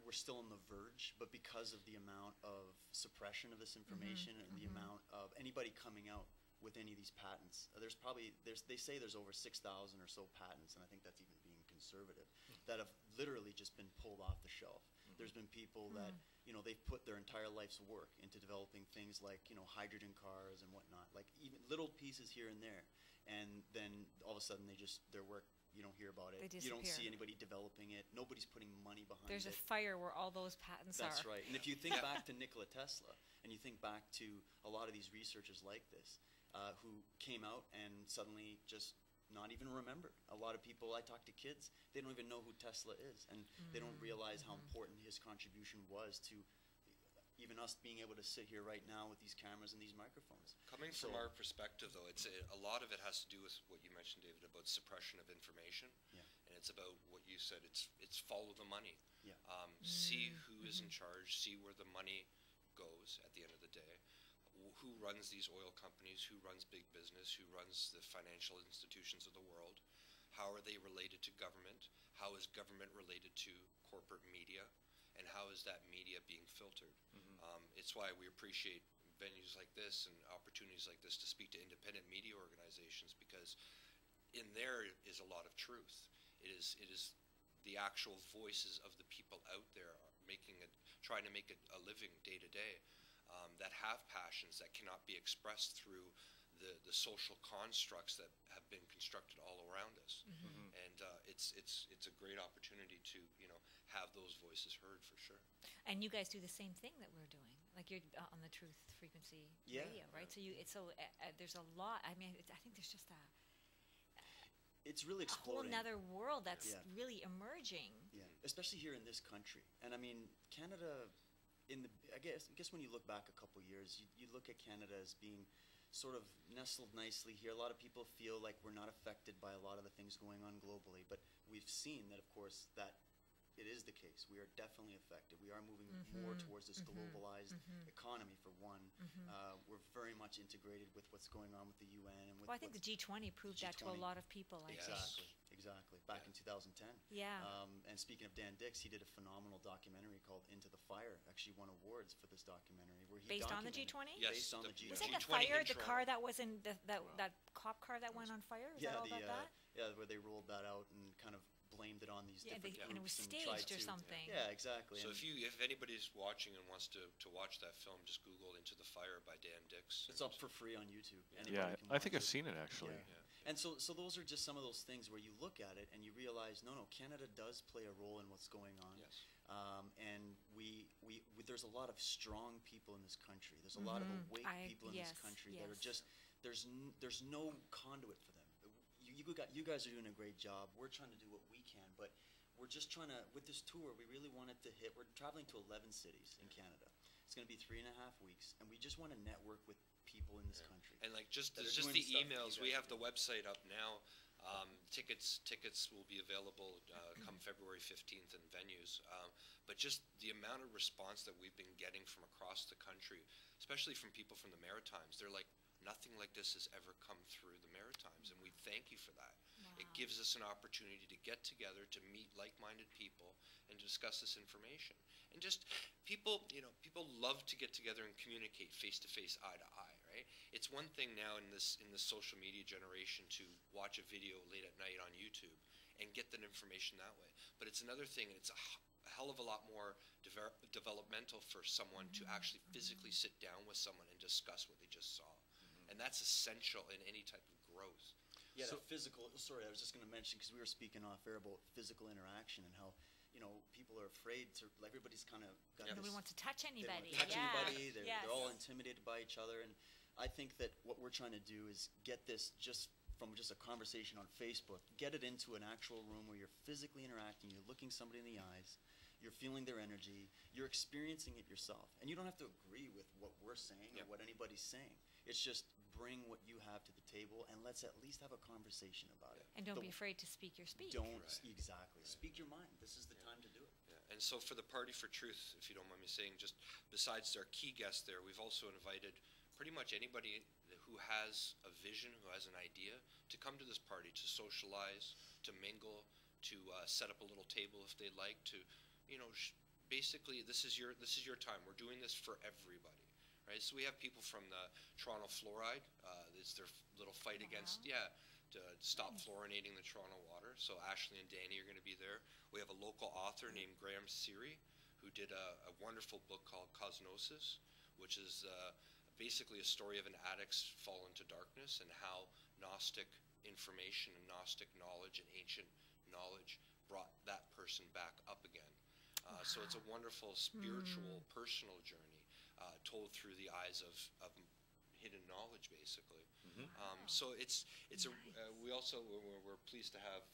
We're still on the verge, but because of the amount of suppression of this information and the amount of anybody coming out with any of these patents, they say there's over 6,000 or so patents, and I think that's even being conservative, that have literally just been pulled off the shelf. There's been people that, you know, they've put their entire life's work into developing things like, you know, hydrogen cars and whatnot, like even little pieces here and there. And then all of a sudden their work, you don't hear about it. They You don't see disappear. anybody developing it. Nobody's putting money behind There's it. a fire where all those patents That's are. right. And if you think back to Nikola Tesla, and you think back to a lot of these researchers like this, who came out and suddenly just not even remembered. A lot of people, I talk to kids, they don't even know who Tesla is, and they don't realize how important his contribution was to even us being able to sit here right now with these cameras and these microphones. Coming from our perspective, though, it's a lot of it has to do with what you mentioned, David, about suppression of information. Yeah. And it's about what you said. It's follow the money. Yeah. See who is in charge. See where the money goes at the end of the day. Who runs these oil companies? Who runs big business? Who runs the financial institutions of the world? How are they related to government? How is government related to corporate media? And how is that media being filtered? It's why we appreciate venues like this and opportunities like this to speak to independent media organizations, because in there is a lot of truth. It is the actual voices of the people out there trying to make a living day to day, that have passions that cannot be expressed through the social constructs that have been constructed all around us. And it's a great opportunity to have those voices heard for sure. And you guys do the same thing that we're doing, like you're on the Truth Frequency Radio, right? So there's a lot. I mean, I think there's just It's really a whole exploding. another world that's really emerging. Yeah, especially here in this country. And I mean, Canada, I guess when you look back a couple years, you look at Canada as being sort of nestled nicely here. A lot of people feel like we're not affected by a lot of the things going on globally, but we've seen that, of course, that it is the case. We are definitely affected. We are moving more towards this globalized economy, for one. We're very much integrated with what's going on with the UN. And with Well, I think the G20 proved that to a lot of people, I think. Exactly. Back in 2010. Yeah. And speaking of Dan Dix, he did a phenomenal documentary called Into the Fire. Actually won awards for this documentary. Where he Based on the documented- G20? Yes, Based on the G20. Was it the fire, the car that was in that cop car that went on fire? Is that all about that? Yeah, where they rolled that out and kind of blamed it on these different groups. And it was tried staged or to- something. Yeah, exactly. So And if anybody's watching and wants to watch that film, just Google Into the Fire by Dan Dix. it's up for free on YouTube. Anybody Yeah, can I think watch I've seen it actually. And so those are just some of those things where you look at it and you realize, no, Canada does play a role in what's going on. Yes. And we there's a lot of strong people in this country. There's a lot of awake people in this country that are just there's no conduit for them. You guys are doing a great job. We're trying to do what we can, but we're just trying to, with this tour, we really wanted to hit. We're traveling to 11 cities in Canada. It's going to be 3.5 weeks, and we just want to network with people in this country. And like just that are the doing stuff that you emails, guys we are have the website up now. Tickets will be available come February 15th in venues. But just the amount of response that we've been getting from across the country, especially from people from the Maritimes, they're like, nothing like this has ever come through the Maritimes, and we thank you for that. It gives us an opportunity to get together, to meet like-minded people, and discuss this information. And just people love to get together and communicate face-to-face, eye-to-eye, right? It's one thing now in this social media generation to watch a video late at night on YouTube and get that information that way. But it's another thing, and it's a hell of a lot more developmental for someone to actually physically sit down with someone and discuss what they just saw. And that's essential in any type of growth. Yeah, physical. Sorry, I was just going to mention, because we were speaking off air about physical interaction and how people are afraid to. Everybody's kind of got. Nobody wants to touch anybody. They don't touch anybody. They're Yes. all intimidated by each other, and I think that what we're trying to do is get this from just a conversation on Facebook, get it into an actual room where you're physically interacting. You're looking somebody in the eyes. You're feeling their energy. You're experiencing it yourself, and you don't have to agree with what we're saying or what anybody's saying. It's just bring what you have to the table, and let's at least have a conversation about it. And don't be afraid to speak your speech. Exactly. Speak your mind. This is the time to do it. Yeah. And so for the Party for Truth, if you don't mind me saying, just besides our key guest there, we've also invited pretty much anybody who has a vision, who has an idea, to come to this party, to socialize, to mingle, to set up a little table if they'd like, to, basically this is your time. We're doing this for everybody. Right, so we have people from the Toronto Fluoride. It's their little fight against to stop fluorinating the Toronto water. So Ashley and Danny are going to be there. We have a local author named Graham Seary, who did a wonderful book called Cosnosis, which is basically a story of an addict's fall into darkness and how Gnostic information and Gnostic knowledge and ancient knowledge brought that person back up again. So it's a wonderful spiritual, personal journey told through the eyes of hidden knowledge, basically. So we're pleased to have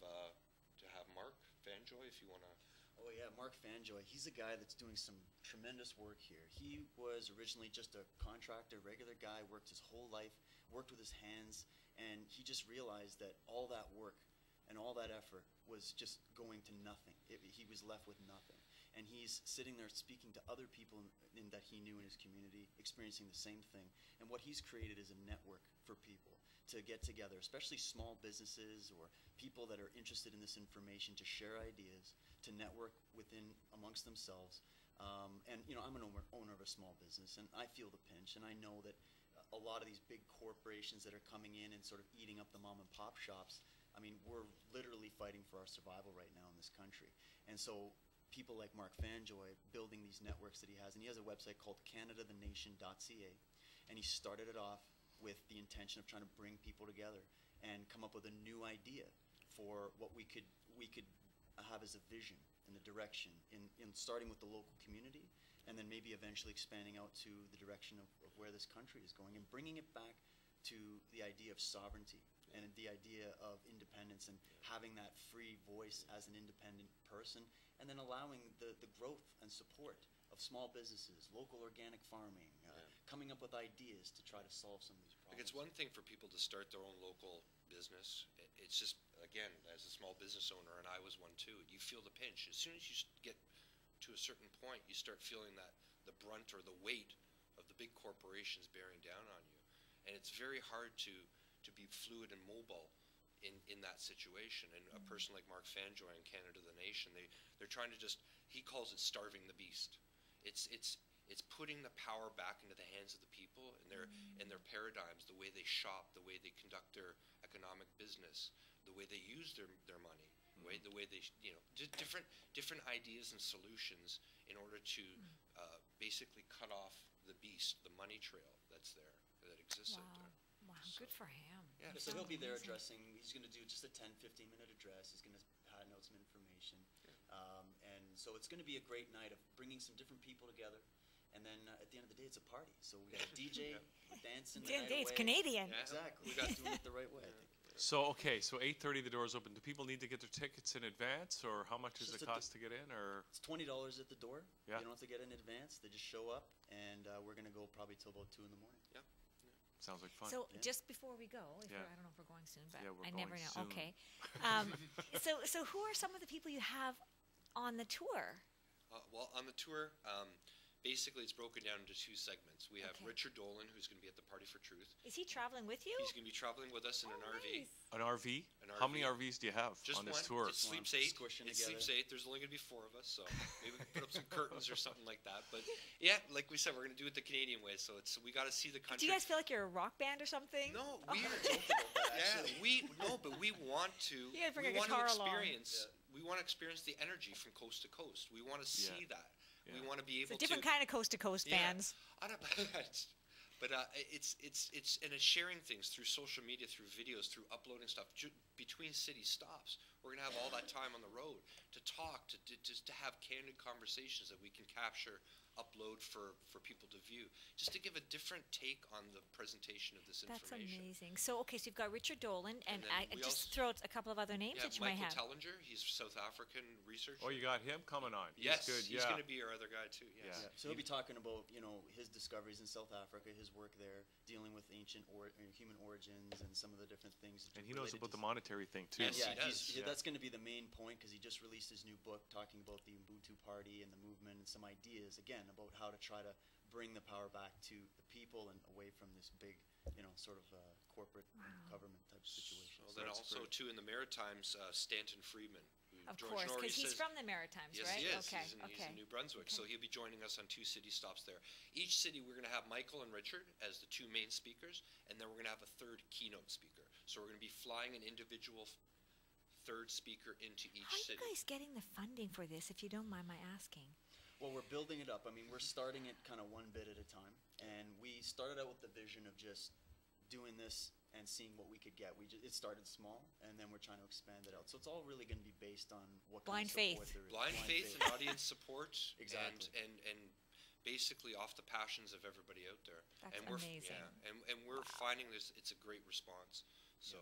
Mark Fanjoy, if you want to. Oh yeah, Mark Fanjoy. He's a guy that's doing some tremendous work here. He was originally just a contractor, regular guy, worked his whole life, worked with his hands, and he just realized that all that work and all that effort was just going to nothing. He was left with nothing. And he's sitting there speaking to other people that he knew in his community, experiencing the same thing. And what he's created is a network for people to get together, especially small businesses or people that are interested in this information, to share ideas, to network amongst themselves. And I'm an owner of a small business, and I feel the pinch, and I know that a lot of these big corporations that are coming in and sort of eating up the mom and pop shops, I mean, we're literally fighting for our survival right now in this country. And so people like Mark Fanjoy building these networks that he has, and he has a website called CanadaTheNation.ca, and he started it off with the intention of trying to bring people together and come up with a new idea for what we could have as a vision and a direction in starting with the local community, and then maybe eventually expanding out to the direction of where this country is going, and bringing it back to the idea of sovereignty and the idea of independence, and having that free voice as an independent person, and then allowing the growth and support of small businesses, local organic farming, coming up with ideas to try to solve some of these problems. Like, it's one thing for people to start their own local business. It's just, again, as a small business owner, and I was one too, you feel the pinch. As soon as you get to a certain point, you start feeling that the brunt or the weight of the big corporations bearing down on you. And it's very hard to be fluid and mobile in that situation. And a person like Mark Fanjoy in Canada the Nation, they're trying to he calls it starving the beast. It's putting the power back into the hands of the people and their paradigms, the way they shop, the way they conduct their economic business, the way they use their money, the way they different ideas and solutions in order to basically cut off the beast, the money trail that exists out there. Wow, good for him. Yeah, so he'll be there addressing, he's going to do just a 10-15 minute address. He's going to hand out some information. And so it's going to be a great night of bringing some different people together. And then at the end of the day, it's a party. So we got a DJ, dancing the night away. It's Canadian. Yeah, exactly. We got doing it the right way, I think. So 8:30 the doors open. Do people need to get their tickets in advance, or how much does it cost to get in? Or it's $20 at the door. Yeah. You don't have to get in advance. They just show up, and we're going to go probably till about 2 in the morning. Yeah. Sounds like fun. So just before we go, I don't know if we're going soon, but we're I going never know. soon. Okay. So who are some of the people you have on the tour? Well, on the tour, basically it's broken down into 2 segments. We have Richard Dolan, who's going to be at the Party for Truth. Is he traveling with you? He's going to be traveling with us in an RV. An RV? How many RVs do you have on this tour? It sleeps 8. There's only going to be 4 of us, so maybe we can put up some curtains or something like that. But yeah, like we said, we're going to do it the Canadian way. So we got to see the country. Do you guys feel like you're a rock band or something? No, we are joking about that. But we want to. You gotta bring a we want guitar to along. experience. We want to experience the energy from coast to coast. We want to see that. We want to be able to. It's a different kind of coast-to-coast bands. But it's sharing things through social media, through videos, through uploading stuff between city stops. We're gonna have all that time on the road to talk, to have candid conversations that we can capture, upload for people to view, just to give a different take on the presentation of this information. That's amazing. So so you've got Richard Dolan, and I just throw out a couple of other names that you might have. Michael Tellinger, he's a South African researcher. Oh, you got him coming on. Yes, he's good. He's going to be our other guy too. Yes. Yeah. So he'll be talking about his discoveries in South Africa, his work there, dealing with ancient human origins and some of the different things. And he knows about the monetary thing too. Yes, he does. That's going to be the main point, because he just released his new book talking about the Ubuntu Party and the movement and some ideas again about how to try to bring the power back to the people and away from this big, sort of corporate government type situation. So then also too in the Maritimes, Stanton Friedman. Of course, because he's from the Maritimes, yes, right? Yes, okay. He's in New Brunswick, so he'll be joining us on 2 city stops there. Each city we're going to have Michael and Richard as the 2 main speakers, and then we're going to have a 3rd keynote speaker. So we're going to be flying an individual third speaker into each How are city. you guys getting the funding for this, if you don't mind my asking? Well, we're building it up. I mean, we're starting it kind of one bit at a time. And we started out with the vision of just doing this and seeing what we could get. It started small, and then we're trying to expand it out. So it's all really going to be based on what Blind kind of support faith. there is. Blind faith and audience support. Exactly. And basically off the passions of everybody out there. That's and we're, amazing. Yeah, and we're finding it's a great response. So,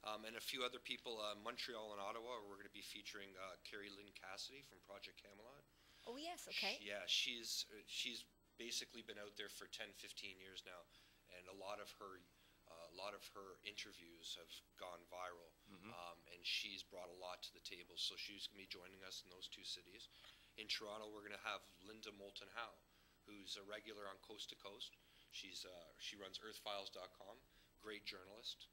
and a few other people, Montreal and Ottawa, we're going to be featuring Carrie Lynn Cassidy from Project Camelot. Oh, yes, okay. She's basically been out there for 10, 15 years now, and a lot of her interviews have gone viral, and she's brought a lot to the table. So she's going to be joining us in those two cities. In Toronto, we're going to have Linda Moulton Howe, who's a regular on Coast to Coast. She runs earthfiles.com, great journalist.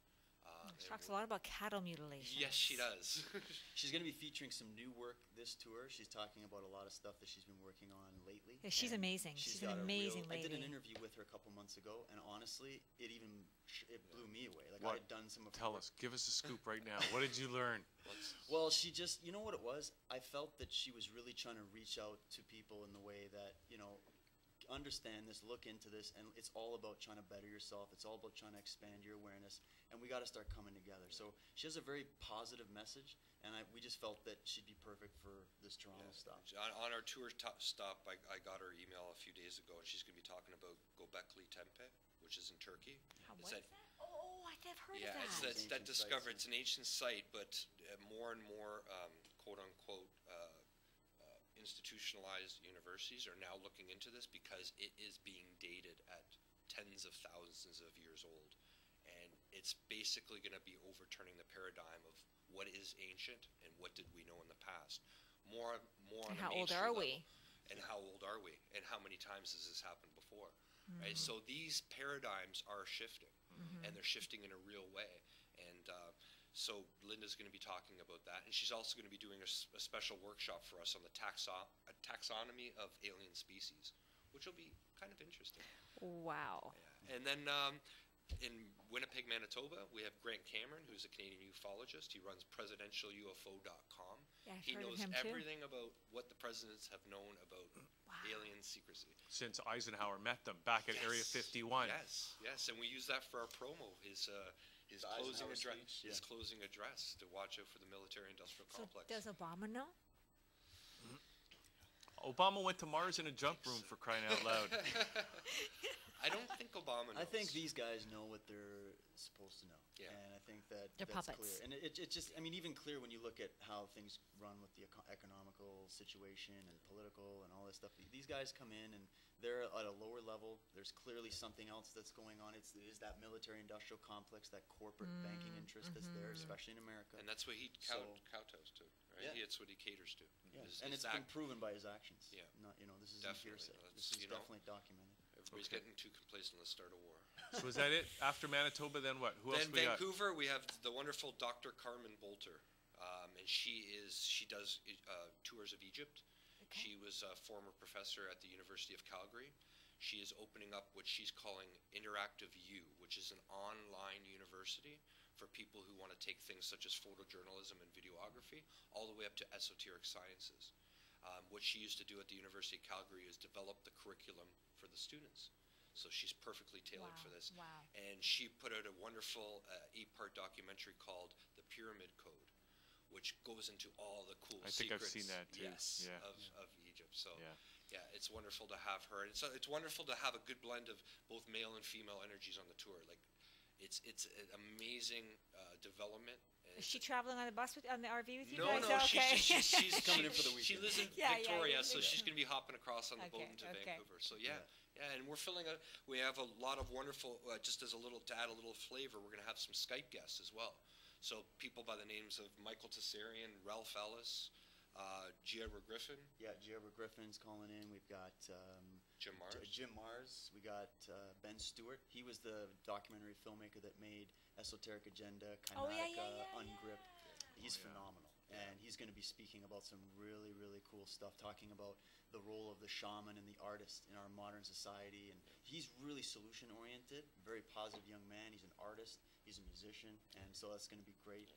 She talks a lot about cattle mutilation. Yes, she does. She's going to be featuring some new work this tour. She's talking about a lot of stuff that she's been working on lately. Yeah, she's And amazing. She's an got a amazing I did an lady. interview with her a couple months ago, and honestly, it blew me away. Like What? I had done some of her Tell work. us. Give us a scoop right now. What did you learn? Well, she just, you know what it was? I felt that she was really trying to reach out to people in the way that, understand this, look into this, and it's all about trying to better yourself. It's all about trying to expand your awareness, and we got to start coming together. So she has a very positive message, and we just felt that she'd be perfect for this Toronto stop. On our tour stop, I got her email a few days ago, and she's going to be talking about Göbekli Tepe, which is in Turkey. What is that? Oh, I've heard of that. Yeah, it's that discovery. It's an ancient site, but more and more quote-unquote institutionalized universities are now looking into this because it is being dated at tens of thousands of years old. And it's basically going to be overturning the paradigm of what is ancient and what did we know in the past. More on And how a old mainstream are level. we? And how old are we? And how many times has this happened before? Right? So these paradigms are shifting, and they're shifting in a real way. And so Linda's going to be talking about that, and she's also going to be doing a special workshop for us on the taxonomy of alien species, which will be kind of interesting. Wow. Yeah. And then in Winnipeg, Manitoba, we have Grant Cameron, who's a Canadian ufologist. He runs presidentialufo.com. Yeah, I've he heard of knows him too. everything about what the presidents have known about alien secrecy. Since Eisenhower met them back at Area 51. Yes, and we use that for our promo. His closing Eisenhower address. speech, His closing address to watch out for the military-industrial So complex. does Obama know? Obama went to Mars in a jump room, for crying out loud. I don't think Obama knows. I think these guys know what they're supposed to know. Yeah. And I think that They're that's puppets. clear. And it just, I mean, even clear when you look at how things run with the economical situation and political and all this stuff. These guys come in and they're at a lower level. There's clearly something else that's going on. It is that military-industrial complex, that corporate banking interest that's there, especially in America. And that's what he kowtows to, right? Yeah. That's what he caters to. Yeah. Is- And is it's been that- proven by his actions. Yeah. Not, this isn't Definitely. hearsay. Let's, This is definitely documented. Everybody's getting too complacent. Let's start a war. So is that it? After Manitoba, then what? Who else Then we got? Vancouver, we have the wonderful Dr. Carmen Bolter, and she does tours of Egypt. She was a former professor at the University of Calgary. She is opening up what she's calling Interactive U, which is an online university for people who want to take things such as photojournalism and videography all the way up to esoteric sciences. What she used to do at the University of Calgary is develop the curriculum for the students. So she's perfectly tailored for this. Wow. And she put out a wonderful 8-part documentary called The Pyramid Code, which goes into all the cool I think I've secrets seen that too. Yes, Yeah. of Egypt. So Yeah. it's wonderful to have her. And it's wonderful to have a good blend of both male and female energies on the tour. Like it's an amazing development. And Is she traveling on the bus on the RV with you no, guys? no, Okay. she's coming in for the She lives in Yeah, Victoria, yeah, so she's going to be hopping across on the boat Okay, into okay. Vancouver. So yeah, and we're we have a lot of wonderful, just as to add a little flavor, we're going to have some Skype guests as well. So people by the names of Michael Tessarian, Ralph Ellis, Giabra Griffin. Yeah, Giabra Griffin's calling in. We've got Jim Mars. Jim Mars. We got Ben Stewart. He was the documentary filmmaker that made Esoteric Agenda, Kinetica, Ungripped. He's phenomenal. And he's going to be speaking about some really, really cool stuff, talking about the role of the shaman and the artist in our modern society. And he's really solution-oriented, very positive young man. He's an artist, he's a musician, and so that's going to be great.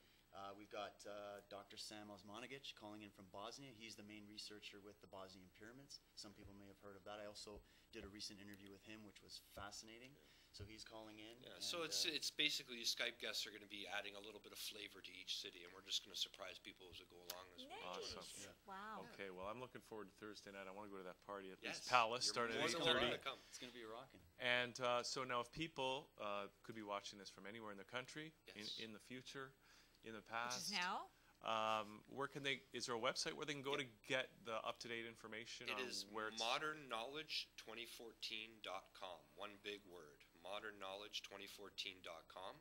We've got Dr. Sam Osmanagic calling in from Bosnia. He's the main researcher with the Bosnian pyramids. Some people may have heard of that. I also did a recent interview with him, which was fascinating. So he's calling in. Yeah, so it's basically Skype guests are going to be adding a little bit of flavor to each city, and we're just going to surprise people as we go along as well. Awesome. Yeah. Wow. Okay, well, I'm looking forward to Thursday night. I want to go to that party at Yes, East Palace, you're starting at more than 8:30. welcome to come. It's going to be rocking. And so now, if people could be watching this from anywhere in the country, Yes. in the future, in the past, Which is now? where can they? Is there a website where they can go to get the up-to-date information? It on is where it's modernknowledge2014.com. One big word, modernknowledge2014.com.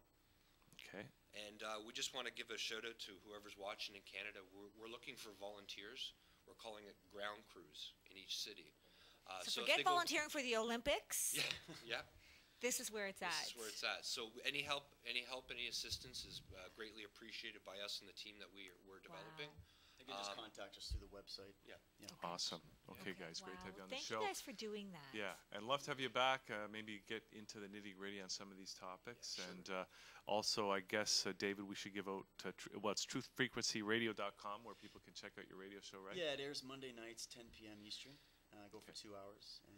Okay. And we just want to give a shout out to whoever's watching in Canada. We're looking for volunteers. We're calling it ground crews in each city. So if forget they go- volunteering for the Olympics. Yeah, yeah. This is where it's at. This is where it's at. So any help, any assistance is greatly appreciated by us and the team that we're developing. They can just contact us through the website. Yeah. Awesome. Okay, guys, great to have you on the Thank show. you guys for doing that. Yeah, and love to have you back. Maybe get into the nitty-gritty on some of these topics. Yeah, and also, I guess, David, we should give out it's truthfrequencyradio.com where people can check out your radio show, right? Yeah, it airs Monday nights, 10 p.m. Eastern. Go for 2 hours, and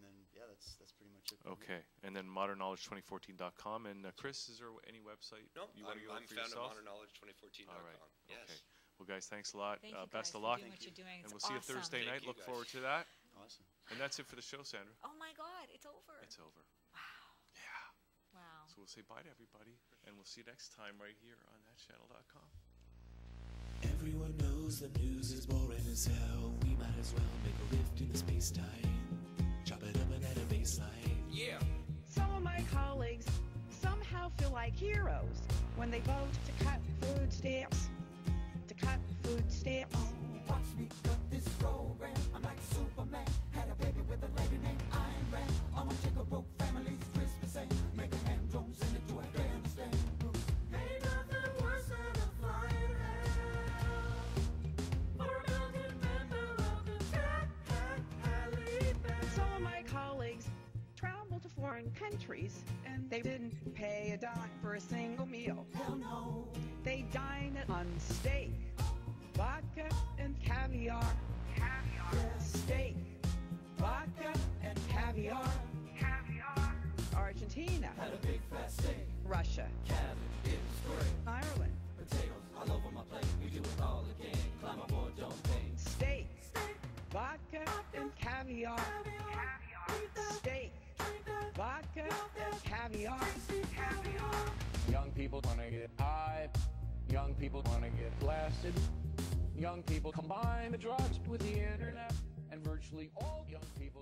then yeah, that's pretty much it. Okay, and then modernknowledge2014.com. And Chris, is there any website No, you want to I'm for found yourself? at modernknowledge2014.com. All right. Yes. Okay. Well, guys, thanks a lot. Thank you Best guys of for luck. doing what you're doing. And It's we'll see you awesome. Thursday Thank night. you, Look guys. forward to that. Awesome. And that's it for the show, Sandra. Oh my God, it's over. It's over. Wow. Yeah. Wow. So we'll say bye to everybody, and we'll see you next time right here on ThatChannel.com. Everyone knows the news is boring as hell. We might as well make a rift in the space-time. Chop it up and add a baseline. Yeah. Some of my colleagues somehow feel like heroes when they vote to cut food stamps. To cut food stamps. Watch me cut this program. I'm like Superman. Had a baby with a lady named Ayn Rand. I'm gonna take a broke family's Christmas and make a hand drones in it to Afghanistan. Ain't nothing worse than a flying hell. For a mountain man, the Some of my colleagues travel to foreign countries and they didn't pay a dime for a single meal. Hell no. They dine on steak, vodka, and caviar. Steak, vodka, and caviar. Argentina. Had a big fat steak. Russia. Cabin, it was great. Ireland. Potatoes all over my plate. We do it all again. Climb aboard, don't pay. Steak, vodka, and caviar. Steak, vodka, and caviar. Young people want to get high. Young people want to get blasted. Young people combine the drugs with the internet. And virtually all young people